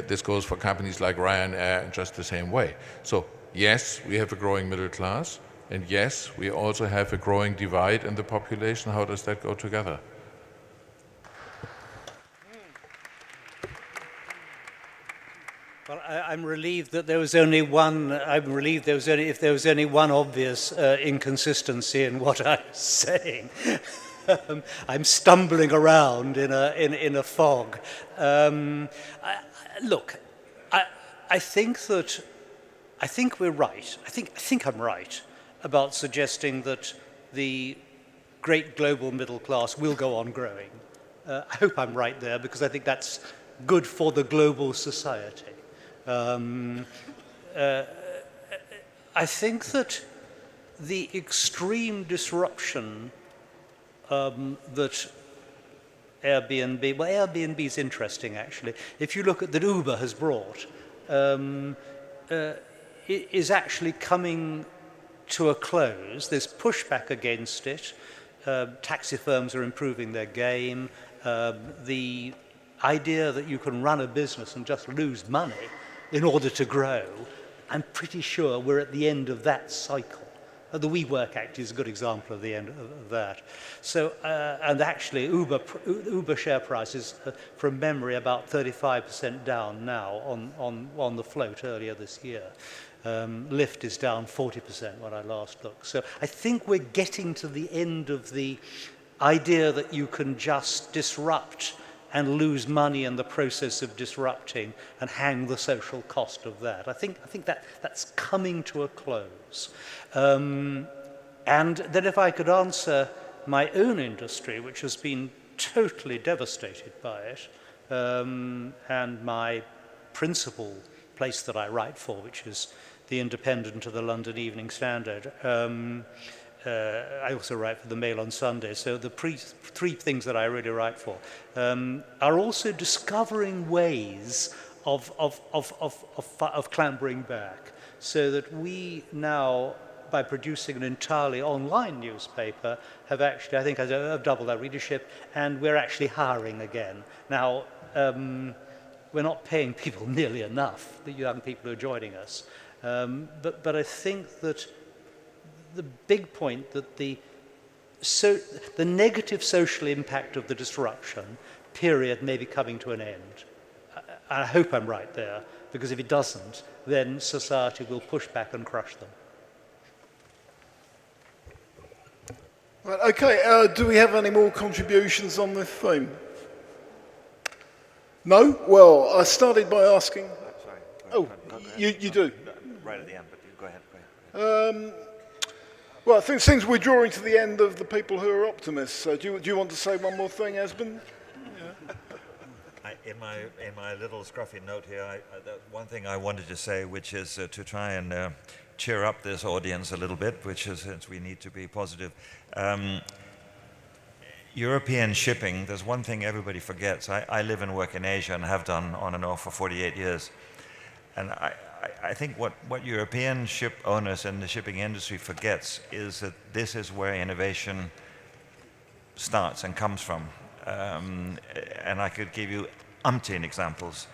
This goes for companies like Ryanair in just the same way. So yes, we have a growing middle class, and yes, we also have a growing divide in the population. How does that go together? Well, I'm relieved that there was only one. I'm relieved if there was only one obvious inconsistency in what I was saying. I'm stumbling around in a fog. Look, I think we're right. I think I'm right about suggesting that the great global middle class will go on growing. I hope I'm right there, because I think that's good for the global society. I think that the extreme disruption that Airbnb is interesting, actually. If you look at that Uber has brought, it is actually coming to a close. There's pushback against it. Taxi firms are improving their game. The idea that you can run a business and just lose money in order to grow, I'm pretty sure we're at the end of that cycle. The WeWork Act is a good example of the end of that. So, and actually, Uber share prices, from memory, about 35% down now on the float earlier this year. Lyft is down 40% when I last looked. So I think we're getting to the end of the idea that you can just disrupt and lose money in the process of disrupting and hang the social cost of that. I think that's coming to a close. And then if I could answer my own industry, which has been totally devastated by it, and my principal place that I write for, which is the Independent of the London Evening Standard. I also write for the Mail on Sunday, so the three things that I really write for are also discovering ways of clambering back, so that we now, by producing an entirely online newspaper, have actually, I think, I've doubled our readership, and we're actually hiring again. Now, we're not paying people nearly enough, the young people who are joining us, but I think that the big point that the negative social impact of the disruption period may be coming to an end. I hope I'm right there, because if it doesn't, then society will push back and crush them. Right, okay, do we have any more contributions on this theme? No? Well, I started by asking... Sorry. Oh, you do? Right at the end, but you go ahead. Well, I think since we're drawing to the end of the people who are optimists, so do you want to say one more thing, Esben? Yeah. In my little scruffy note here, one thing I wanted to say, which is to try and cheer up this audience a little bit, which is, since we need to be positive. European shipping, there's one thing everybody forgets. I live and work in Asia and have done on and off for 48 years. And I think what European ship owners and the shipping industry forgets is that this is where innovation starts and comes from. And I could give you umpteen examples.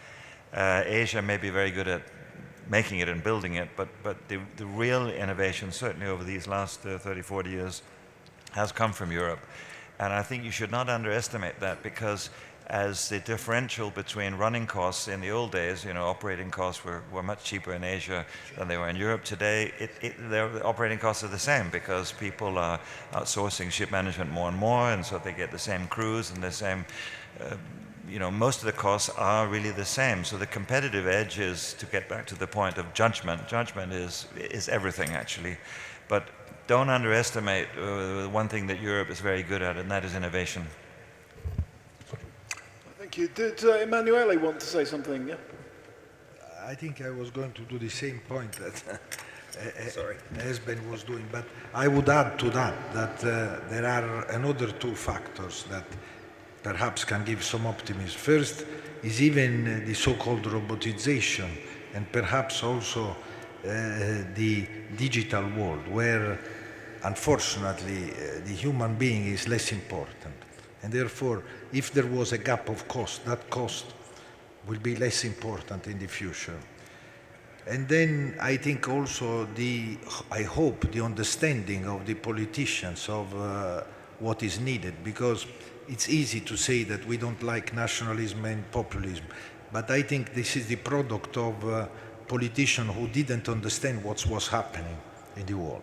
Asia may be very good at making it and building it, but the real innovation, certainly over these last 30, 40 years, has come from Europe. And I think you should not underestimate that, because as the differential between running costs in the old days, operating costs were much cheaper in Asia than they were in Europe. Today, their operating costs are the same, because people are outsourcing ship management more and more, and so they get the same crews and the same, most of the costs are really the same. So the competitive edge is, to get back to the point of judgment. Judgment is everything, actually. But don't underestimate one thing that Europe is very good at, and that is innovation. Thank you. Did Emanuele want to say something? Yeah? I think I was going to do the same point that Esben was doing, but I would add to that there are another two factors that perhaps can give some optimism. First is even the so-called robotization, and perhaps also the digital world, where unfortunately the human being is less important. And therefore, if there was a gap of cost, that cost will be less important in the future. And then I think also I hope the understanding of the politicians of what is needed, because it's easy to say that we don't like nationalism and populism, but I think this is the product of politicians who didn't understand what was happening in the world.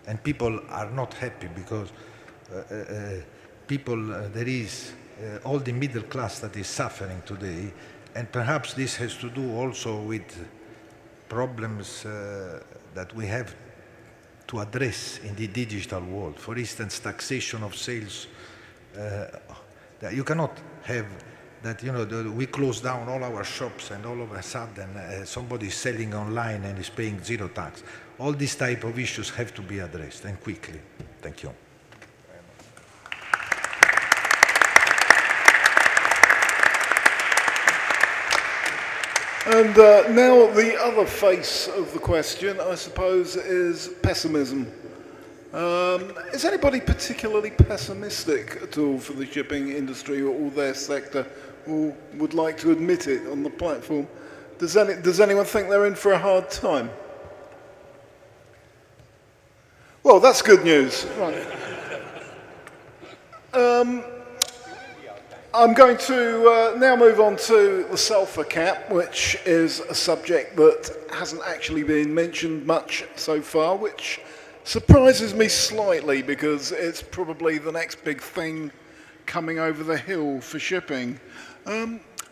And people are not happy because there is all the middle class that is suffering today, and perhaps this has to do also with problems that we have to address in the digital world. For instance, taxation of sales. That you cannot have that, we close down all our shops and all of a sudden somebody is selling online and is paying zero tax. All these type of issues have to be addressed, and quickly. Thank you. And now the other face of the question, I suppose, is pessimism. Is anybody particularly pessimistic at all for the shipping industry or their sector, or would like to admit it on the platform? Does anyone think they're in for a hard time? Well, that's good news. Right. I'm going to now move on to the sulphur cap, which is a subject that hasn't actually been mentioned much so far, which surprises me slightly because it's probably the next big thing coming over the hill for shipping.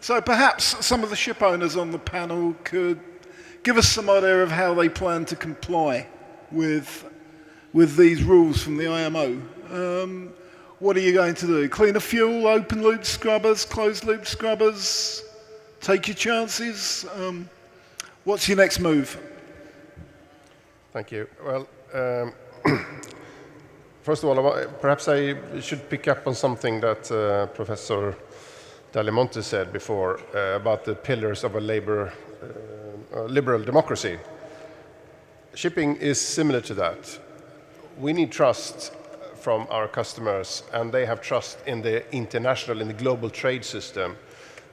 So perhaps some of the ship owners on the panel could give us some idea of how they plan to comply with these rules from the IMO. What are you going to do? Cleaner fuel, open loop scrubbers, closed loop scrubbers? Take your chances? What's your next move? Thank you. Well, first of all, perhaps I should pick up on something that Professor Dalimonte said before about the pillars of a liberal democracy. Shipping is similar to that. We need trust from our customers, and they have trust in the international, in the global trade system.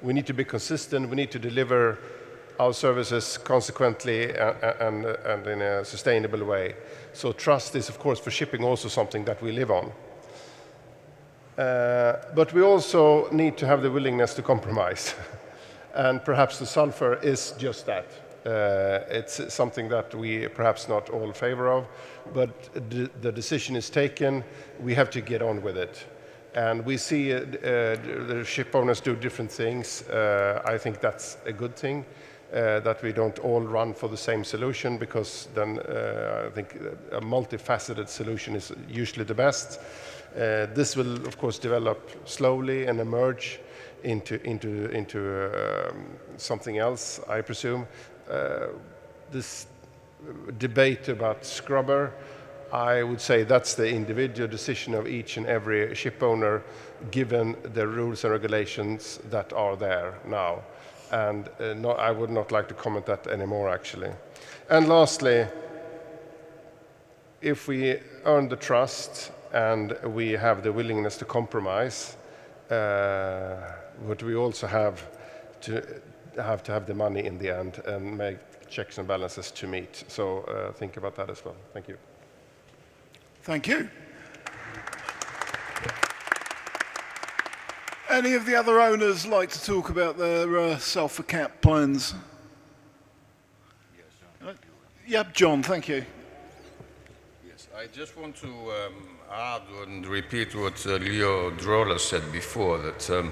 We need to be consistent. We need to deliver our services consequently and in a sustainable way. So trust is, of course, for shipping also something that we live on. But we also need to have the willingness to compromise. And perhaps the sulfur is just that. It's something that we perhaps not all favor of, but the decision is taken. We have to get on with it. And we see the ship owners do different things. I think that's a good thing, that we don't all run for the same solution, because then I think a multifaceted solution is usually the best. This will, of course, develop slowly and emerge into something else, I presume. This debate about scrubber, I would say that's the individual decision of each and every ship owner, given the rules and regulations that are there now. And I would not like to comment that anymore, actually. And lastly, if we earn the trust and we have the willingness to compromise, but we also have to have the money in the end and make checks and balances to meet. So think about that as well. Thank you. Thank you. Any of the other owners like to talk about their sulfur cap plans? Yeah, John, thank you. Yes, I just want to add and repeat what Leo Droller said before, that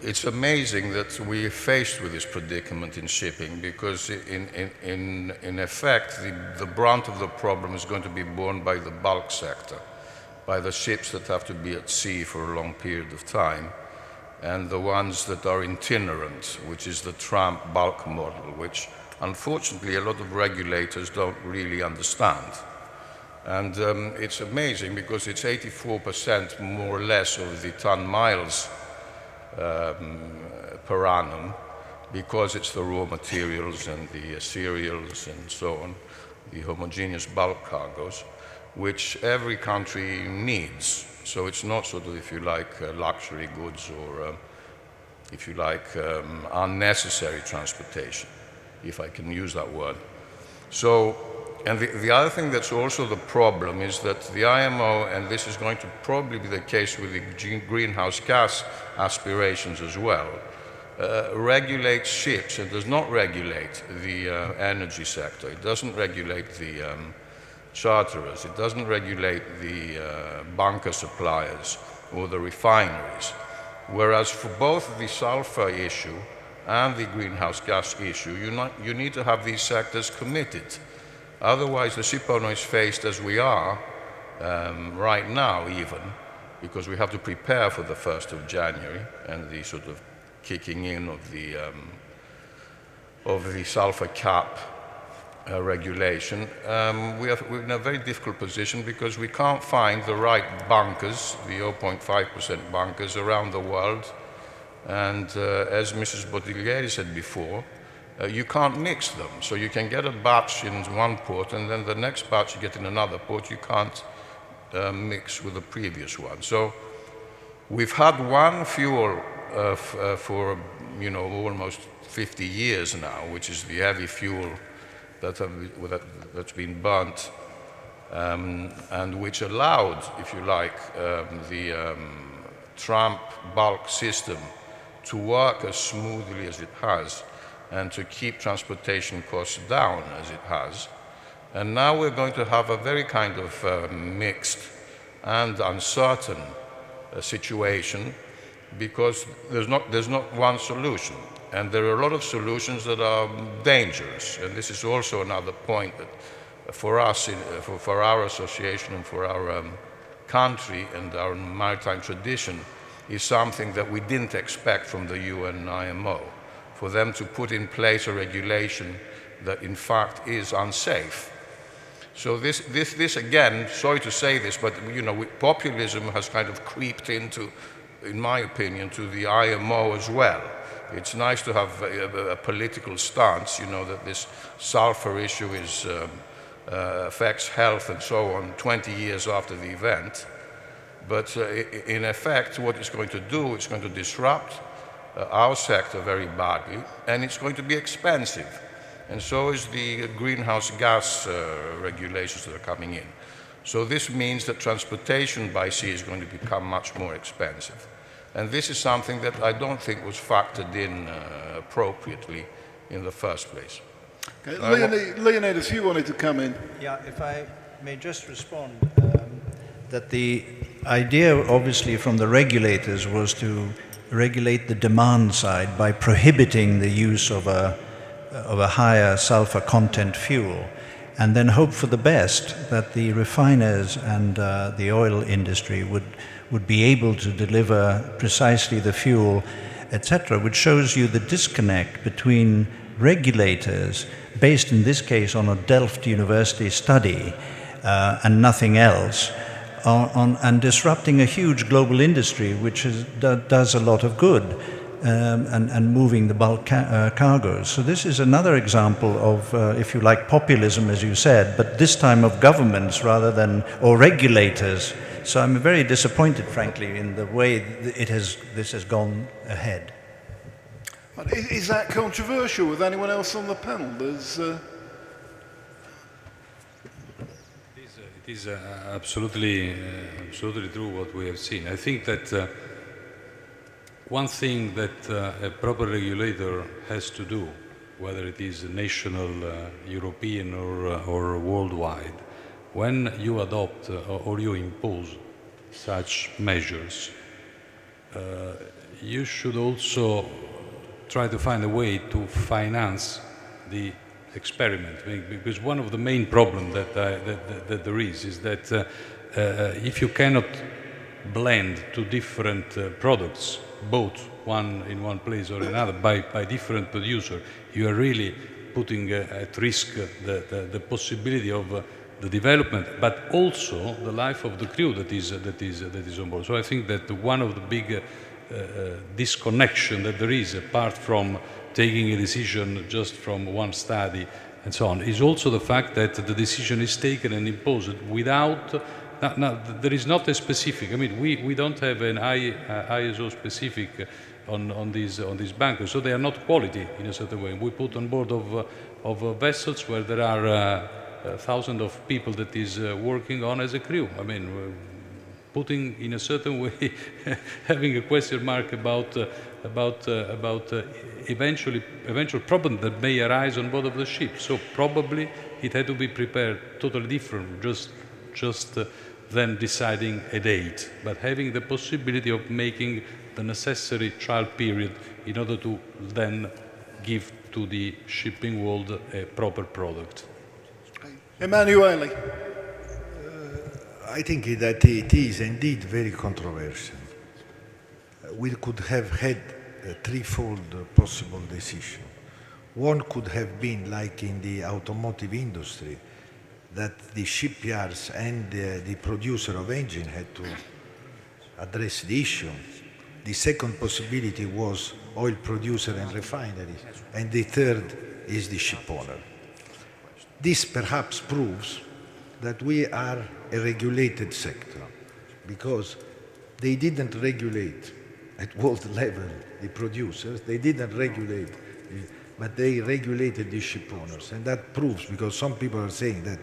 it's amazing that we're faced with this predicament in shipping, because in effect, the brunt of the problem is going to be borne by the bulk sector, by the ships that have to be at sea for a long period of time, and the ones that are itinerant, which is the tramp bulk model, which unfortunately a lot of regulators don't really understand. And it's amazing because it's 84% more or less of the ton miles per annum, because it's the raw materials and the cereals and so on, the homogeneous bulk cargoes, which every country needs. So it's not sort of, if you like, luxury goods or, if you like, unnecessary transportation, if I can use that word. So, and the other thing that's also the problem is that the IMO, and this is going to probably be the case with the greenhouse gas aspirations as well, regulates ships and does not regulate the energy sector. It doesn't regulate the charterers. It doesn't regulate the bunker suppliers or the refineries. Whereas for both the sulfur issue and the greenhouse gas issue, you need to have these sectors committed. Otherwise, the ship owner is faced, as we are right now even, because we have to prepare for the 1st of January and the sort of kicking in of the sulfur cap regulation. We're in a very difficult position because we can't find the right bunkers, the 0.5% bunkers around the world. And as Mrs. Bottiglieri said before, you can't mix them. So you can get a batch in one port, and then the next batch you get in another port, you can't mix with the previous one. So we've had one fuel for almost 50 years now, which is the heavy fuel that's been burnt, and which allowed, if you like, the tramp bulk system to work as smoothly as it has, and to keep transportation costs down as it has. And now we're going to have a very kind of mixed and uncertain situation, because there's not one solution. And there are a lot of solutions that are dangerous. And this is also another point that for us, for our association and for our country and our maritime tradition, is something that we didn't expect from the UN and IMO, for them to put in place a regulation that in fact is unsafe. So this again, sorry to say this, but populism has kind of creeped into, in my opinion, to the IMO as well. It's nice to have a political stance, that this sulfur issue affects health and so on 20 years after the event. But in effect, what it's going to do, it's going to disrupt our sector very badly, and it's going to be expensive. And so is the greenhouse gas regulations that are coming in. So this means that transportation by sea is going to become much more expensive. And this is something that I don't think was factored in appropriately in the first place. Okay. Leonidas, you wanted to come in. Yeah, if I may just respond, that the idea, obviously, from the regulators was to regulate the demand side by prohibiting the use of a higher sulfur content fuel, and then hope for the best that the refiners and the oil industry would be able to deliver precisely the fuel, etc., which shows you the disconnect between regulators, based in this case on a Delft University study and nothing else, and disrupting a huge global industry which does a lot of good and moving the bulk cargoes. So this is another example of, if you like, populism, as you said, but this time of governments rather than, or regulators So I'm very disappointed, frankly, in the way this has gone ahead. But is that controversial with anyone else on the panel? It is absolutely true what we have seen. I think that one thing that a proper regulator has to do, whether it is national, European, or worldwide, when you adopt or you impose such measures, you should also try to find a way to finance the experiment. Because one of the main problems that there is that if you cannot blend two different products, both one in one place or another, by different producer, you are really putting at risk the possibility of the development, but also the life of the crew that is on board. So I think that one of the big disconnection that there is, apart from taking a decision just from one study and so on, is also the fact that the decision is taken and imposed without. Now, there is not a specific. I mean, we don't have an ISO specific on these bunkers, so they are not quality in a certain way. We put on board of vessels where there are thousands of people that is working on as a crew. I mean, putting in a certain way, having a question mark about eventual problem that may arise on board of the ship. So probably it had to be prepared totally different, just than deciding a date, but having the possibility of making the necessary trial period in order to then give to the shipping world a proper product. Emanuele. I think that it is indeed very controversial. We could have had a threefold possible decision. One could have been, like in the automotive industry, that the shipyards and the producer of engine had to address the issue. The second possibility was oil producer and refineries, and the third is the ship owner. This perhaps proves that we are a regulated sector, because they didn't regulate at world level the producers, they didn't regulate, but they regulated the ship owners. And that proves, because some people are saying that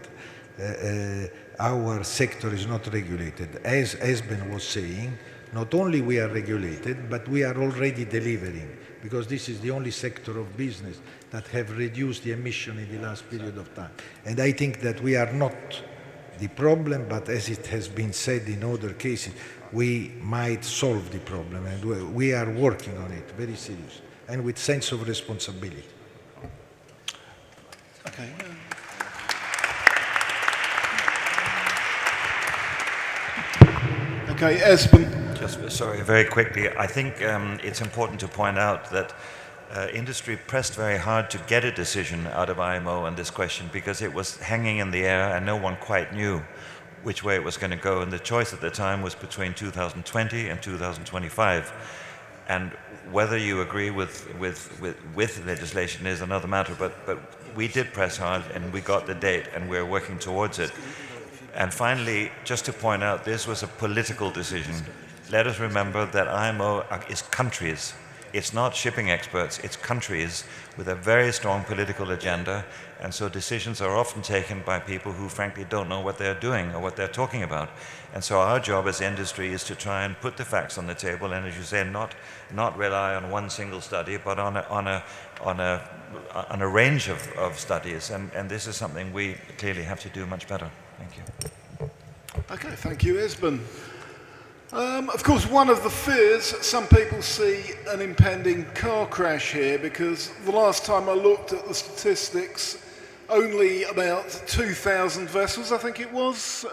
our sector is not regulated. As Esben was saying, not only we are regulated, but we are already delivering, because this is the only sector of business that have reduced the emission in the last period of time. And I think that we are not the problem, but as it has been said in other cases, we might solve the problem, and we are working on it very seriously and with sense of responsibility. Okay. Okay, Espen. Just sorry, very quickly. I think it's important to point out that industry pressed very hard to get a decision out of IMO on this question, because it was hanging in the air and no one quite knew which way it was going to go. And the choice at the time was between 2020 and 2025. And whether you agree with legislation is another matter, but we did press hard and we got the date and we're working towards it. And finally, just to point out, this was a political decision. Let us remember that IMO is countries. It's not shipping experts, it's countries with a very strong political agenda, and so decisions are often taken by people who frankly don't know what they're doing or what they're talking about. And so our job as industry is to try and put the facts on the table, and as you say, not rely on one single study, but on a range of studies, and this is something we clearly have to do much better. Thank you. Okay, thank you, Esben. Of course, one of the fears, some people see an impending car crash here, because the last time I looked at the statistics, only about 2,000 vessels, I think it was,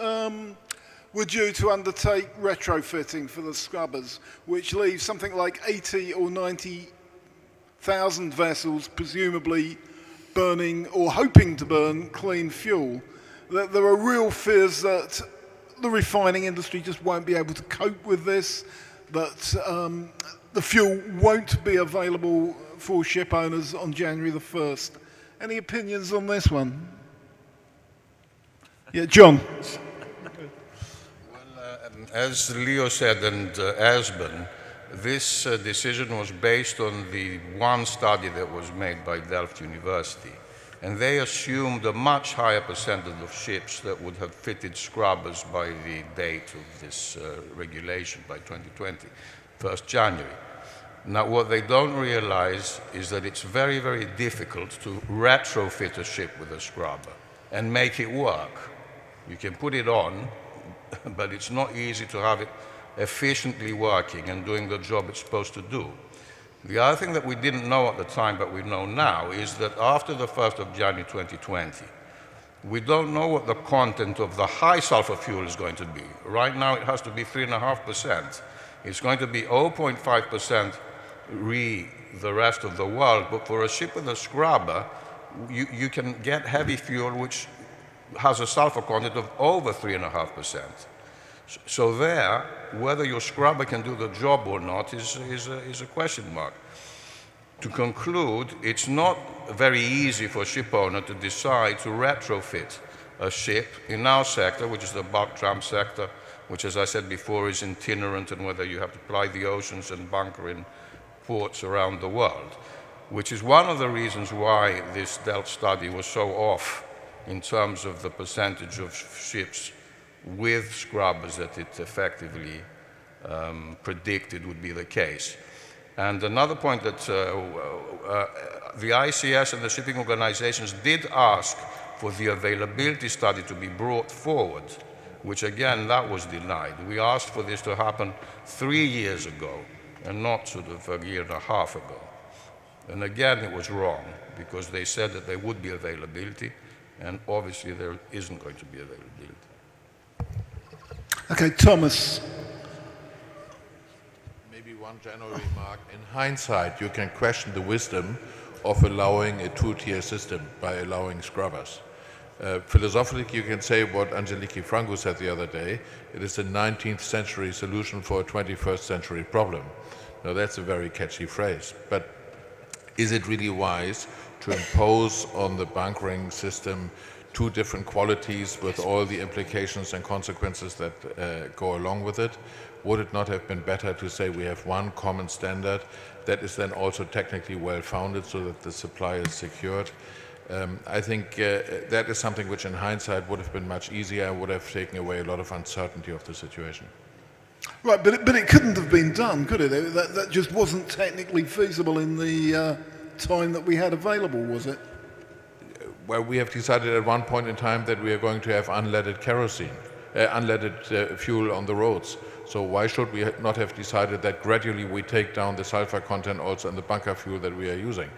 were due to undertake retrofitting for the scrubbers, which leaves something like 80 or 90,000 vessels presumably burning or hoping to burn clean fuel. There are real fears that the refining industry just won't be able to cope with this, that the fuel won't be available for ship owners on January the 1st. Any opinions on this one? Yeah, John. Well, As Leo said and Esben, this decision was based on the one study that was made by Delft University, and they assumed a much higher percentage of ships that would have fitted scrubbers by the date of this regulation, by 2020, 1st January. Now, what they don't realize is that it's very, very difficult to retrofit a ship with a scrubber and make it work. You can put it on, but it's not easy to have it efficiently working and doing the job it's supposed to do. The other thing that we didn't know at the time, but we know now, is that after the 1st of January 2020, we don't know what the content of the high sulfur fuel is going to be. Right now it has to be 3.5%. It's going to be 0.5% the rest of the world, but for a ship with a scrubber, you can get heavy fuel which has a sulfur content of over 3.5%. So there, whether your scrubber can do the job or not is a question mark. To conclude, it's not very easy for a ship owner to decide to retrofit a ship in our sector, which is the bulk tramp sector, which, as I said before, is itinerant, and whether you have to ply the oceans and bunker in ports around the world, which is one of the reasons why this Delft study was so off in terms of the percentage of ships with scrubbers that it effectively predicted would be the case. And another point that the ICS and the shipping organizations did ask for the availability study to be brought forward, which again, that was denied. We asked for this to happen 3 years ago and not sort of a year and a half ago. And again, it was wrong because they said that there would be availability, and obviously there isn't going to be availability. Okay, Thomas. Maybe one general remark. In hindsight, you can question the wisdom of allowing a two-tier system by allowing scrubbers. Philosophically, you can say what Angeliki Franco said the other day. It is a 19th century solution for a 21st century problem. Now, that's a very catchy phrase, but is it really wise to impose on the bunkering system two different qualities with all the implications and consequences that go along with it? Would it not have been better to say we have one common standard that is then also technically well-founded so that the supply is secured? I think that is something which in hindsight would have been much easier and would have taken away a lot of uncertainty of the situation. Right, but it couldn't have been done, could it? That just wasn't technically feasible in the time that we had available, was it? Well, we have decided at one point in time that we are going to have unleaded kerosene, unleaded fuel on the roads. So why should we not have decided that gradually we take down the sulfur content also in the bunker fuel that we are using?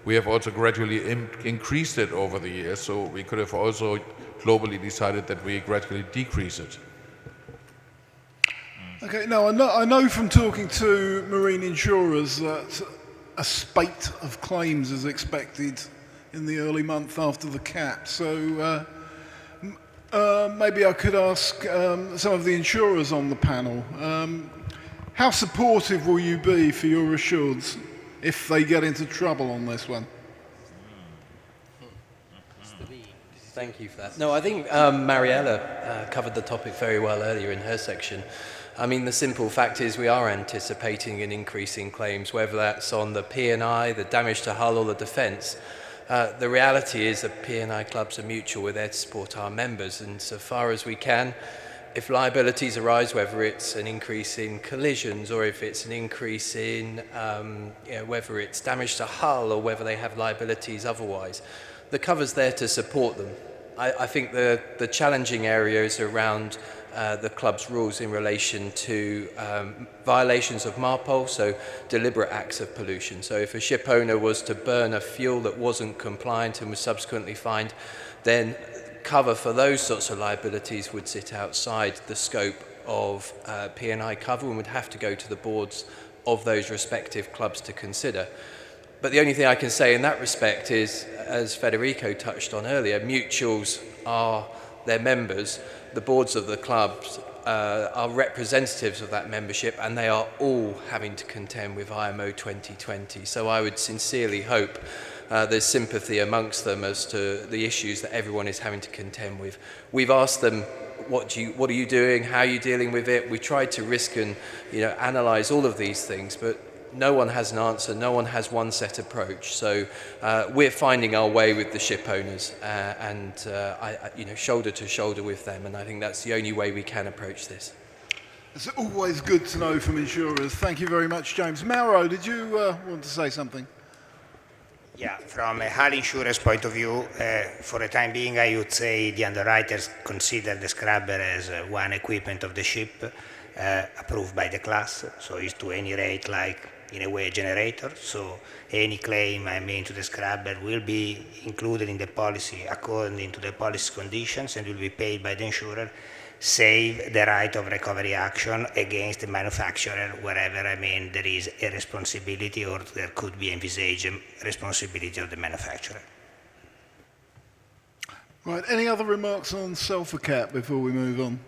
We have also gradually increased it over the years, so we could have also globally decided that we gradually decrease it. Okay, now I know from talking to marine insurers that a spate of claims is expected in the early month after the cap. So maybe I could ask some of the insurers on the panel, how supportive will you be for your assureds if they get into trouble on this one? Thank you for that. No, I think Mariella covered the topic very well earlier in her section. I mean, the simple fact is we are anticipating an increase in claims, whether that's on the P&I, the damage to hull, or the defence. The reality is that P&I clubs are mutual. We're there to support our members, and so far as we can, if liabilities arise, whether it's an increase in collisions or if it's an increase in whether it's damage to hull or whether they have liabilities otherwise, the cover's there to support them. I think the challenging areas around the club's rules in relation to violations of MARPOL, so deliberate acts of pollution. So if a ship owner was to burn a fuel that wasn't compliant and was subsequently fined, then cover for those sorts of liabilities would sit outside the scope of P&I cover and would have to go to the boards of those respective clubs to consider. But the only thing I can say in that respect is, as Federico touched on earlier, mutuals are their members. The boards of the clubs are representatives of that membership, and they are all having to contend with IMO 2020. So I would sincerely hope there's sympathy amongst them as to the issues that everyone is having to contend with. We've asked them what are you doing? How are you dealing with it? We tried to risk and analyse all of these things, but no one has an answer. No one has one set approach. So we're finding our way with the ship owners and shoulder to shoulder with them. And I think that's the only way we can approach this. It's always good to know from insurers. Thank you very much, James. Mauro, did you want to say something? Yeah, from a hull insurance point of view, for the time being, I would say the underwriters consider the scrubber as one equipment of the ship approved by the class, so it's to any rate like in a way a generator. So any claim to the scrubber will be included in the policy according to the policy conditions and will be paid by the insurer, save the right of recovery action against the manufacturer wherever there is a responsibility or there could be envisaged responsibility of the manufacturer. Right, any other remarks on sulfur cap before we move on?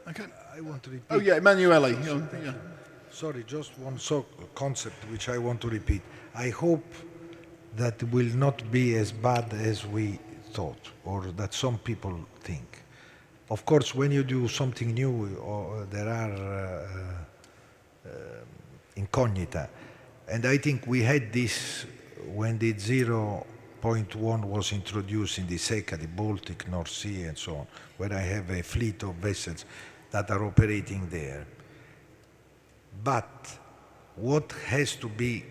Okay. I want to repeat. Oh yeah, Emanuele. Sorry, just one concept which I want to repeat. I hope that will not be as bad as we thought or that some people think. Of course, when you do something new, there are incognita. And I think we had this when the 0.1 was introduced in the SECA, the Baltic, North Sea, and so on, where I have a fleet of vessels that are operating there. But what has to be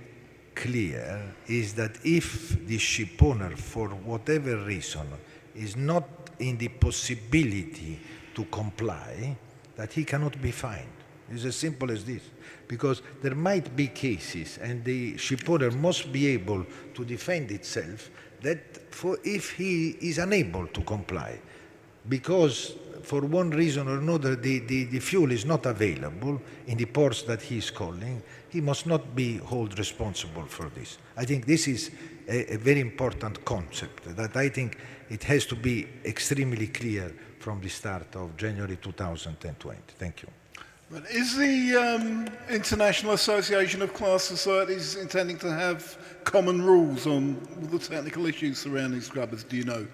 clear is that if the ship owner, for whatever reason, is not in the possibility to comply, that he cannot be fined. It's as simple as this. Because there might be cases, and the ship owner must be able to defend itself, that if he is unable to comply, because for one reason or another the fuel is not available in the ports that he is calling, he must not be held responsible for this. I think this is a very important concept that I think it has to be extremely clear from the start of January 2020. Thank you. But is the International Association of Class Societies intending to have common rules on the technical issues surrounding scrubbers? Do you know?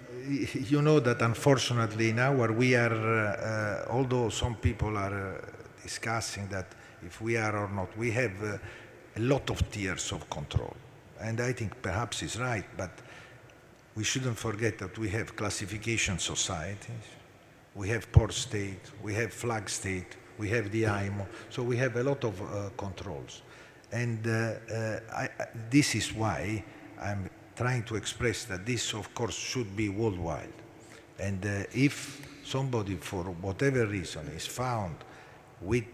You know that unfortunately now we are, although some people are discussing that if we are or not, we have a lot of tiers of control. And I think perhaps it's right, but we shouldn't forget that we have classification societies, we have port state, we have flag state, we have the IMO, so we have a lot of controls. And this is why I'm trying to express that this, of course, should be worldwide. And if somebody, for whatever reason, is found with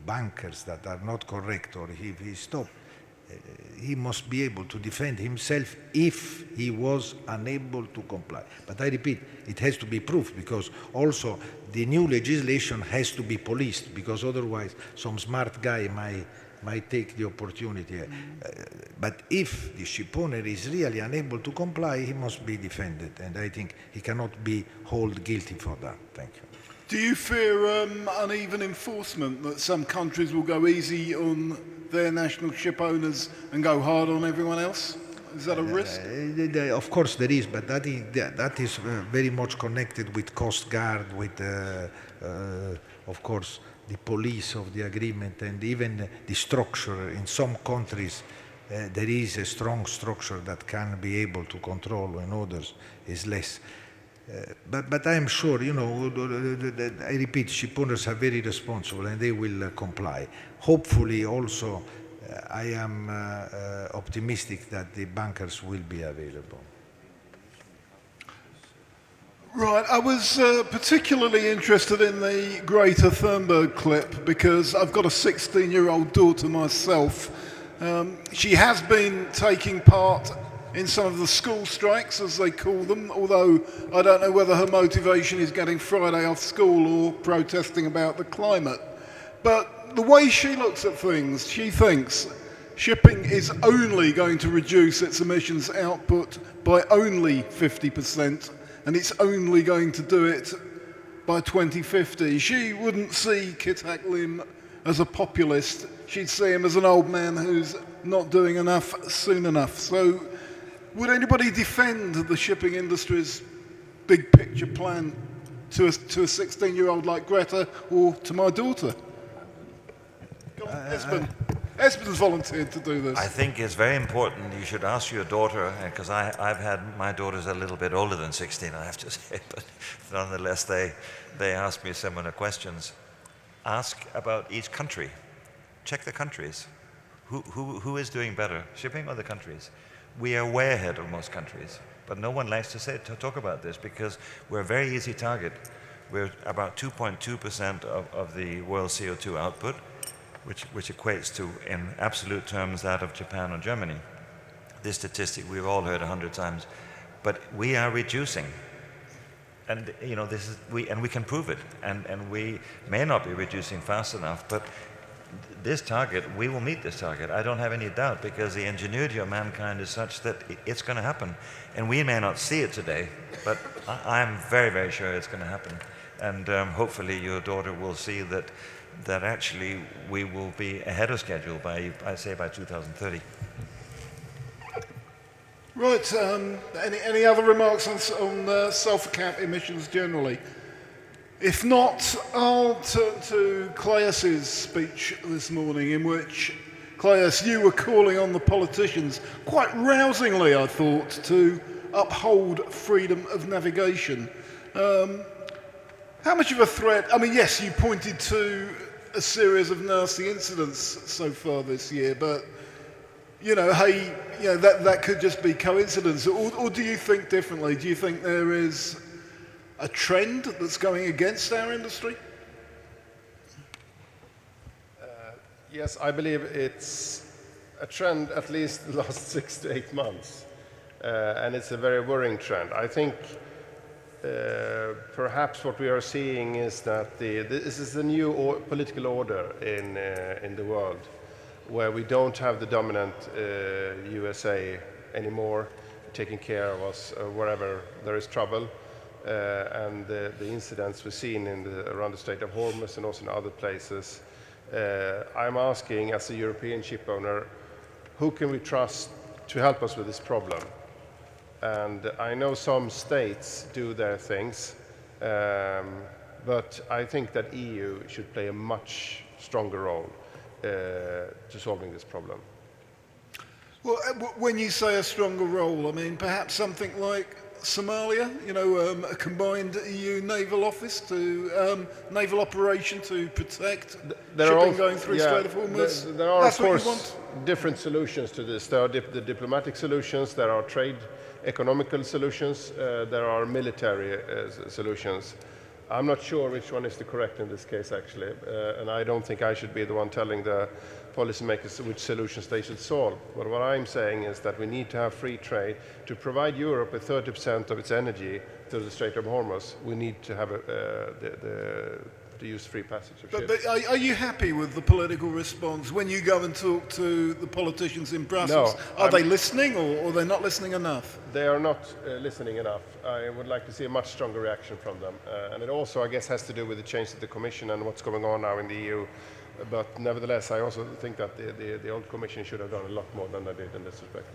bunkers that are not correct, or if he stopped, he must be able to defend himself if he was unable to comply. But I repeat, it has to be proof, because also the new legislation has to be policed, because otherwise some smart guy might take the opportunity. But if the ship owner is really unable to comply, he must be defended, and I think he cannot be held guilty for that. Thank you. Do you fear uneven enforcement, that some countries will go easy on their national ship owners and go hard on everyone else? Is that a risk? Of course there is, but that is very much connected with Coast Guard, with, of course, the police of the agreement, and even the structure. In some countries, there is a strong structure that can be able to control, and others is less. But I am sure, I repeat, ship owners are very responsible and they will comply. Hopefully also, I am optimistic that the bunkers will be available. Right, I was particularly interested in the Greta Thunberg clip because I've got a 16-year-old daughter myself. She has been taking part in some of the school strikes, as they call them, although I don't know whether her motivation is getting Friday off school or protesting about the climate. But the way she looks at things, she thinks shipping is only going to reduce its emissions output by only 50%, and it's only going to do it by 2050. She wouldn't see Kitak Lim as a populist. She'd see him as an old man who's not doing enough soon enough. So would anybody defend the shipping industry's big picture plan to a 16-year-old like Greta or to my daughter? Go on, Espen. Espen's volunteered to do this. I think it's very important. You should ask your daughter, because I've had my daughters a little bit older than 16, I have to say, but nonetheless they ask me similar questions. Ask about each country. Check the countries. Who is doing better, shipping or the countries? We are way ahead of most countries, but no one likes to talk about this because we're a very easy target. We're about 2.2% of the world CO2 output, which equates to, in absolute terms, that of Japan or Germany. This statistic we've all heard 100 times, but we are reducing. And you know, we can prove it, and we may not be reducing fast enough, but this target, we will meet this target. I don't have any doubt, because the ingenuity of mankind is such that it's going to happen. And we may not see it today, but I'm very, very sure it's going to happen. And hopefully your daughter will see that actually we will be ahead of schedule by 2030. Right, any other remarks on sulfur cap emissions generally? If not, I'll turn to Claes's speech this morning, in which, Claes, you were calling on the politicians, quite rousingly I thought, to uphold freedom of navigation. How much of a threat, I mean, yes, you pointed to a series of nasty incidents so far this year, but you know, hey, you know, that could just be coincidence, or do you think differently? Do you think there is a trend that's going against our industry? Yes, I believe it's a trend at least the last 6 to 8 months, and it's a very worrying trend. I think perhaps what we are seeing is that this is the new political order in the world, where we don't have the dominant USA anymore taking care of us wherever there is trouble. And the incidents we've seen around the Strait of Hormuz and also in other places. I'm asking, as a European ship owner, who can we trust to help us with this problem? And I know some states do their things, but I think that EU should play a much stronger role to solving this problem. Well, when you say a stronger role, I mean perhaps something like Somalia, you know, a combined EU naval office to naval operation to protect shipping going through Strait of Hormuz. There are, of course, different solutions to this. There are the diplomatic solutions, there are trade, economical solutions, there are military solutions. I'm not sure which one is the correct in this case, actually, and I don't think I should be the one telling the policymakers which solutions they should solve. But what I'm saying is that we need to have free trade. To provide Europe with 30% of its energy through the Strait of Hormuz, we need to have to use free passage of ships. But are you happy with the political response when you go and talk to the politicians in Brussels? No, are they listening, or are they not listening enough? They are not listening enough. I would like to see a much stronger reaction from them. And it also, I guess, has to do with the change of the Commission and what's going on now in the EU. But nevertheless, I also think that the old Commission should have done a lot more than they did in this respect.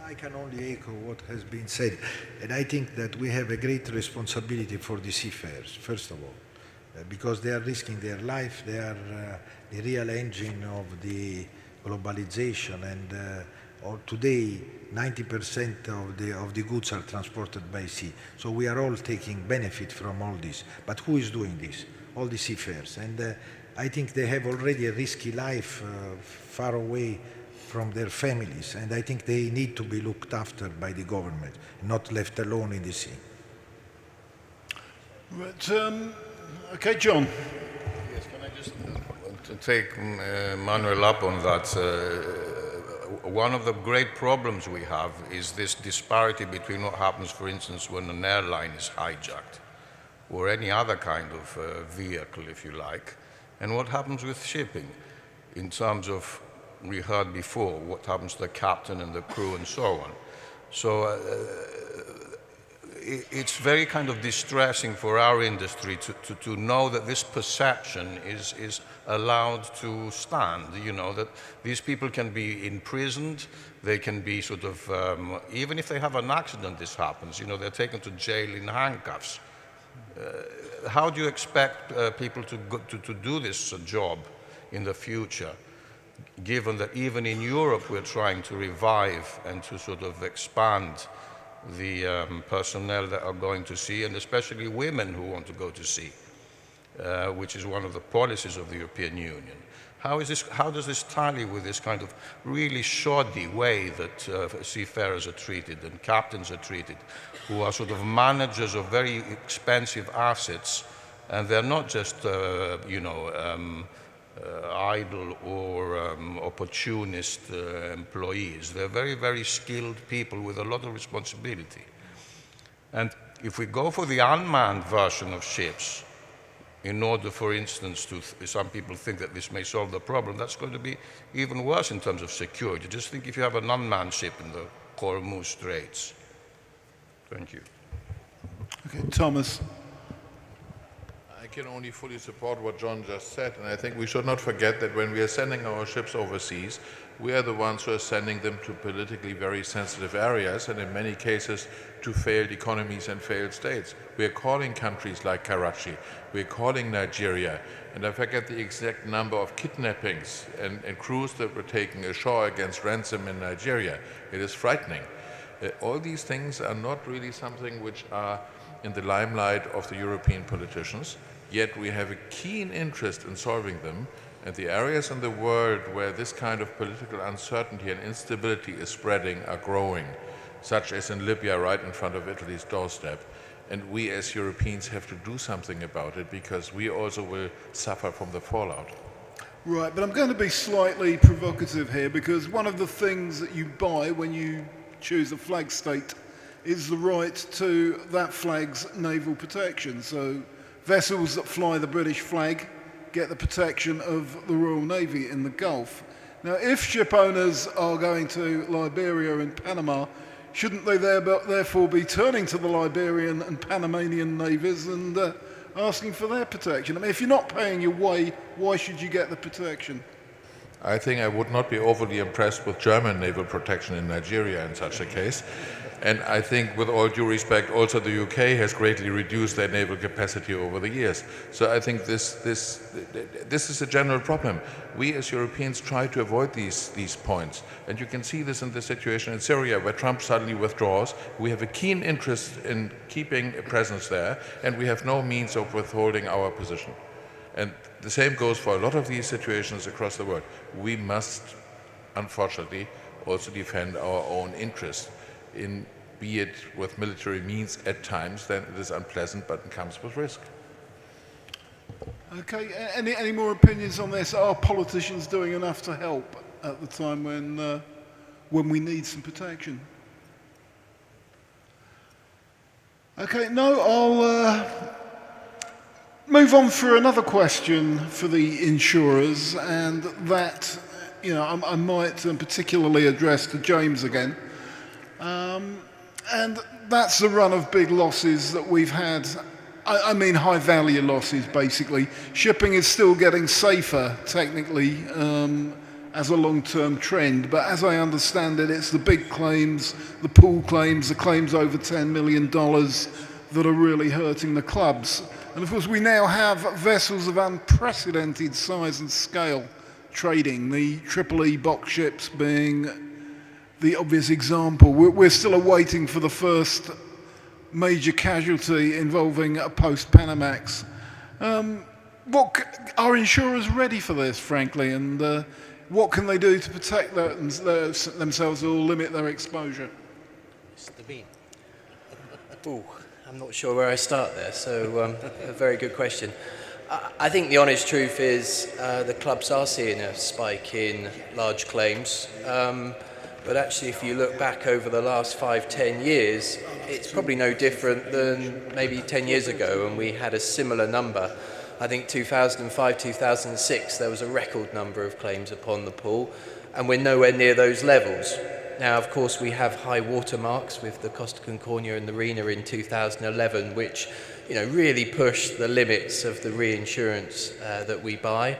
I can only echo what has been said. And I think that we have a great responsibility for the seafarers, first of all, because they are risking their life. They are the real engine of the globalization. And today, 90% of the goods are transported by sea. So we are all taking benefit from all this. But who is doing this? All the seafarers. And I think they have already a risky life far away from their families, and I think they need to be looked after by the government, not left alone in the sea. But, okay, John. Yes, can I just to take Manuel up on that? One of the great problems we have is this disparity between what happens, for instance, when an airline is hijacked, or any other kind of vehicle, if you like, and what happens with shipping in terms of, we heard before, what happens to the captain and the crew and so on. So it's very kind of distressing for our industry to know that this perception is allowed to stand, you know, that these people can be imprisoned, they can be sort of, even if they have an accident, this happens, you know, they're taken to jail in handcuffs. How do you expect people to do this job in the future, given that even in Europe we're trying to revive and to sort of expand the personnel that are going to sea, and especially women who want to go to sea, which is one of the policies of the European Union. How does this tally with this kind of really shoddy way that seafarers are treated and captains are treated, who are sort of managers of very expensive assets, and they're not just, you know, idle or opportunist employees. They're very, very skilled people with a lot of responsibility. And if we go for the unmanned version of ships, in order, for instance, some people think that this may solve the problem, that's going to be even worse in terms of security. Just think if you have an unmanned ship in the Hormuz Straits. Thank you. Okay, Thomas. I can only fully support what John just said, and I think we should not forget that when we are sending our ships overseas, we are the ones who are sending them to politically very sensitive areas, and in many cases to failed economies and failed states. We are calling countries like Karachi, we are calling Nigeria, and I forget the exact number of kidnappings and crews that were taken ashore against ransom in Nigeria. It is frightening. All these things are not really something which are in the limelight of the European politicians, yet we have a keen interest in solving them, and the areas in the world where this kind of political uncertainty and instability is spreading are growing, such as in Libya right in front of Italy's doorstep. And we as Europeans have to do something about it, because we also will suffer from the fallout. Right, but I'm going to be slightly provocative here, because one of the things that you buy when you choose a flag state is the right to that flag's naval protection. So vessels that fly the British flag get the protection of the Royal Navy in the Gulf. Now, if ship owners are going to Liberia and Panama, shouldn't they therefore be turning to the Liberian and Panamanian navies and asking for their protection? I mean, if you're not paying your way, why should you get the protection? I think I would not be overly impressed with German naval protection in Nigeria in such a case. And I think, with all due respect, also the UK has greatly reduced their naval capacity over the years. So I think this is a general problem. We as Europeans try to avoid these points. And you can see this in the situation in Syria, where Trump suddenly withdraws. We have a keen interest in keeping a presence there, and we have no means of withholding our position. And the same goes for a lot of these situations across the world. We must, unfortunately, also defend our own interest, in be it with military means at times. Then it is unpleasant, but it comes with risk. Okay, any more opinions on this? Are politicians doing enough to help at the time when we need some protection? Okay, no, I'll move on for another question for the insurers, and that, you know, I might particularly address to James again. And that's the run of big losses that we've had. I mean high value losses, basically. Shipping is still getting safer, technically, as a long-term trend. But as I understand it, it's the big claims, the pool claims, the claims over $10 million that are really hurting the clubs. And of course, we now have vessels of unprecedented size and scale trading, the Triple-E box ships being the obvious example. We're still awaiting for the first major casualty involving a post-Panamax. Are insurers ready for this, frankly, and what can they do to protect themselves or limit their exposure? Mr. Bean. Ooh, I'm not sure where I start there, so a very good question. I think the honest truth is the clubs are seeing a spike in large claims. But actually, if you look back over the last 5-10 years, it's probably no different than maybe 10 years ago when we had a similar number. I think 2005, 2006, there was a record number of claims upon the pool, and we're nowhere near those levels. Now, of course, we have high watermarks with the Costa Concordia and the Rena in 2011, which really pushed the limits of the reinsurance that we buy.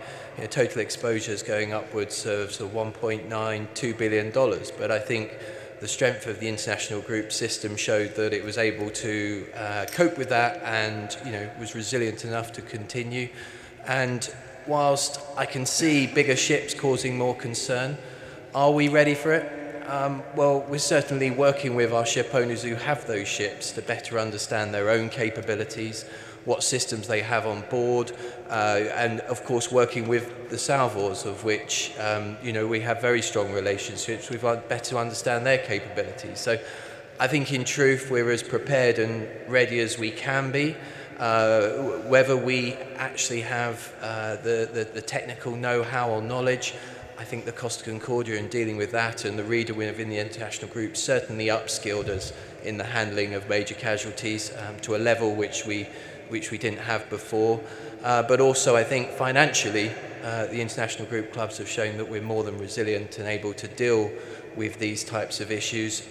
Total exposures going upwards of $1.9, $2 billion. But I think the strength of the international group system showed that it was able to cope with that and was resilient enough to continue. And whilst I can see bigger ships causing more concern, are we ready for it? Well, we're certainly working with our ship owners who have those ships to better understand their own capabilities, what systems they have on board, and of course working with the salvors, of which we have very strong relationships. We want better understand their capabilities. So I think in truth we're as prepared and ready as we can be. Whether we actually have the technical know-how or knowledge, I think the Costa Concordia in dealing with that and the reader within the international group certainly upskilled us in the handling of major casualties to a level which we didn't have before. But also I think financially the international group clubs have shown that we're more than resilient and able to deal with these types of issues.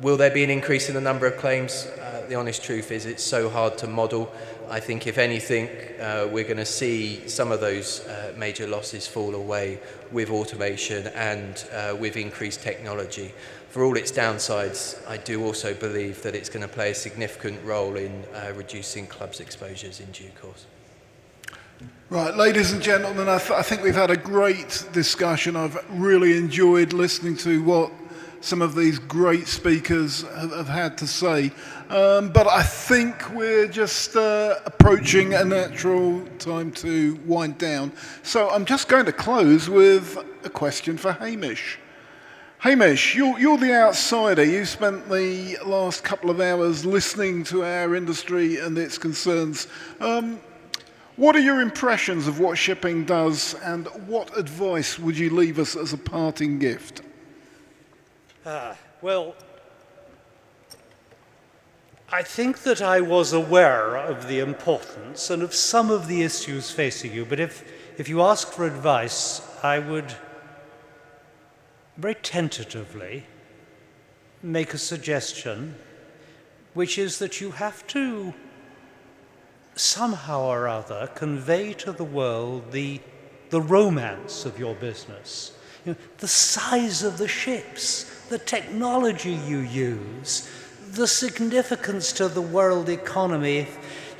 Will there be an increase in the number of claims? The honest truth is it's so hard to model. I think if anything, we're going to see some of those major losses fall away with automation and with increased technology. For all its downsides, I do also believe that it's going to play a significant role in reducing clubs' exposures in due course. Right, ladies and gentlemen, I think we've had a great discussion. I've really enjoyed listening to what some of these great speakers have had to say. But I think we're just approaching a natural time to wind down. So I'm just going to close with a question for Hamish. Hamish, you're the outsider. You spent the last couple of hours listening to our industry and its concerns. What are your impressions of what shipping does, and what advice would you leave us as a parting gift? Well, I think that I was aware of the importance and of some of the issues facing you, but if you ask for advice, I would very tentatively make a suggestion, which is that you have to somehow or other convey to the world the romance of your business. The size of the ships, the technology you use, the significance to the world economy.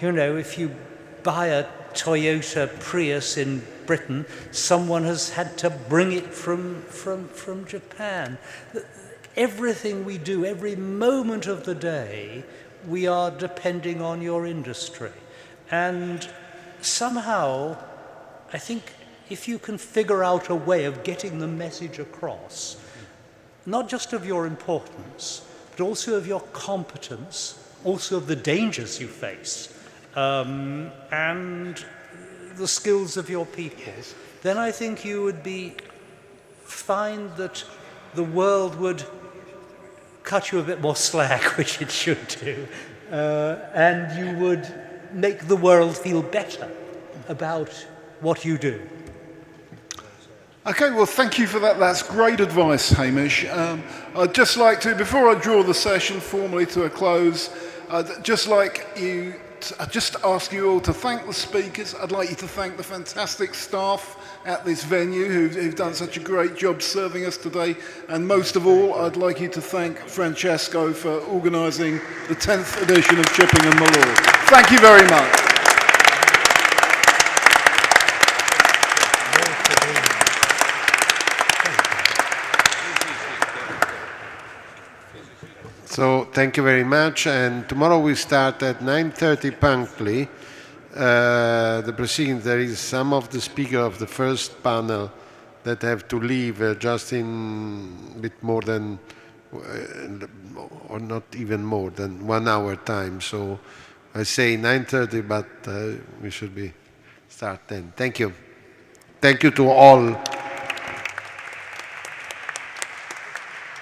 If you buy a Toyota Prius in Britain, someone has had to bring it from Japan. Everything we do, every moment of the day, we are depending on your industry. And somehow, I think if you can figure out a way of getting the message across, not just of your importance, but also of your competence, also of the dangers you face, and the skills of your people, then I think you would find that the world would cut you a bit more slack, which it should do, and you would make the world feel better about what you do. Okay, well, thank you for that. That's great advice, Hamish. I'd just like to, before I draw the session formally to a close, I'd just ask you all to thank the speakers. I'd like you to thank the fantastic staff at this venue who've done such a great job serving us today. And most of all, I'd like you to thank Francesco for organising the 10th edition of Shipping and the Law. Thank you very much. So thank you very much, and tomorrow we start at 9:30 punctually. The proceedings, there is some of the speakers of the first panel that have to leave just in a bit more than, or not even more than 1 hour time. So I say 9:30, but we should be start then. Thank you. Thank you to all.